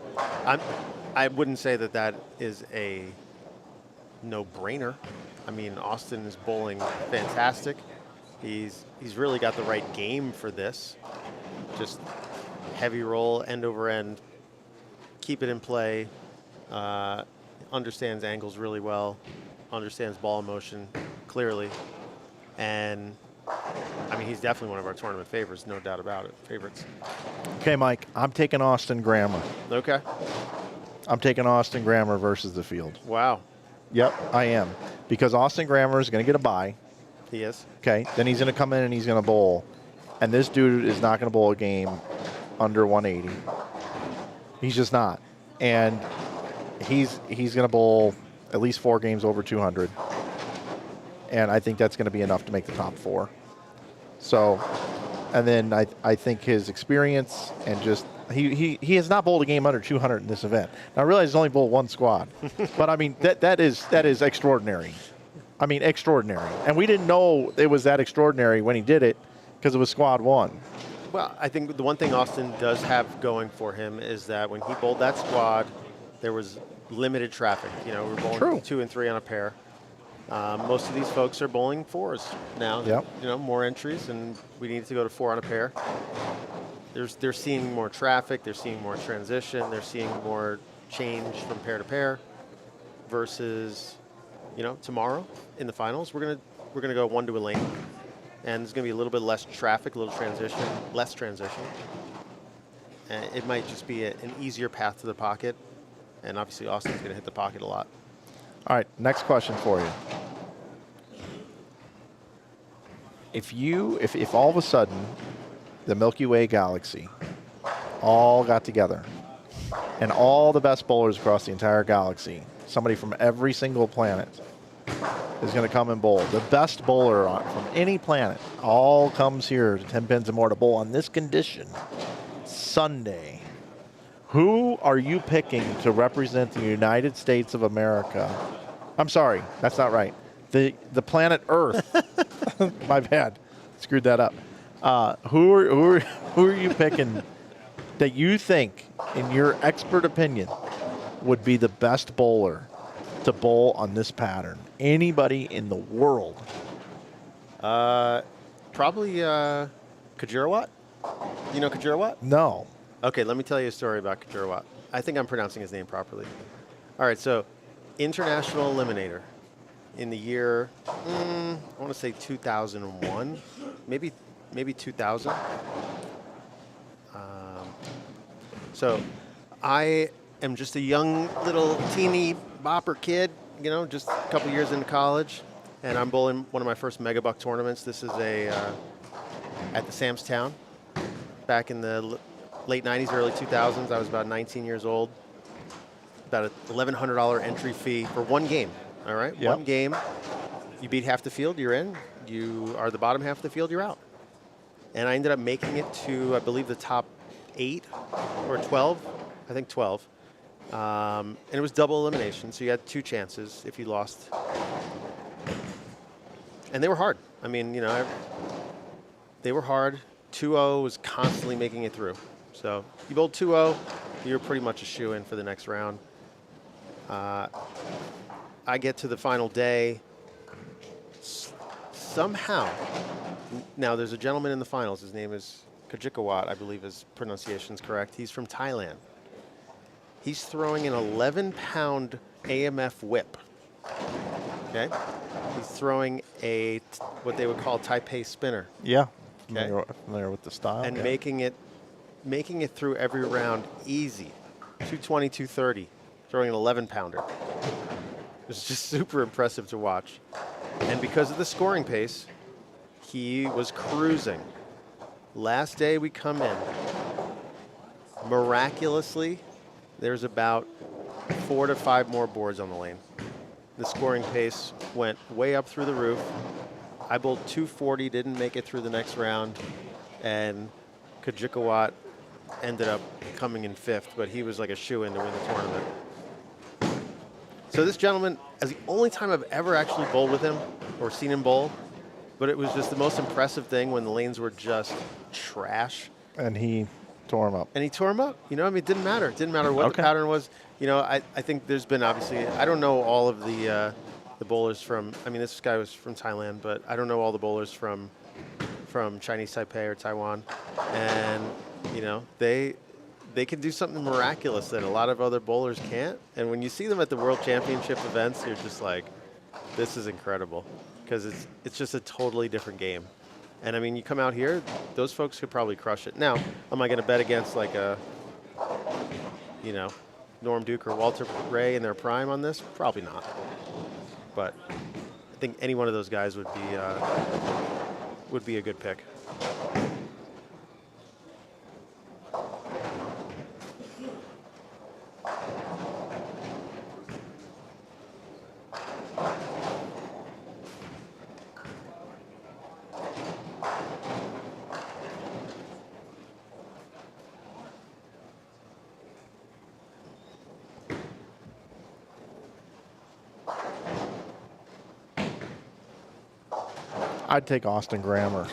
I wouldn't say that is a no-brainer. Austin is bowling fantastic. He's really got the right game for this. Just heavy roll, end over end, keep it in play, understands angles really well, understands ball motion clearly, and he's definitely one of our tournament favorites, no doubt about it. Favorites. Okay, Mike, I'm taking Austin Grammer. Okay. I'm taking Austin Grammer versus the field. Wow. Yep, I am. Because Austin Grammer is going to get a bye. He is. Okay, then he's going to come in and he's going to bowl. And this dude is not going to bowl a game under 180. He's just not. And he's going to bowl at least 4 games over 200. And I think that's going to be enough to make the top 4. So, and then I think his experience and just, he has not bowled a game under 200 in this event. Now, I realize he's only bowled 1 squad. But, that is extraordinary. Extraordinary. And we didn't know it was that extraordinary when he did it because it was squad 1. Well, I think the one thing Austin does have going for him is that when he bowled that squad, there was limited traffic. We were bowling 2 and 3 on a pair. Most of these folks are bowling 4s now. Yep. More entries, and we need to go to 4 on a pair. They're seeing more traffic. They're seeing more transition. They're seeing more change from pair to pair. Versus, tomorrow in the finals, we're gonna go 1 to a lane, and there's gonna be a little bit less traffic, a little transition, less transition. And it might just be an easier path to the pocket, and obviously Austin's gonna hit the pocket a lot. All right, next question for you. If all of a sudden the Milky Way galaxy all got together and all the best bowlers across the entire galaxy, somebody from every single planet is going to come and bowl. The best bowler from any planet all comes here to Tenpins and More to bowl on this condition Sunday. Who are you picking to represent the United States of America? I'm sorry, that's not right. The planet Earth. My bad. Screwed that up. Who are you picking that you think, in your expert opinion, would be the best bowler to bowl on this pattern? Anybody in the world? Probably Kajirawat. You know Kajirawat? No. Okay, let me tell you a story about Kajirawat. I think I'm pronouncing his name properly. All right, so international eliminator in the year, I want to say 2001, maybe 2000. So I am just a young little teeny bopper kid, just a couple years into college, and I'm bowling one of my first Megabuck tournaments. This is at the Sam's Town back in the late 90s, early 2000s. I was about 19 years old. About a $1,100 entry fee for 1 game. All right, yep. 1 game. You beat half the field, you're in. You are the bottom half of the field, you're out. And I ended up making it to, I believe, the top 8 or 12. I think 12. And it was double elimination, so you had 2 chances if you lost. And they were hard. They were hard. 2-0 was constantly making it through. So you bowled 2-0, you're pretty much a shoo-in for the next round. I get to the final day. Somehow, now there's a gentleman in the finals. His name is Kajikawat, I believe his pronunciation is correct. He's from Thailand. He's throwing an 11-pound AMF whip. Okay? He's throwing what they would call Taipei spinner. Yeah. Familiar with the style. and yeah. making it through every round easy. 220, 230, throwing an 11-pounder. It was just super impressive to watch. And because of the scoring pace, he was cruising. Last day we come in. Miraculously, there's about 4 to 5 more boards on the lane. The scoring pace went way up through the roof. I bowled 240, didn't make it through the next round, and Kajikawat ended up coming in 5th, but he was like a shoo-in to win the tournament. So this gentleman, as the only time I've ever actually bowled with him or seen him bowl, but it was just the most impressive thing when the lanes were just trash. And he tore him up. And he tore him up. You know, I mean, it didn't matter. It didn't matter what the pattern was. You know, I think there's been obviously, I don't know all of the bowlers from, I mean, this guy was from Thailand, but I don't know all the bowlers from Chinese Taipei or Taiwan. And, you know, they can do something miraculous that a lot of other bowlers can't. And when you see them at the World Championship events, you're just like, this is incredible. Because it's just a totally different game. And I mean, you come out here, those folks could probably crush it. Now, am I going to bet against like a, you know, Norm Duke or Walter Ray in their prime on this? Probably not. But I think any one of those guys would be a good pick. I'd take Austin Grammer.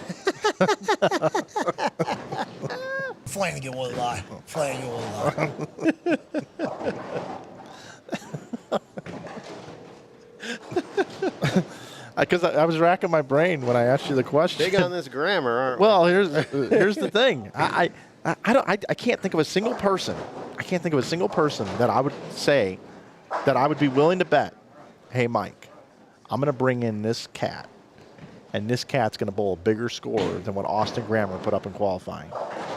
Flanagan won't lie. Flanagan won't lie. Because I was racking my brain when I asked you the question. Big on this grammar, aren't we? Well, here's the thing. I can't think of a single person. I can't think of a single person that I would say that I would be willing to bet, hey, Mike, I'm going to bring in this cat, and this cat's going to bowl a bigger score than what Austin Grammer put up in qualifying.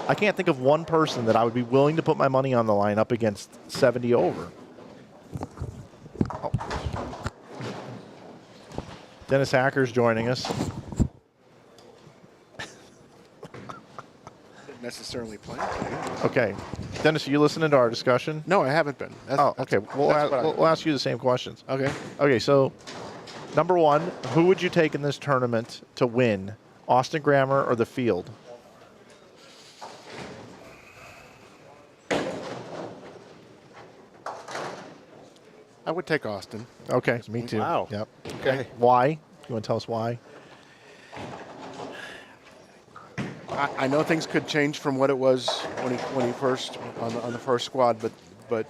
I can't think of one person that I would be willing to put my money on the line up against 70 over. Oh. Dennis Hacker's joining us. Didn't necessarily plan to. Okay. Dennis, are you listening to our discussion? No, I haven't been. Okay. We'll ask you the same questions. Okay. Okay, so number one, who would you take in this tournament to win, Austin Grammer or the field? I would take Austin. Okay, me too. Wow. Yep. Okay. Why? You want to tell us why? I know things could change from what it was when he first on the first squad, but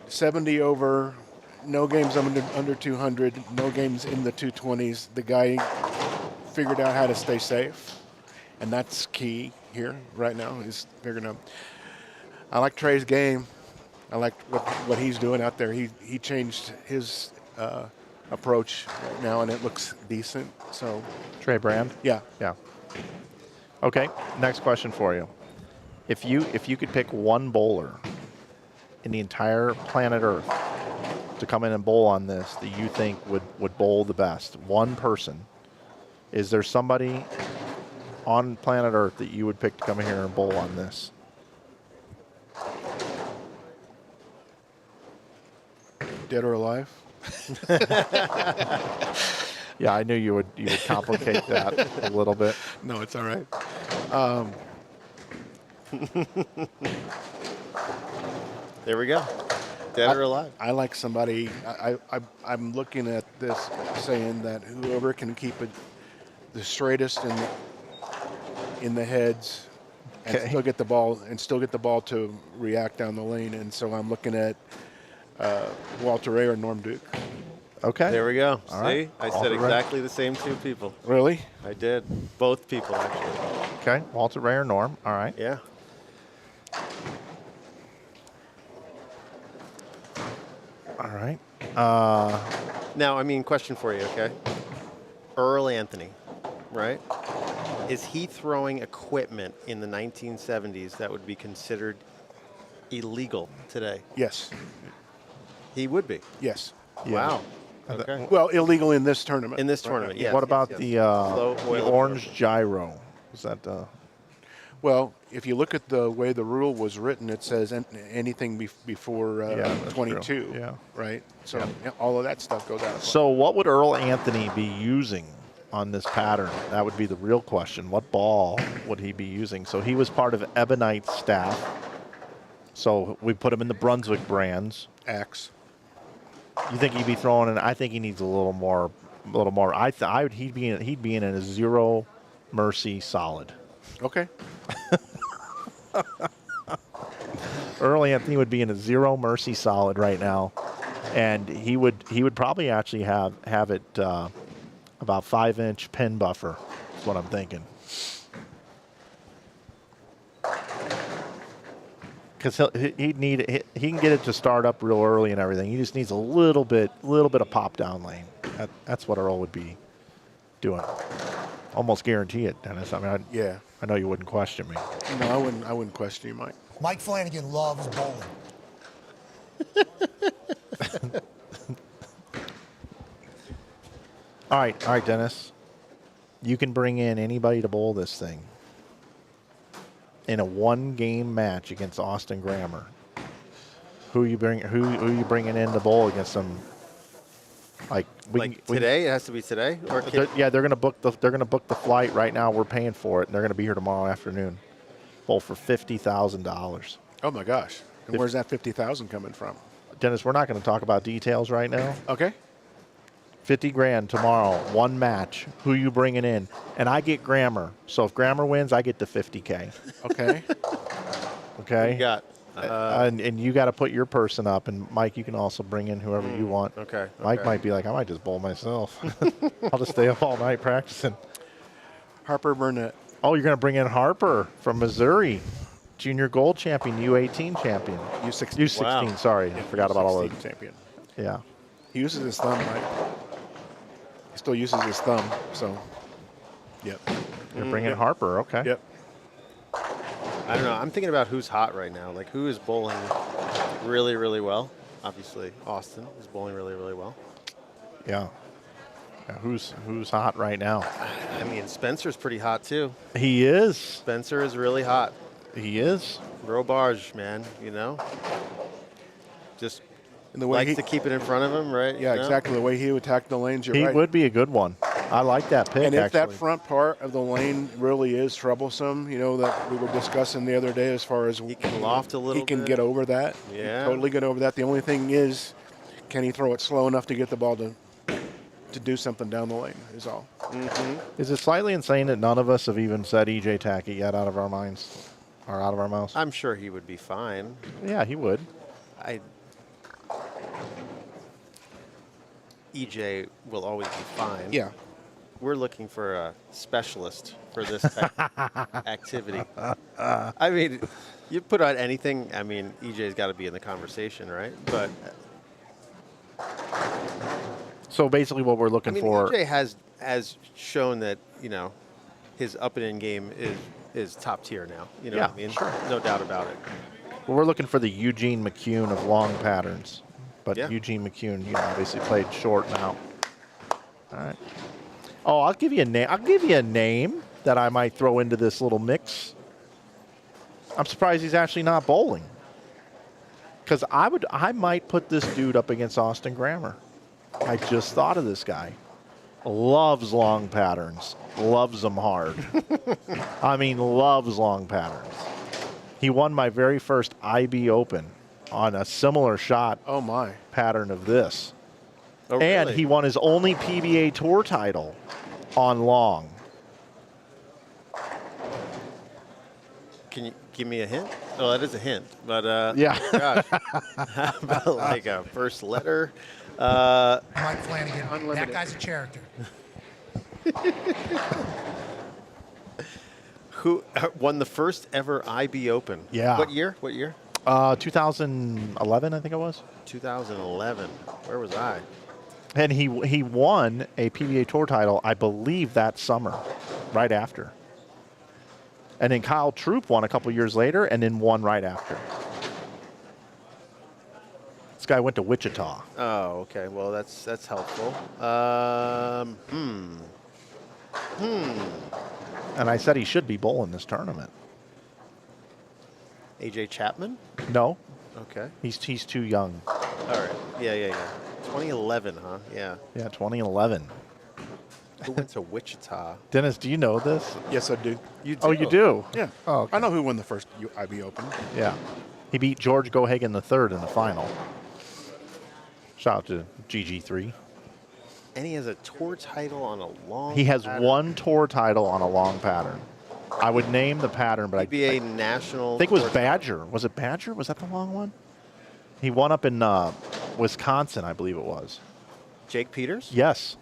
70 over, no games under 200, no games in the 220s. The guy figured out how to stay safe, and that's key here right now. Is figuring out. I like Trey's game. I like what he's doing out there. He changed his approach right now, and it looks decent. So Trey Brand? yeah. Yeah. Okay, next question for you. If you could pick one bowler in the entire planet Earth to come in and bowl on this that you think would bowl the best, one person, is there somebody on planet Earth that you would pick to come here and bowl on this? Dead or alive? Yeah, I knew you would complicate that a little bit. No, it's all right. There we go. Dead or alive. I like somebody. I'm looking at this saying that whoever can keep it the straightest in the heads and Okay. still get the ball to react down the lane. And so I'm looking at Walter Ray or Norm Duke. Okay. There we go. All See? right. I Walter said Ray. exactly the same two people. Really? I did. Both people, actually. Okay. Walter Ray or Norm. All right. Yeah. All right. Now, I mean, question for you, okay? Earl Anthony. right? Is he throwing equipment in the 1970s that would be considered illegal today? Yes. He would be. Yes. Wow. Okay. Well, illegal in this tournament. In this tournament, yes. What about yes. the Slow oil orange gyro? Is that Well, if you look at the way the rule was written, it says anything before that's 22. true. Yeah. Right. So all of that stuff goes out. So what would Earl Anthony be using on this pattern? That would be the real question. What ball would he be using? So he was part of Ebonite's staff. So we put him in the Brunswick brands. Axe. You think he'd be throwing in? I think he needs a little more. He'd be in a zero mercy solid. Okay. Earl Anthony would be in a zero mercy solid right now, and he would probably actually have it about 5-inch pin buffer. Is what I'm thinking. Because he can get it to start up real early and everything. He just needs a little bit of pop down lane. That's what Earl would be doing. Almost guarantee it, Dennis. I mean, Yeah. I know you wouldn't question me. No, I wouldn't question you, Mike. Mike Flanagan loves bowling. All right, Dennis. You can bring in anybody to bowl this thing in a one-game match against Austin Grammer. Who you bringing in to bowl against them? Today? It has to be today? Or They're gonna book the flight right now. We're paying for it, and they're gonna be here tomorrow afternoon. Bowl for $50,000. Oh my gosh. And where's that 50,000 coming from? Dennis, we're not going to talk about details right now. Okay. 50 grand tomorrow, one match. Who you bringing in? And I get Grammer. So if Grammer wins, I get the 50K. Okay. Okay. You got. And you got to put your person up. And Mike, you can also bring in whoever you want. Okay. Mike might be like, I might just bowl myself. I'll just stay up all night practicing. Harper Burnett. Oh, you're going to bring in Harper from Missouri, junior gold champion, U18 champion. U16. U16, Wow. sorry. I forgot about all those. Champion. Yeah. He uses his thumb, right? He still uses his thumb, so. Yep. You're bringing Harper, okay. Yep. I don't know. I'm thinking about who's hot right now. Like, who is bowling really, really well? Obviously, Austin is bowling really, really well. Yeah. Who's hot right now? I mean, Spencer's pretty hot, too. He is. Spencer is really hot. He is. Gros barge, man, you know? Just And the way likes to keep it in front of him, right? Yeah, You know? exactly. The way he would attack the lanes, you're He right. would be a good one. I like that pick, And if actually. that front part of the lane really is troublesome, you know, that we were discussing the other day as far as He can loft a little he can bit. get over that. Yeah. Totally get over that. The only thing is, can he throw it slow enough to get the ball to do something down the lane is all. Is it slightly insane that none of us have even said EJ Tackett yet out of our minds or out of our mouths? I'm sure he would be fine. Yeah, he would. EJ will always be fine. Yeah. We're looking for a specialist for this type of activity. I mean, you put on anything, I mean, EJ's got to be in the conversation, right? But So basically what we're looking for. EJ has shown that, you know, his up and in game is top tier now. You know Yeah, what I mean? sure. No doubt about it. We're looking for the Eugene McCune of long patterns. But Yeah. Eugene McCune, you know, obviously played short now. All right. Oh, I'll give you a name. I'll give you a name that I might throw into this little mix. I'm surprised he's actually not bowling. Because I might put this dude up against Austin Grammer. I just thought of this guy. Loves long patterns. Loves them hard. I mean, loves long patterns. He won my very first IB Open on a similar shot Oh my. pattern of this. Oh, And really? he won his only PBA Tour title on long. Can you give me a hint? Oh, that is a hint. But Yeah. gosh, how about like a first letter? Mike Flanagan, Unlimited. that guy's a character. Who won the first ever IB Open? Yeah. What year? What year? 2011, I think it was. 2011. Where was I? And he won a PBA Tour title, I believe, that summer. right after. And then Kyle Troop won a couple years later and then won right after. This guy went to Wichita. Oh, okay. Well, that's helpful. And I said he should be bowling this tournament. AJ Chapman? No, Okay. he's too young. All right. Yeah. 2011, huh? Yeah. Yeah, 2011. Who went to Wichita? Dennis, do you know this? Yes, I do. You do? Oh, you do? Yeah. Oh, okay. I know who won the first IB Open. Yeah. He beat George Gohagan III in the final. Shout out to GG3. And he has a tour title on a long He has pattern. one tour title on a long pattern. I would name the pattern, but PBA national. I think it was tour- Badger. Was it Badger? Was that the long one? He won up in Wisconsin, I believe it was. Jake Peters? Yes.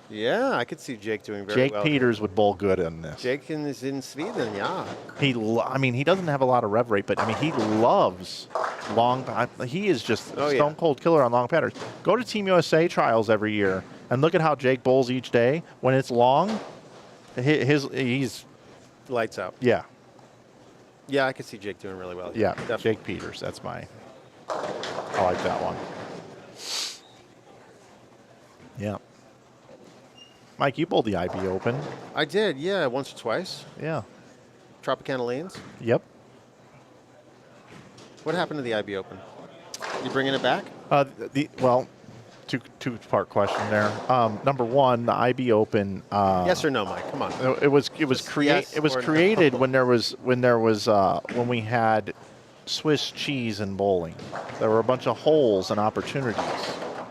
Yeah, I could see Jake doing very Jake well. Peters would bowl good in this. Jake is in Sweden, yeah. I mean, he doesn't have a lot of rev rate, but I mean, he loves long. He is just a stone cold killer on long patterns. Go to Team USA trials every year and look at how Jake bowls each day. When it's long, he's lights out. Yeah. Yeah, I could see Jake doing really well. Yeah, Definitely. Jake Peters. That's I like that one. Yeah. Mike, you bowled the IB Open. I did, yeah, once or twice. Yeah. Tropicana Lanes. Yep. What happened to the IB Open? You bringing it back? Well, two-part question there. Number one, the IB Open. Yes or no, Mike? Come on. It was yes or no. created when we had Swiss cheese in bowling. There were a bunch of holes and opportunities.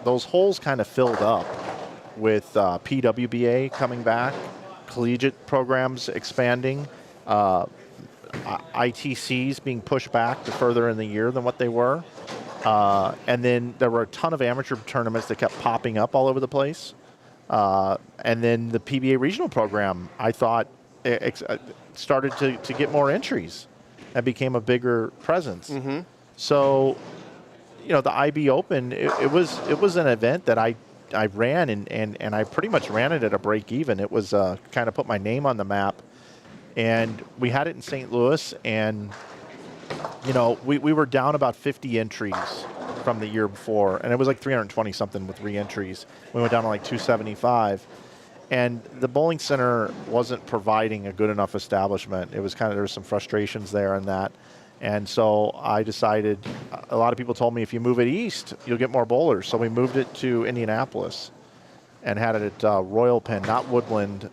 Those holes kind of filled up with PWBA coming back, collegiate programs expanding, ITCs being pushed back to further in the year than what they were. And then there were a ton of amateur tournaments that kept popping up all over the place. And then the PBA regional program, I thought, started to get more entries and became a bigger presence. Mm-hmm. So, the IB Open, it was an event that I ran and I pretty much ran it at a break even. It was kind of put my name on the map. And we had it in St. Louis, and we were down about 50 entries from the year before, and it was like 320 something with re-entries. We went down to like 275, and the bowling center wasn't providing a good enough establishment. It was there was some frustrations there in that, and so I decided. A lot of people told me if you move it east, you'll get more bowlers. So we moved it to Indianapolis, and had it at Royal Pen, not Woodland.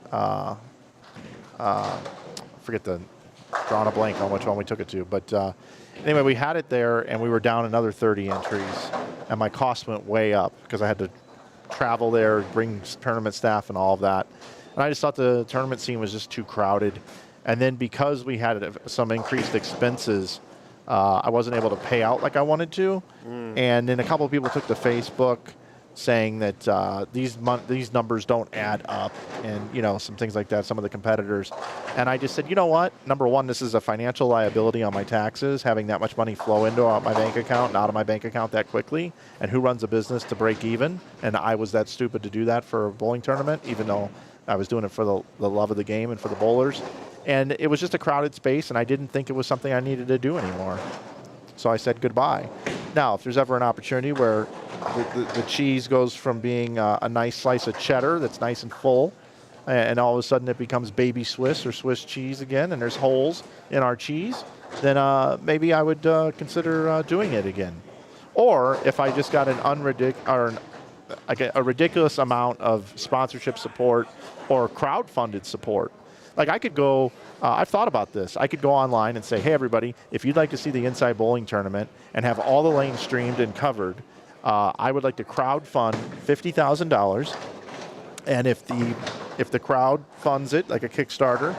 Forget drawing a blank on which one we took it to, but anyway, we had it there, and we were down another 30 entries, and my cost went way up because I had to travel there, bring tournament staff and all of that, and I just thought the tournament scene was just too crowded. And then because we had some increased expenses, I wasn't able to pay out like I wanted to, and then a couple of people took to Facebook saying that these numbers don't add up, and some things like that, some of the competitors. And I just said, you know what? Number one, this is a financial liability on my taxes, having that much money flow into my bank account and out of my bank account that quickly. And who runs a business to break even? And I was that stupid to do that for a bowling tournament, even though I was doing it for the love of the game and for the bowlers. And it was just a crowded space, and I didn't think it was something I needed to do anymore. So I said goodbye. Now, if there's ever an opportunity where the cheese goes from being a nice slice of cheddar that's nice and full, and all of a sudden it becomes baby Swiss or Swiss cheese again, and there's holes in our cheese, then maybe I would consider doing it again. Or if I just got a ridiculous amount of sponsorship support or crowd-funded support. Like I could go, I've thought about this. I could go online and say, hey, everybody, if you'd like to see the Inside Bowling Tournament and have all the lanes streamed and covered, I would like to crowdfund $50,000. And if the crowd funds it, like a Kickstarter,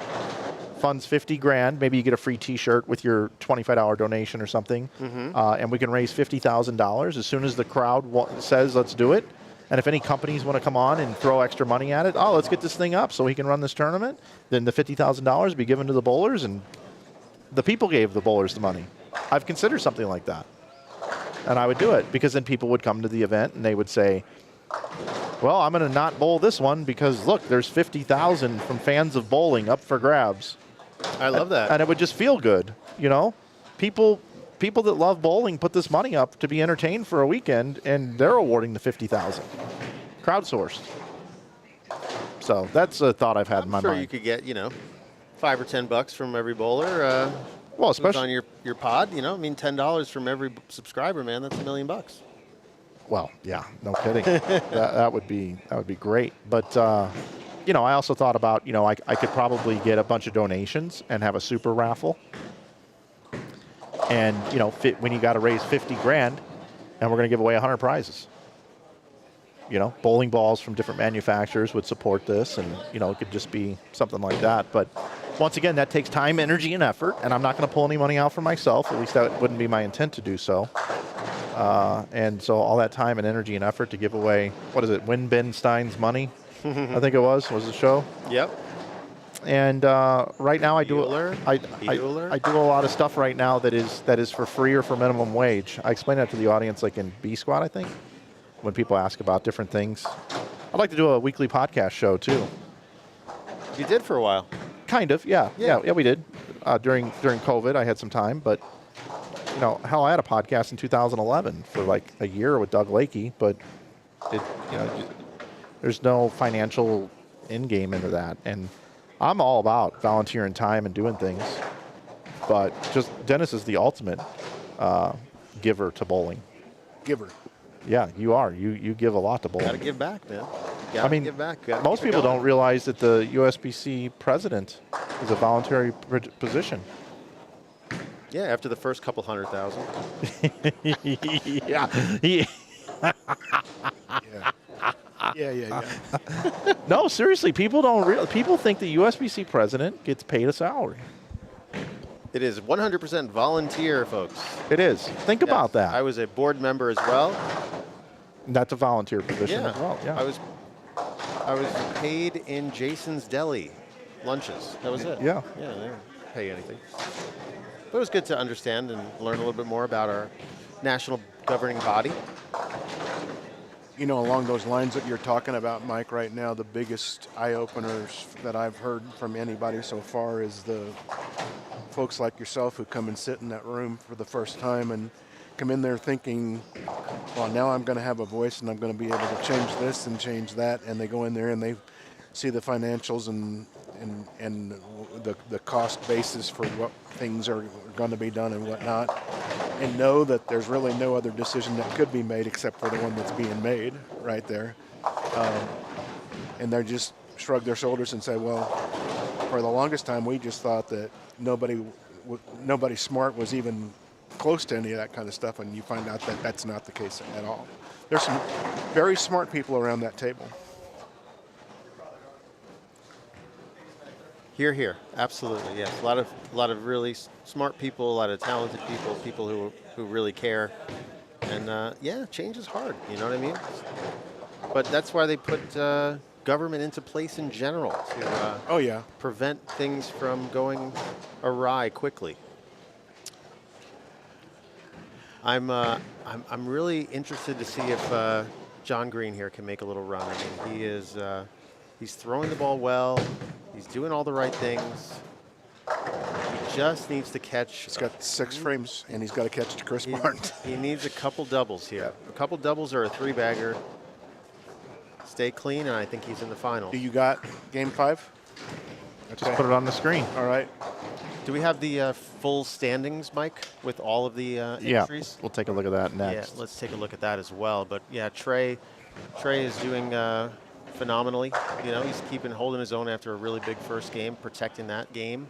funds $50,000, maybe you get a free T-shirt with your $25 donation or something, and we can raise $50,000 as soon as the crowd says, let's do it. And if any companies want to come on and throw extra money at it, let's get this thing up so we can run this tournament, then the $50,000 would be given to the bowlers, and the people gave the bowlers the money. I've considered something like that. And I would do it because then people would come to the event and they would say, well, I'm going to not bowl this one because look, there's 50,000 from fans of bowling up for grabs. I love that. And it would just feel good, you know? People that love bowling put this money up to be entertained for a weekend, and they're awarding the 50,000. Crowdsourced. So that's a thought I've had in my Sure, mind. you could get, $5 or $10 from every bowler. Well, who's especially on your pod, I mean, $10 from every subscriber, man. That's $1 million. Well, yeah, no kidding. that would be great. But I also thought about I could probably get a bunch of donations and have a super raffle. And when you got to raise 50 grand, and we're going to give away 100 prizes. Bowling balls from different manufacturers would support this, and it could just be something like that. But once again, that takes time, energy, and effort, and I'm not going to pull any money out for myself. At least that wouldn't be my intent to do so. And so all that time and energy and effort to give away, what is it, Win Ben Stein's money? I think it was the show. Yep. And right now I do Bueller. I do a lot of stuff right now that is for free or for minimum wage. I explain that to the audience like in B Squad, I think, when people ask about different things. I'd like to do a weekly podcast show too. You did for a while. Kind of, yeah, we did. During COVID, I had some time, but hell, I had a podcast in 2011 for like a year with Doug Lakey, but there's no financial end game into that, and I'm all about volunteering time and doing things, but just Dennis is the ultimate giver to bowling. Giver. Yeah, you are. You give a lot to bowling. Got to give back, man. Gotta give back. Gotta most keep it people going. don't realize that the USBC president is a voluntary position. Yeah, after the first couple 100,000. Yeah. Yeah. No, seriously, people don't people think the USBC president gets paid a salary. It is 100% volunteer, folks. It is. Think about that. I was a board member as well. That's a volunteer position as well. Yeah. I was paid in Jason's Deli lunches. That was it. Yeah. Yeah, they didn't pay anything. But it was good to understand and learn a little bit more about our national governing body. Along those lines that you're talking about, Mike, right now, the biggest eye-openers that I've heard from anybody so far is the folks like yourself who come and sit in that room for the first time and come in there thinking, well, now I'm going to have a voice and I'm going to be able to change this and change that. And they go in there and they see the financials and the cost basis for what things are going to be done and whatnot, and know that there's really no other decision that could be made except for the one that's being made right there. And they just shrug their shoulders and say, well, for the longest time, we just thought that nobody smart was even close to any of that kind of stuff, and you find out that that's not the case at all. There's some very smart people around that table. Here, absolutely, yes. A lot of really smart people, a lot of talented people who really care, and change is hard. You know what I mean? But that's why they put government into place in general to prevent things from going awry quickly. I'm really interested to see if John Green here can make a little run. I mean, he's throwing the ball well. He's doing all the right things. He just needs to catch. He's got 6 frames, and he's got to catch to Chris Barnes. He needs a couple doubles here. A couple doubles or a 3-bagger. Stay clean, and I think he's in the final. Do you got game 5? Just put it on the screen. All right. Do we have the full standings, Mike, with all of the entries? Yeah, we'll take a look at that next. Yeah, let's take a look at that as well. But yeah, Trey is doing phenomenally. He's holding his own after a really big first game, protecting that game.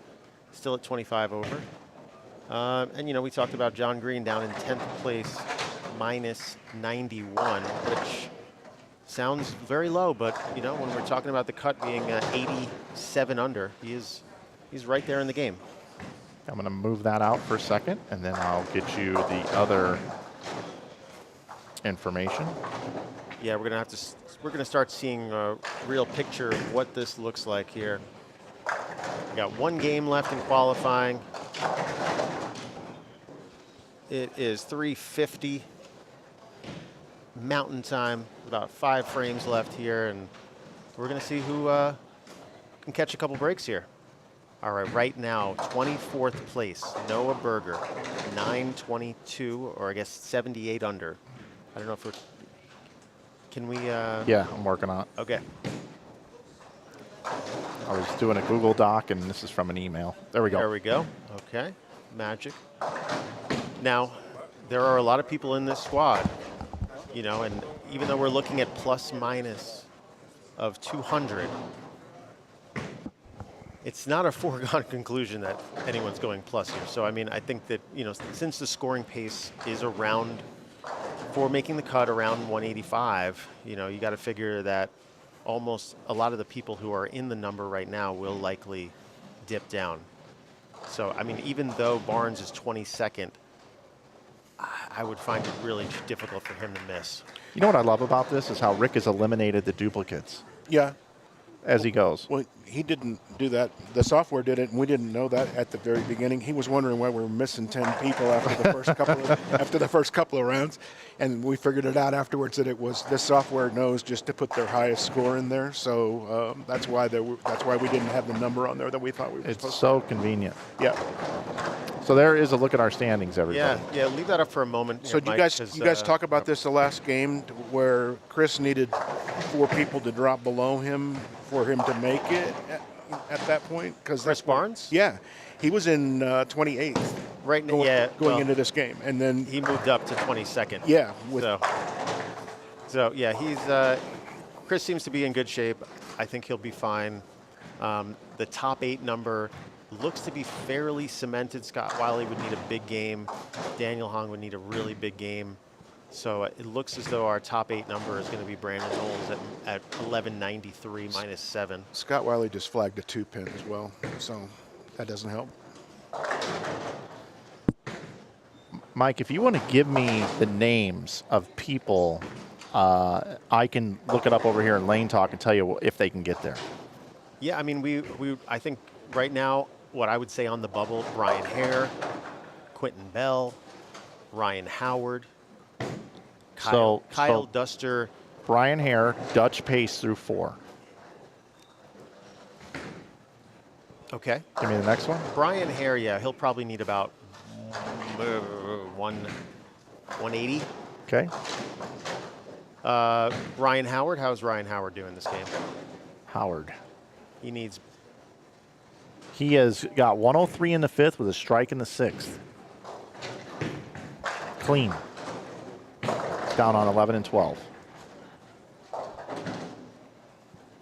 Still at 25 over. And we talked about John Green down in 10th place, minus 91, which sounds very low, but when we're talking about the cut being 87 under, he's right there in the game. I'm going to move that out for a second, and then I'll get you the other information. Yeah, we're gonna start seeing a real picture of what this looks like here. We got 1 game left in qualifying. It is 350. Mountain Time. About 5 frames left here, and we're going to see who can catch a couple breaks here. All right, right now, 24th place, Noah Berger, 922, or I guess 78 under. I don't know if we're, can we? Yeah, I'm working on it. Okay. I was doing a Google Doc, and this is from an email. There we go. There we go. Okay, magic. Now, there are a lot of people in this squad, you know, and even though we're looking at plus minus of 200, it's not a foregone conclusion that anyone's going plus here. So, I mean, I think that, you know, since the scoring pace is around, for making the cut around 185, you know, you got to figure that almost a lot of the people who are in the number right now will likely dip down. So, I mean, even though Barnes is 22nd, I would find it really difficult for him to miss. You know what I love about this is how Rick has eliminated the duplicates Yeah. as he goes. Well, he didn't do that. The software did it, and we didn't know that at the very beginning. He was wondering why we were missing 10 people after the first couple of rounds, and we figured it out afterwards that it was this software knows just to put their highest score in there. So that's why we didn't have the number on there that we thought we were It's supposed so convenient. to. Yeah. So there is a look at our standings, everybody. Yeah, leave that up for a moment. So here, Mike, you guys talk about this the last game where Chris needed 4 people to drop below him for him to make it at that point? Chris Barnes? Yeah. He was in 28th Right now, going into this game. And then he moved up to 22nd. Yeah. So yeah, he's Chris seems to be in good shape. I think he'll be fine. The top 8 number looks to be fairly cemented. Scott Wiley would need a big game. Daniel Hong would need a really big game. So it looks as though our top 8 number is going to be Brandon Knowles at 1193 minus 7. Scott Wiley just flagged a 2-pin as well, so that doesn't help. Mike, if you want to give me the names of people, I can look it up over here in Lane Talk and tell you if they can get there. Yeah, I mean, I think right now, what I would say on the bubble, Brian Hare, Quentin Bell, Ryan Howard, Kyle Duster. Brian Hare, Dutch pace through 4. Okay. Give me the next one. Brian Hare, yeah, he'll probably need about 180. Okay. Ryan Howard, how's Ryan Howard doing this game? Howard. He has got 103 in the 5th with a strike in the 6th. Clean. It's down on 11 and 12.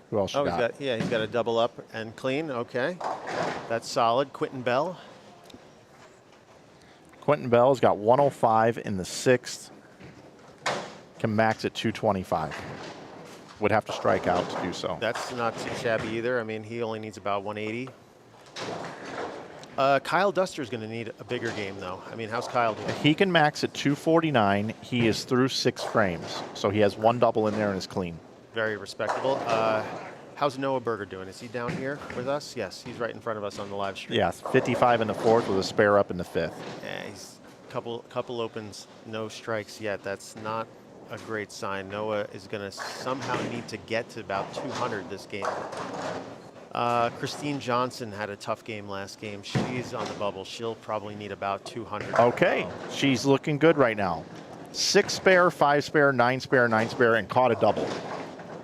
Who else you got? He's got a double up and clean. Okay. That's solid. Quentin Bell. Quentin Bell's got 105 in the 6th. Can max at 225. Would have to strike out to do so. That's not too shabby either. I mean, he only needs about 180. Kyle Duster's going to need a bigger game, though. I mean, how's Kyle doing? He can max at 249. He is through 6 frames, so he has 1 double in there and is clean. Very respectable. How's Noah Berger doing? Is he down here with us? Yes, he's right in front of us on the live stream. Yes, 55 in the 4th with a spare up in the 5th. Yeah, he's couple opens, no strikes yet. That's not a great sign. Noah is going to somehow need to get to about 200 this game. Christine Johnson had a tough game last game. She's on the bubble. She'll probably need about 200. Okay, she's looking good right now. 6 spare, 5 spare, 9 spare, 9 spare, and caught a double.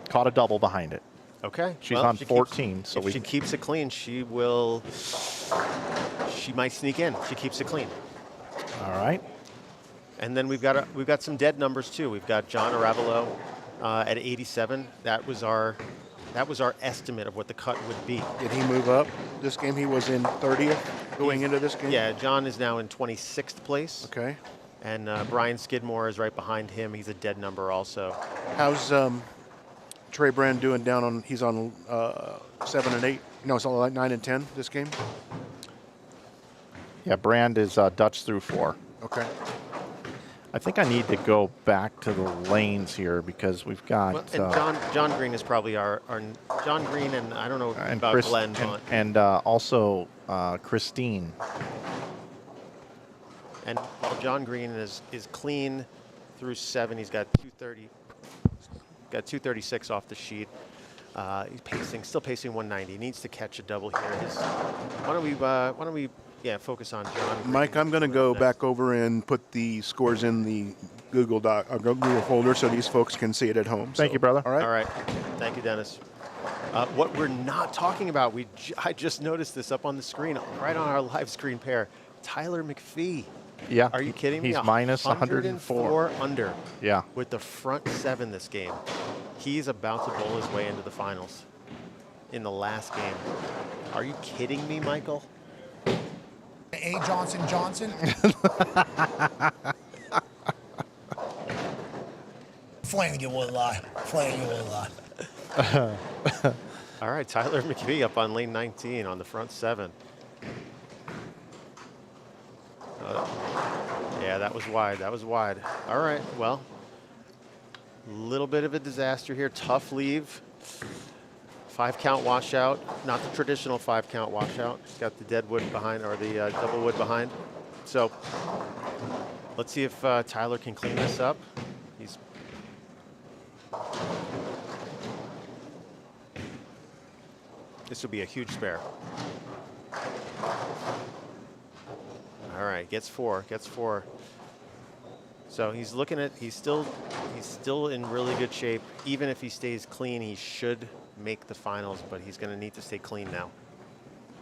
Caught a double behind it. Okay. She's on 14. If she keeps it clean, she might sneak in. She keeps it clean. All right. And then we've got some dead numbers too. We've got John Aravalo at 87. That was our estimate of what the cut would be. Did he move up this game? He was in 30th going into this game? Yeah, John is now in 26th place. Okay. And Brian Skidmore is right behind him. He's a dead number also. How's Trey Brand doing down on, he's on 7 and 8? No, it's only like 9 and 10 this game? Yeah, Brand is Dutch through 4. Okay. I think I need to go back to the lanes here because we've got... and John Green is probably our John Green, and I don't know about Glenn. And also Christine. And while John Green is clean through 7. He's got 230. Got 236 off the sheet. He's still pacing 190. He needs to catch a double here. Why don't we focus on John? Mike, I'm going to go back over and put the scores in the Google folder so these folks can see it at home. Thank you, brother. All right. All right. Thank you, Dennis. What we're not talking about, I just noticed this up on the screen, right on our live screen pair. Tyler McPhee. Yeah. Are you kidding me? He's minus 104 under. Yeah. With the front 7 this game. He's about to bowl his way into the finals in the last game. Are you kidding me, Michael? A. Johnson. Flanagan wouldn't lie. All right, Tyler McPhee up on lane 19 on the front 7. Yeah, that was wide. All right, well, a little bit of a disaster here. Tough leave. 5-count washout. Not the traditional 5-count washout. He's got the dead wood behind, or the double wood behind. So let's see if Tyler can clean this up. This will be a huge spare. All right, gets 4. So he's still in really good shape. Even if he stays clean, he should make the finals, but he's going to need to stay clean now.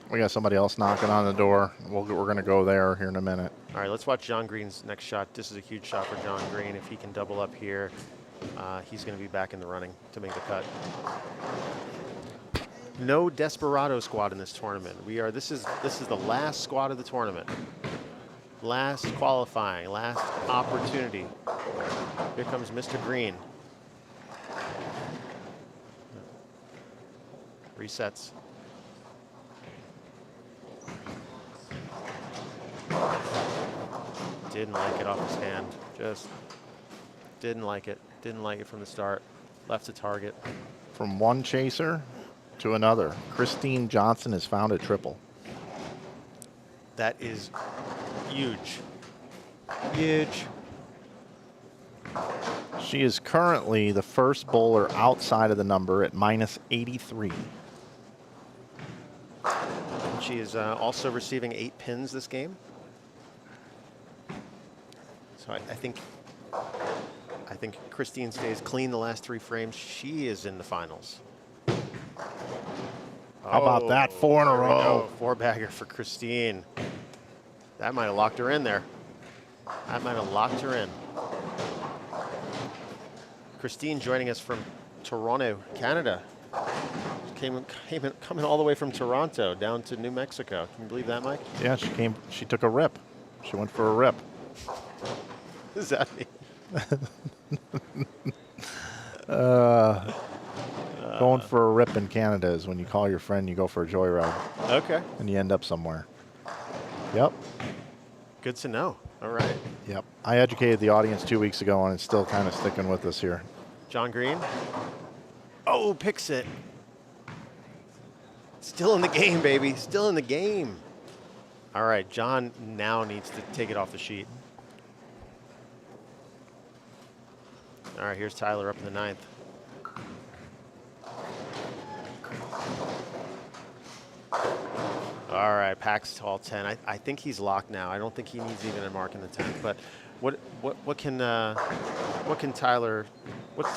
We got somebody else knocking on the door. We're going to go there here in a minute. All right, let's watch John Green's next shot. This is a huge shot for John Green. If he can double up here, he's going to be back in the running to make the cut. No desperado squad in this tournament. This is the last squad of the tournament. Last qualifying, last opportunity. Here comes Mr. Green. Resets. Didn't like it off his hand. Just didn't like it. Didn't like it from the start. Left the target. From one chaser to another, Christine Johnson has found a triple. That is huge. Huge. She is currently the first bowler outside of the number at minus 83. She is also receiving 8 pins this game. So I think Christine stays clean the last 3 frames. She is in the finals. How about that? 4 in a row. 4-bagger for Christine. That might have locked her in there. That might have locked her in. Christine joining us from Toronto, Canada. Coming all the way from Toronto down to New Mexico. Can you believe that, Mike? Yeah, she took a rip. She went for a rip. What does that mean? Going for a rip in Canada is when you call your friend, you go for a joyride. Okay. And you end up somewhere. Yep. Good to know. All right. Yep. I educated the audience 2 weeks ago, and it's still kind of sticking with us here. John Green. Oh, picks it. Still in the game, baby. Still in the game. All right, John now needs to take it off the sheet. All right, here's Tyler up in the 9th. All right, packs all 10. I think he's locked now. I don't think he needs even a mark in the 10th. But what's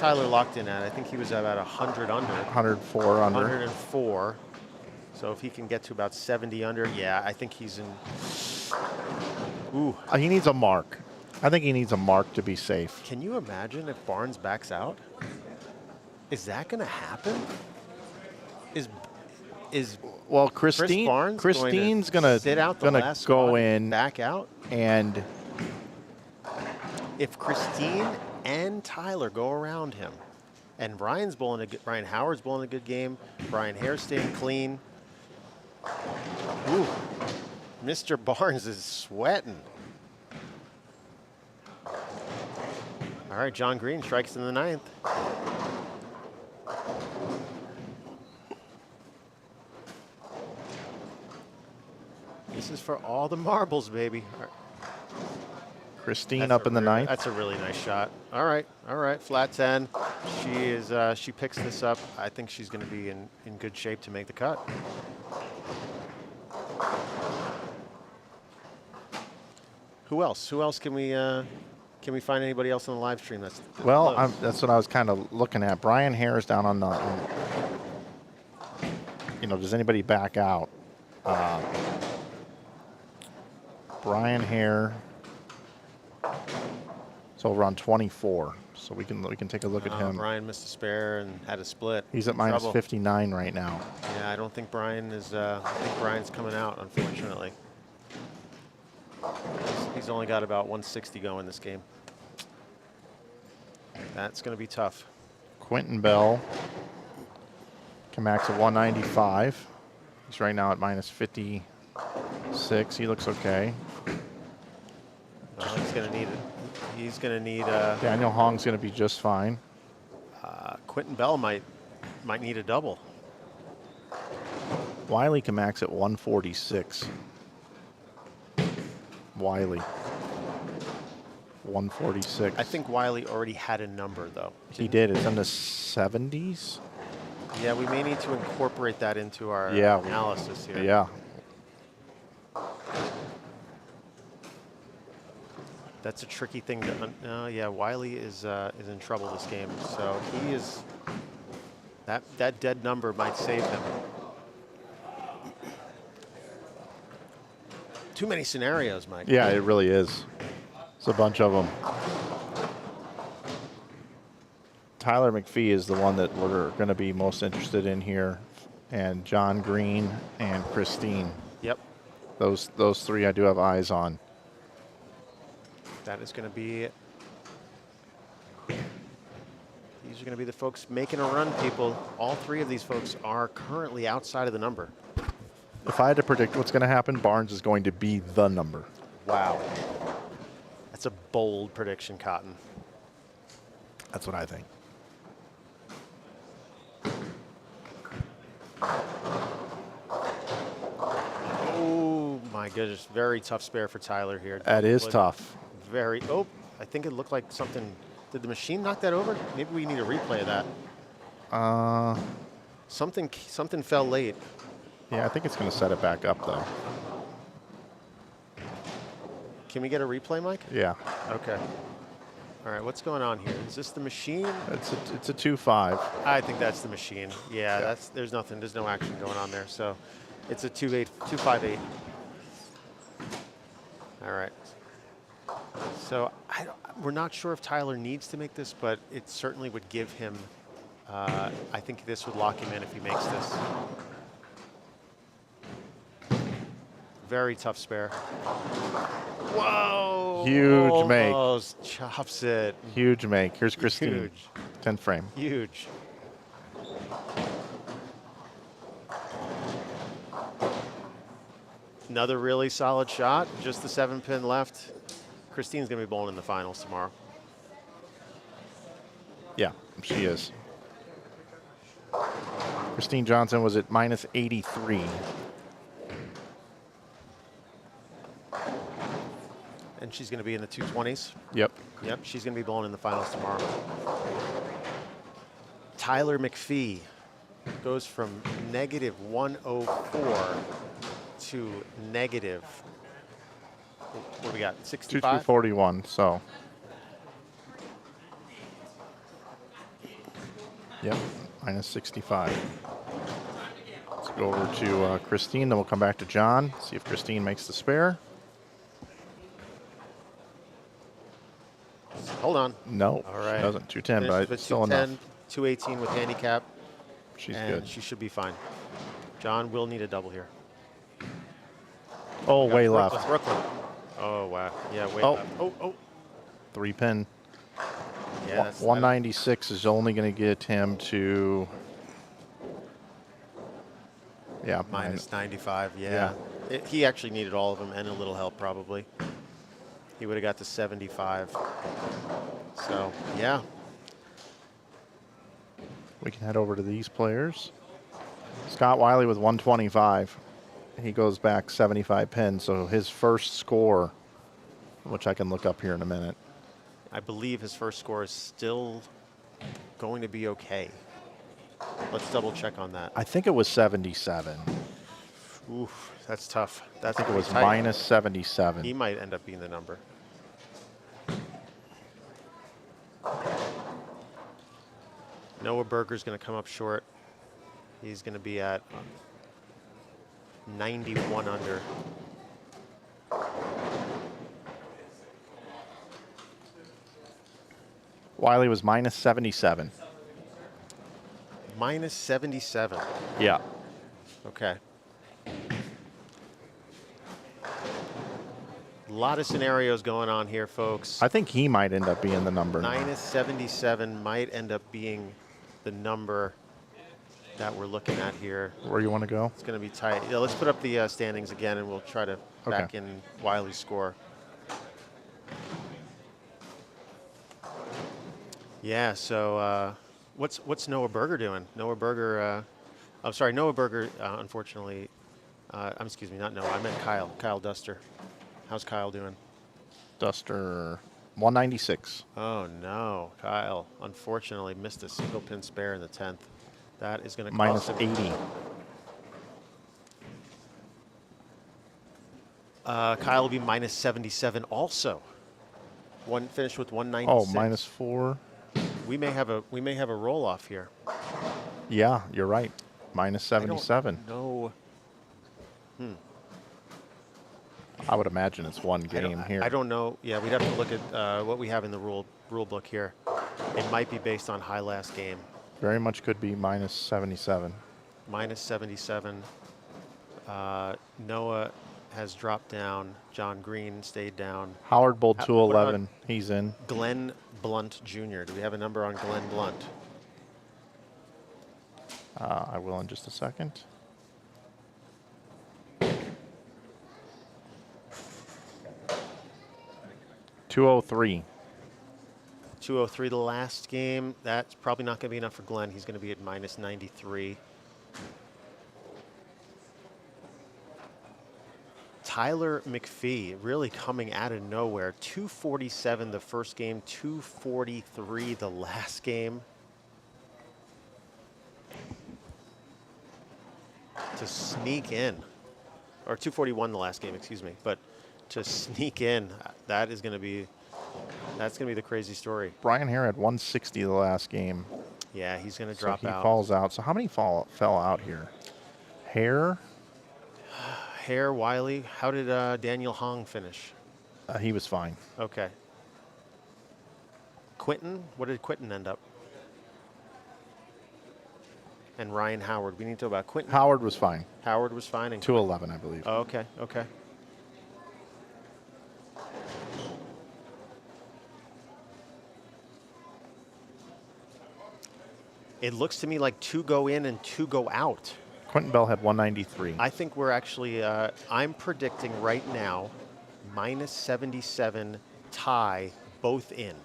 Tyler locked in at? I think he was at about 100 under. 104 under. 104. So if he can get to about 70 under, yeah, I think he's in. Ooh. He needs a mark. I think he needs a mark to be safe. Can you imagine if Barnes backs out? Is that going to happen? Well, Christine's gonna sit out go in, back out, and if Christine and Tyler go around him, and Ryan Howard's bowling a good game, Brian Hare staying clean. Ooh, Mr. Barnes is sweating. All right, John Green strikes in the 9th. This is for all the marbles, baby. Christine up in the ninth. That's a really nice shot. All right, flat 10. She picks this up. I think she's going to be in good shape to make the cut. Who else? Who else can we find anybody else on the live stream that's Well, close? that's what I was kind of looking at. Brian Hare is down on the, does anybody back out? Brian Hare. So around 24. So we can take a look at him. Brian missed a spare and had a split. He's at minus 59 right now. Yeah, I don't think Brian is. I think Brian's coming out, unfortunately. He's only got about 160 going this game. That's going to be tough. Quentin Bell. Kamax at 195. He's right now at minus 56. He looks okay. He's going to need it. He's going to need. Daniel Hong's going to be just fine. Quentin Bell might need a double. Wiley Kamax at 146. Wiley. 146. I think Wiley already had a number, though. He did. It's in the 70s. Yeah, we may need to incorporate that into our analysis here. Yeah. That's a tricky thing to. Yeah, Wiley is in trouble this game, so he is. That dead number might save him. Too many scenarios, Mike. Yeah, it really is. It's a bunch of them. Tyler McPhee is the one that we're going to be most interested in here, and John Green and Christine. Yep. Those three I do have eyes on. That is going to be. These are going to be the folks making a run, people. All three of these folks are currently outside of the number. If I had to predict what's going to happen, Barnes is going to be the number. Wow. That's a bold prediction, Cotton. That's what I think. Oh, my goodness. Very tough spare for Tyler here. That is tough. Very. Oh, I think it looked like something. Did the machine knock that over? Maybe we need a replay of that. Something fell late. Yeah, I think it's going to set it back up, though. Can we get a replay, Mike? Yeah. Okay. All right, what's going on here? Is this the machine? It's a 2-5. I think that's the machine. Yeah, there's nothing. There's no action going on there. So it's a 2-5-8. All right. So we're not sure if Tyler needs to make this, but it certainly would give him. I think this would lock him in if he makes this. Very tough spare. Whoa! Huge make. Almost chops it. Huge make. Here's Christine. Huge. 10 frame. Huge. Another really solid shot. Just the 7-pin left. Christine's going to be bowling in the finals tomorrow. Yeah, she is. Christine Johnson was at minus 83. And she's going to be in the 220s. Yep. Yep, she's going to be bowling in the finals tomorrow. Tyler McPhee goes from negative 104 to negative, what do we got, 65? 241, so. Yep, minus 65. Let's go over to Christine, then we'll come back to John, see if Christine makes the spare. Hold on. No, all right. she doesn't. 210, but it's still enough. 218 with handicap. She's and good. She should be fine. John will need a double here. Oh, way left. Brooklyn. Oh, wow. Yeah, way Oh. left. Oh. 3-pin. Yeah, that's 196 is only going to get him to. Yeah, minus 95. Yeah. He actually needed all of them and a little help probably. He would have got to 75. So, yeah. We can head over to these players. Scott Wiley with 125. He goes back 75 pins, so his first score which I can look up here in a minute. I believe his first score is still going to be okay. Let's double check on that. I think it was 77. Oof, that's tough. I That's think it was pretty tight. minus 77. He might end up being the number. Noah Berger's going to come up short. He's going to be at 91 under. Wiley was minus 77. Minus 77. Yeah. Okay. A lot of scenarios going on here, folks. I think he might end up being the number. Minus 77 might end up being the number that we're looking at here. Where you want to go? It's going to be tight. Yeah, let's put up the standings again, and we'll try to back in Wiley's score. Yeah. So what's Noah Berger doing? Noah Berger. I'm sorry, Noah Berger. Unfortunately, excuse me, not Noah. I meant Kyle. Kyle Duster. How's Kyle doing? Duster 196. Oh no, Kyle. Unfortunately, missed a single pin spare in the 10th. That is going to Minus cost him 80. Kyle will be minus 77 also. One finished with 196. Oh, minus 4. We may have a roll off here. Yeah, you're right. Minus 77. No. I would imagine it's one game here. I don't know. Yeah, we'd have to look at what we have in the rule book here. It might be based on high last game. Very much could be minus 77. Minus 77. Noah has dropped down. John Green stayed down. Howard bowled 211. He's in. Glenn Blunt Jr. Do we have a number on Glenn Blunt? I will in just a second. $203. 203 the last game. That's probably not going to be enough for Glenn. He's going to be at minus 93. Tyler McPhee really coming out of nowhere. 247 the first game, 243 the last game. To sneak in, or 241 the last game, excuse me. But to sneak in, that's going to be the crazy story. Brian Hare had 160 the last game. Yeah, he's going to drop so he out. falls out. So how many fell out here? Hare? Hare, Wiley. How did Daniel Hong finish? He was fine. Okay. Quinton? What did Quinton end up? And Ryan Howard. We need to know about Quinton. Howard was fine. Howard was fine. And 211, I believe. Oh, okay, okay. It looks to me like 2 go in and 2 go out. Quentin Bell had 193. I think we're actually, I'm predicting right now, minus 77 tie, both in.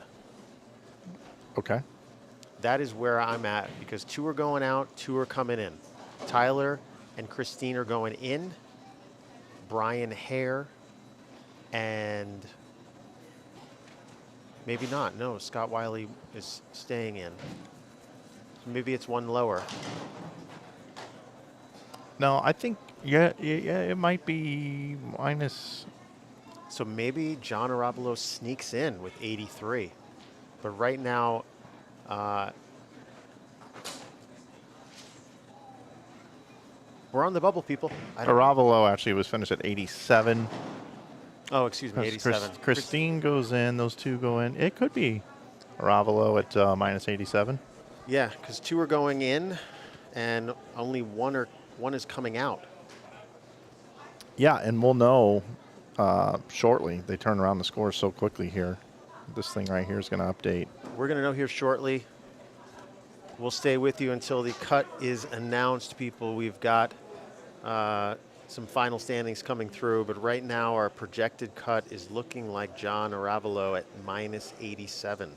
Okay. That is where I'm at because 2 are going out, 2 are coming in. Tyler and Christine are going in. Brian Hare and maybe not. No, Scott Wiley is staying in. Maybe it's 1 lower. No, I think, yeah, it might be minus. So maybe John Arabalo sneaks in with 83. But right now, we're on the bubble, people. Aravalo actually was finished at 87. Oh, excuse me, 87. Christine goes in. Those 2 go in. It could be Aravalo at minus 87. Yeah, because 2 are going in, and only one is coming out. Yeah, and we'll know shortly. They turn around the scores so quickly here. This thing right here is going to update. We're going to know here shortly. We'll stay with you until the cut is announced, people. We've got some final standings coming through, but right now our projected cut is looking like John Aravalo at minus 87.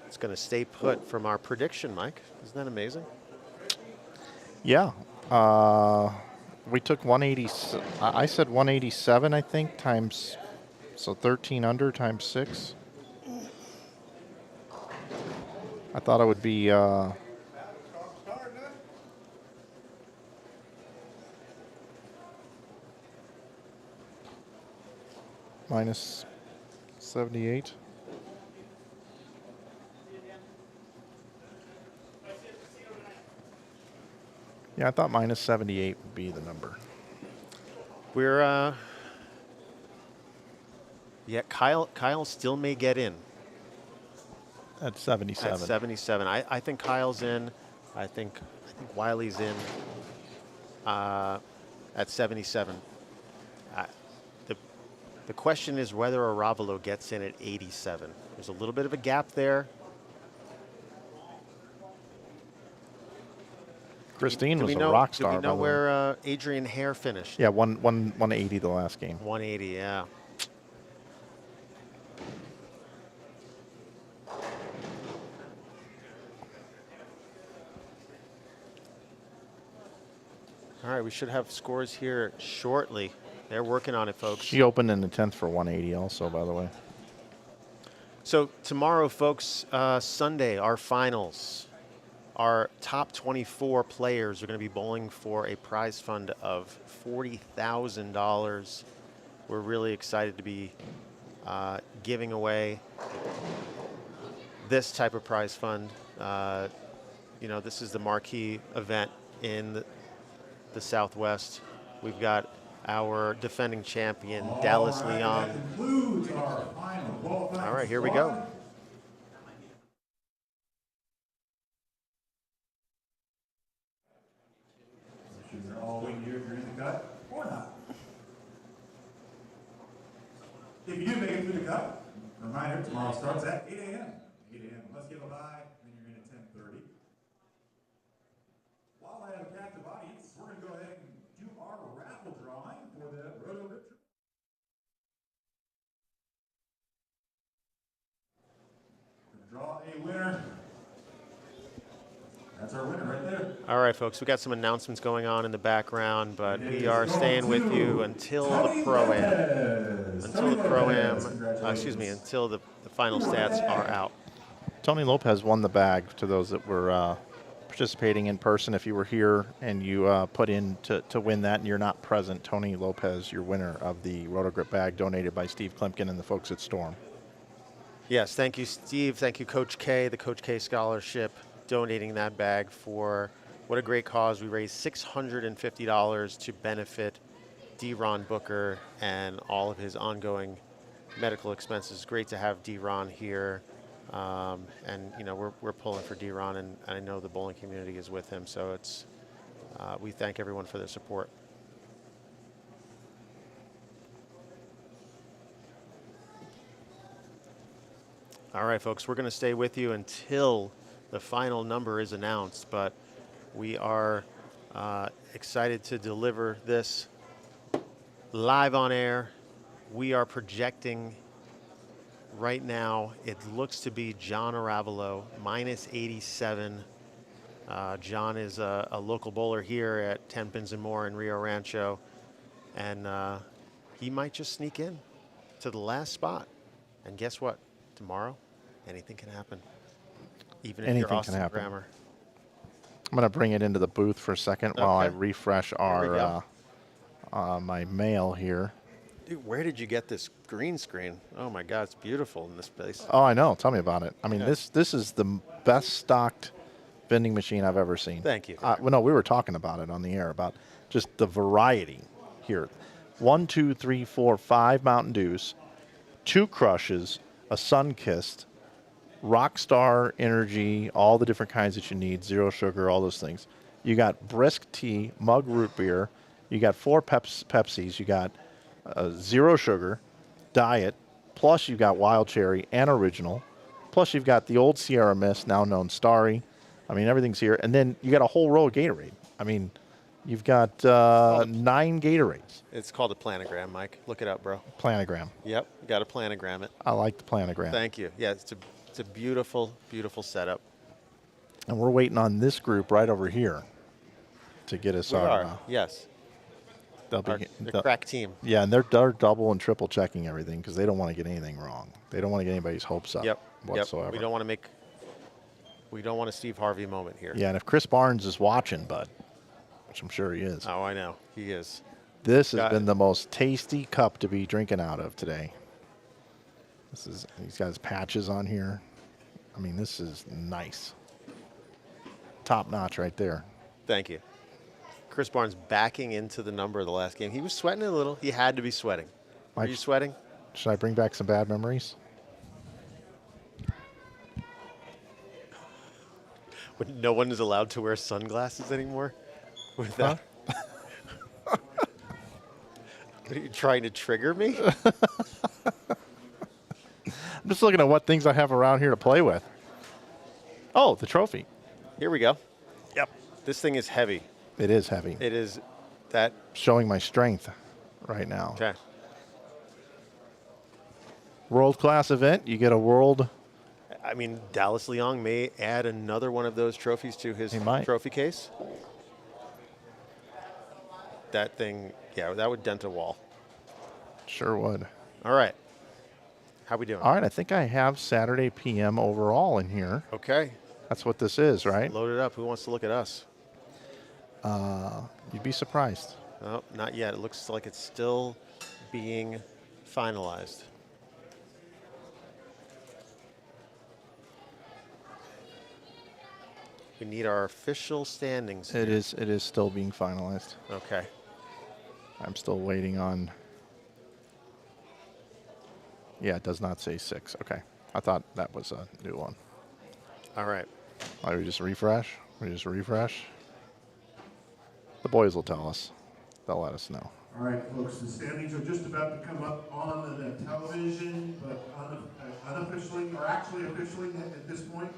It's going to stay put from our prediction, Mike. Isn't that amazing? Yeah. We took 180. I said 187, I think, times So 13 under times 6. I thought it would be minus 78. Yeah, I thought minus 78 would be the number. We're yeah, Kyle still may get in At 77. at 77. I think Kyle's in. I think Wiley's in at 77. The question is whether Aravalo gets in at 87. There's a little bit of a gap there. Christine Do was we a know, rock do star. we by know the way. where Adrian Hare finished? Yeah, 180 the last game. 180, yeah. All right, we should have scores here shortly. They're working on it, folks. She opened in the 10th for 180 also, by the way. So tomorrow, folks, Sunday, our finals. Our top 24 players are going to be bowling for a prize fund of $40,000. We're really excited to be giving away this type of prize fund. You know, this is the marquee event in the Southwest. We've got our defending champion, Dallas Leong. That concludes our final qualifying All right, here we go. squad. Should they all win here if you're in the cut or not? If you do make it through the cut, reminder, tomorrow starts at 8 a.m. 8 a.m. Let's give a bye, then you're in at 10:30. While I have a captive audience, we're going to go ahead and do our raffle drawing for the Roto Rip. Draw a winner. That's our winner right there. All right, folks, we got some announcements going on in the background, but we are staying with you until the Pro-Am. Until the Pro-Am, excuse me, until the final stats are out. Tony Lopez won the bag to those that were participating in person. If you were here and you put in to win that and you're not present, Tony Lopez, your winner of the Rotogrip bag donated by Steve Klimkin and the folks at Storm. Yes, thank you, Steve. Thank you, Coach K, the Coach K Scholarship, donating that bag for what a great cause. We raised $650 to benefit D-Ron Booker and all of his ongoing medical expenses. Great to have D-Ron here. And, you know, we're pulling for D-Ron, and I know the bowling community is with him. So it's we thank everyone for their support. All right, folks, we're going to stay with you until the final number is announced, but we are excited to deliver this live on air. We are projecting right now, it looks to be John Aravalo, minus 87. John is a local bowler here at Tenpins More in Rio Rancho, and he might just sneak in to the last spot. And guess what? Tomorrow, anything can happen. Even if Anything you're Austin can happen. Grammer. I'm going to bring it into the booth for a second while I Okay. refresh we our my mail here. Dude, where did you get this green screen? Oh my God, it's beautiful in this place. Oh, I know. Tell me about it. I mean, Yeah. this is the best stocked vending machine I've ever seen. Thank you. Well, no, we were talking about it on the air about just the variety here. 1, 2, 3, 4, 5 Mountain Dews, 2 Crushes, a Sunkissed, Rockstar Energy, all the different kinds that you need, zero sugar, all those things. You got brisk tea, mug root beer. You got 4 Pepsis. You got zero sugar, diet, plus you've got wild cherry and original. Plus you've got the old Sierra Mist, now known Starry. I mean, everything's here. And then you got a whole row of Gatorade. I mean, you've got 9 Gatorades. It's called a planogram, Mike. Look it up, bro. Planogram. Yep, you got to planogram it. I like the planogram. Thank you. Yeah, it's a beautiful, beautiful setup. And we're waiting on this group right over here to get us We our. are, yes. they'll be The crack team. Yeah, and they're double and triple checking everything because they don't want to get anything wrong. They don't want to get anybody's hopes up whatsoever. Yep. We don't want a Steve Harvey moment here. Yeah, and if Chris Barnes is watching, bud, which I'm sure he is. Oh, I know. He is. This has been the most tasty cup to be drinking out of today. He's got his patches on here. I mean, this is nice. Top notch right there. Thank you. Chris Barnes backing into the number of the last game. He was sweating a little. He had to be sweating. Were Mike, you sweating? Should I bring back some bad memories? When no one is allowed to wear sunglasses anymore? With that? Are you trying to trigger me? I'm just looking at what things I have around here to play with. Oh, the trophy. Here we go. Yep. This thing is heavy. It is heavy. It is that. Showing my strength right now. Okay. World-class event. You get a world. I mean, Dallas Leong may add another one of those trophies to his trophy case. That thing, yeah, that would dent a wall. Sure would. All right. How we doing? All right, I think I have Saturday PM overall in here. Okay. That's what this is, right? Load it up. Who wants to look at us? You'd be surprised. Oh, not yet. It looks like it's still being finalized. We need our official standings. It is still being finalized. Okay. I'm still waiting on. Yeah, it does not say 6. Okay. I thought that was a new one. All right. Oh, we just refresh? We just refresh? The boys will tell us. They'll let us know. All right, folks, the standings are just about to come up on the television, but unofficially, or actually officially at this point.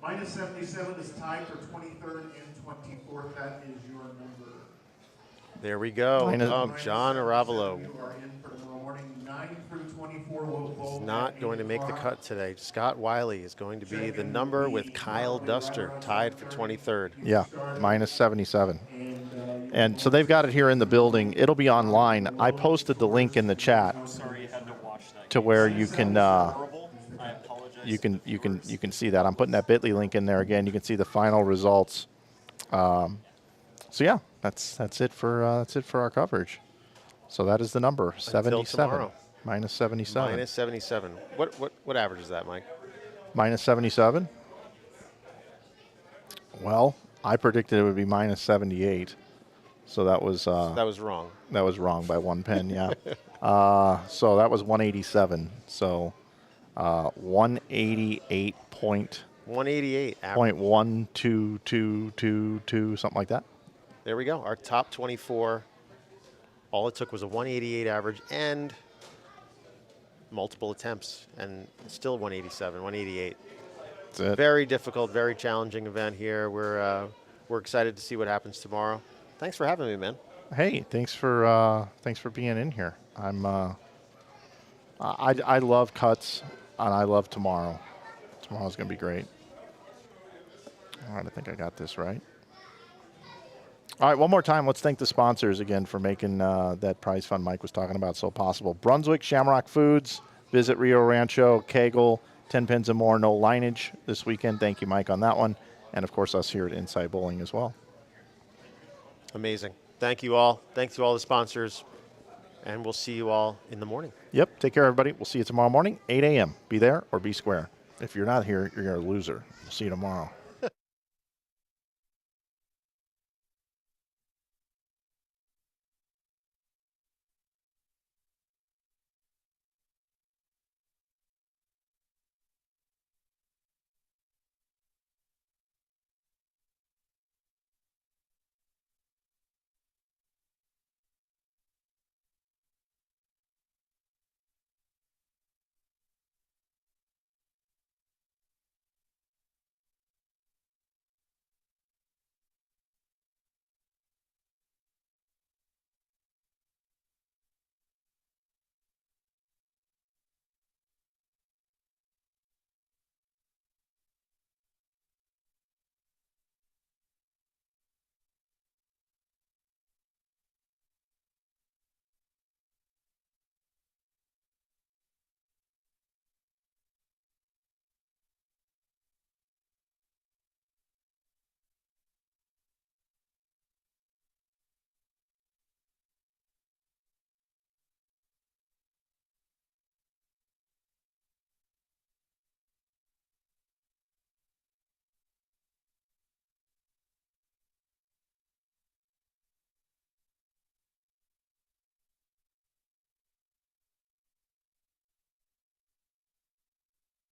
Minus 77 is tied for 23rd and 24th. That is your number. There we go. John Aravalo. You are in for tomorrow morning. 9 through 24 will bowl. He's not going to make the cut today. Scott Wiley is going to be the number with Kyle Duster, tied for 23rd. Yeah, minus 77. And so they've got it here in the building. It'll be online. I posted the link in the chat to where you can you can see that. I'm putting that bit.ly link in there again. You can see the final results. So yeah, that's it for our coverage. So that is the number 77 minus 77. Minus 77. What average is that, Mike? Minus 77. Well, I predicted it would be minus 78. So that was wrong. That was wrong by 1 pen, yeah. So that was 187. So 188 point. 188. Point 12222, something like that. There we go. Our top 24. All it took was a 188 average and multiple attempts, and still 187, 188. That's it. Very difficult, very challenging event here. We're excited to see what happens tomorrow. Thanks for having me, man. Hey, thanks for being in here. I love cuts, and I love tomorrow. Tomorrow's gonna be great. All right, I think I got this right. All right, one more time. Let's thank the sponsors again for making that prize fund Mike was talking about so possible. Brunswick, Shamrock Foods, visit Rio Rancho, Kegel, Tenpins More, no lineage this weekend. Thank you, Mike, on that one. And, of course, us here at Inside Bowling as well. Amazing. Thank you all. Thanks to all the sponsors. And we'll see you all in the morning. Yep. Take care, everybody. We'll see you tomorrow morning, 8 a.m. Be there or be square. If you're not here, you're a loser. We'll see you tomorrow.